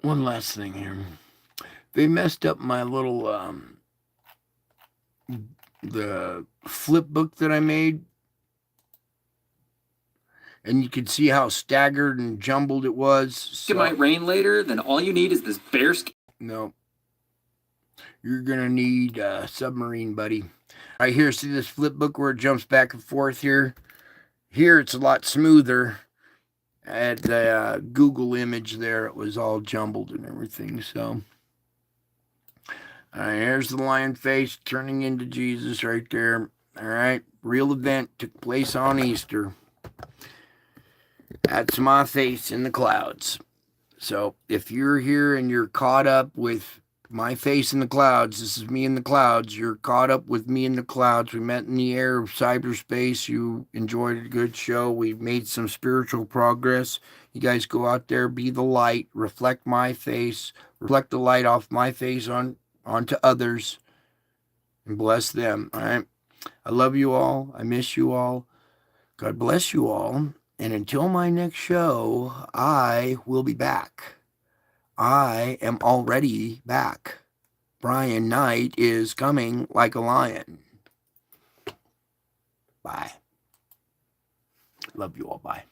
One last thing here. They messed up my little the flip book that I made. And you could see how staggered and jumbled it was. So, it might rain later, then all you need is this bear skin. No. You're going to need a submarine, buddy. Right here, see this flip book where it jumps back and forth here? Here it's a lot smoother. At the Google image there, it was all jumbled and everything. So, here's the lion face turning into Jesus right there. All right, real event took place on Easter. That's my face in the clouds. So, if you're here and you're caught up with my face in the clouds, this is me in the clouds. You're caught up with me in the clouds. We met in the air of cyberspace. You enjoyed a good show. We've made some spiritual progress. You guys go out there, be the light, reflect my face, reflect the light off my face onto others, and bless them. All right. I love you all. I miss you all. God bless you all. And until my next show, I will be back. I am already back. Brian Knight is coming like a lion. Bye. Love you all. Bye.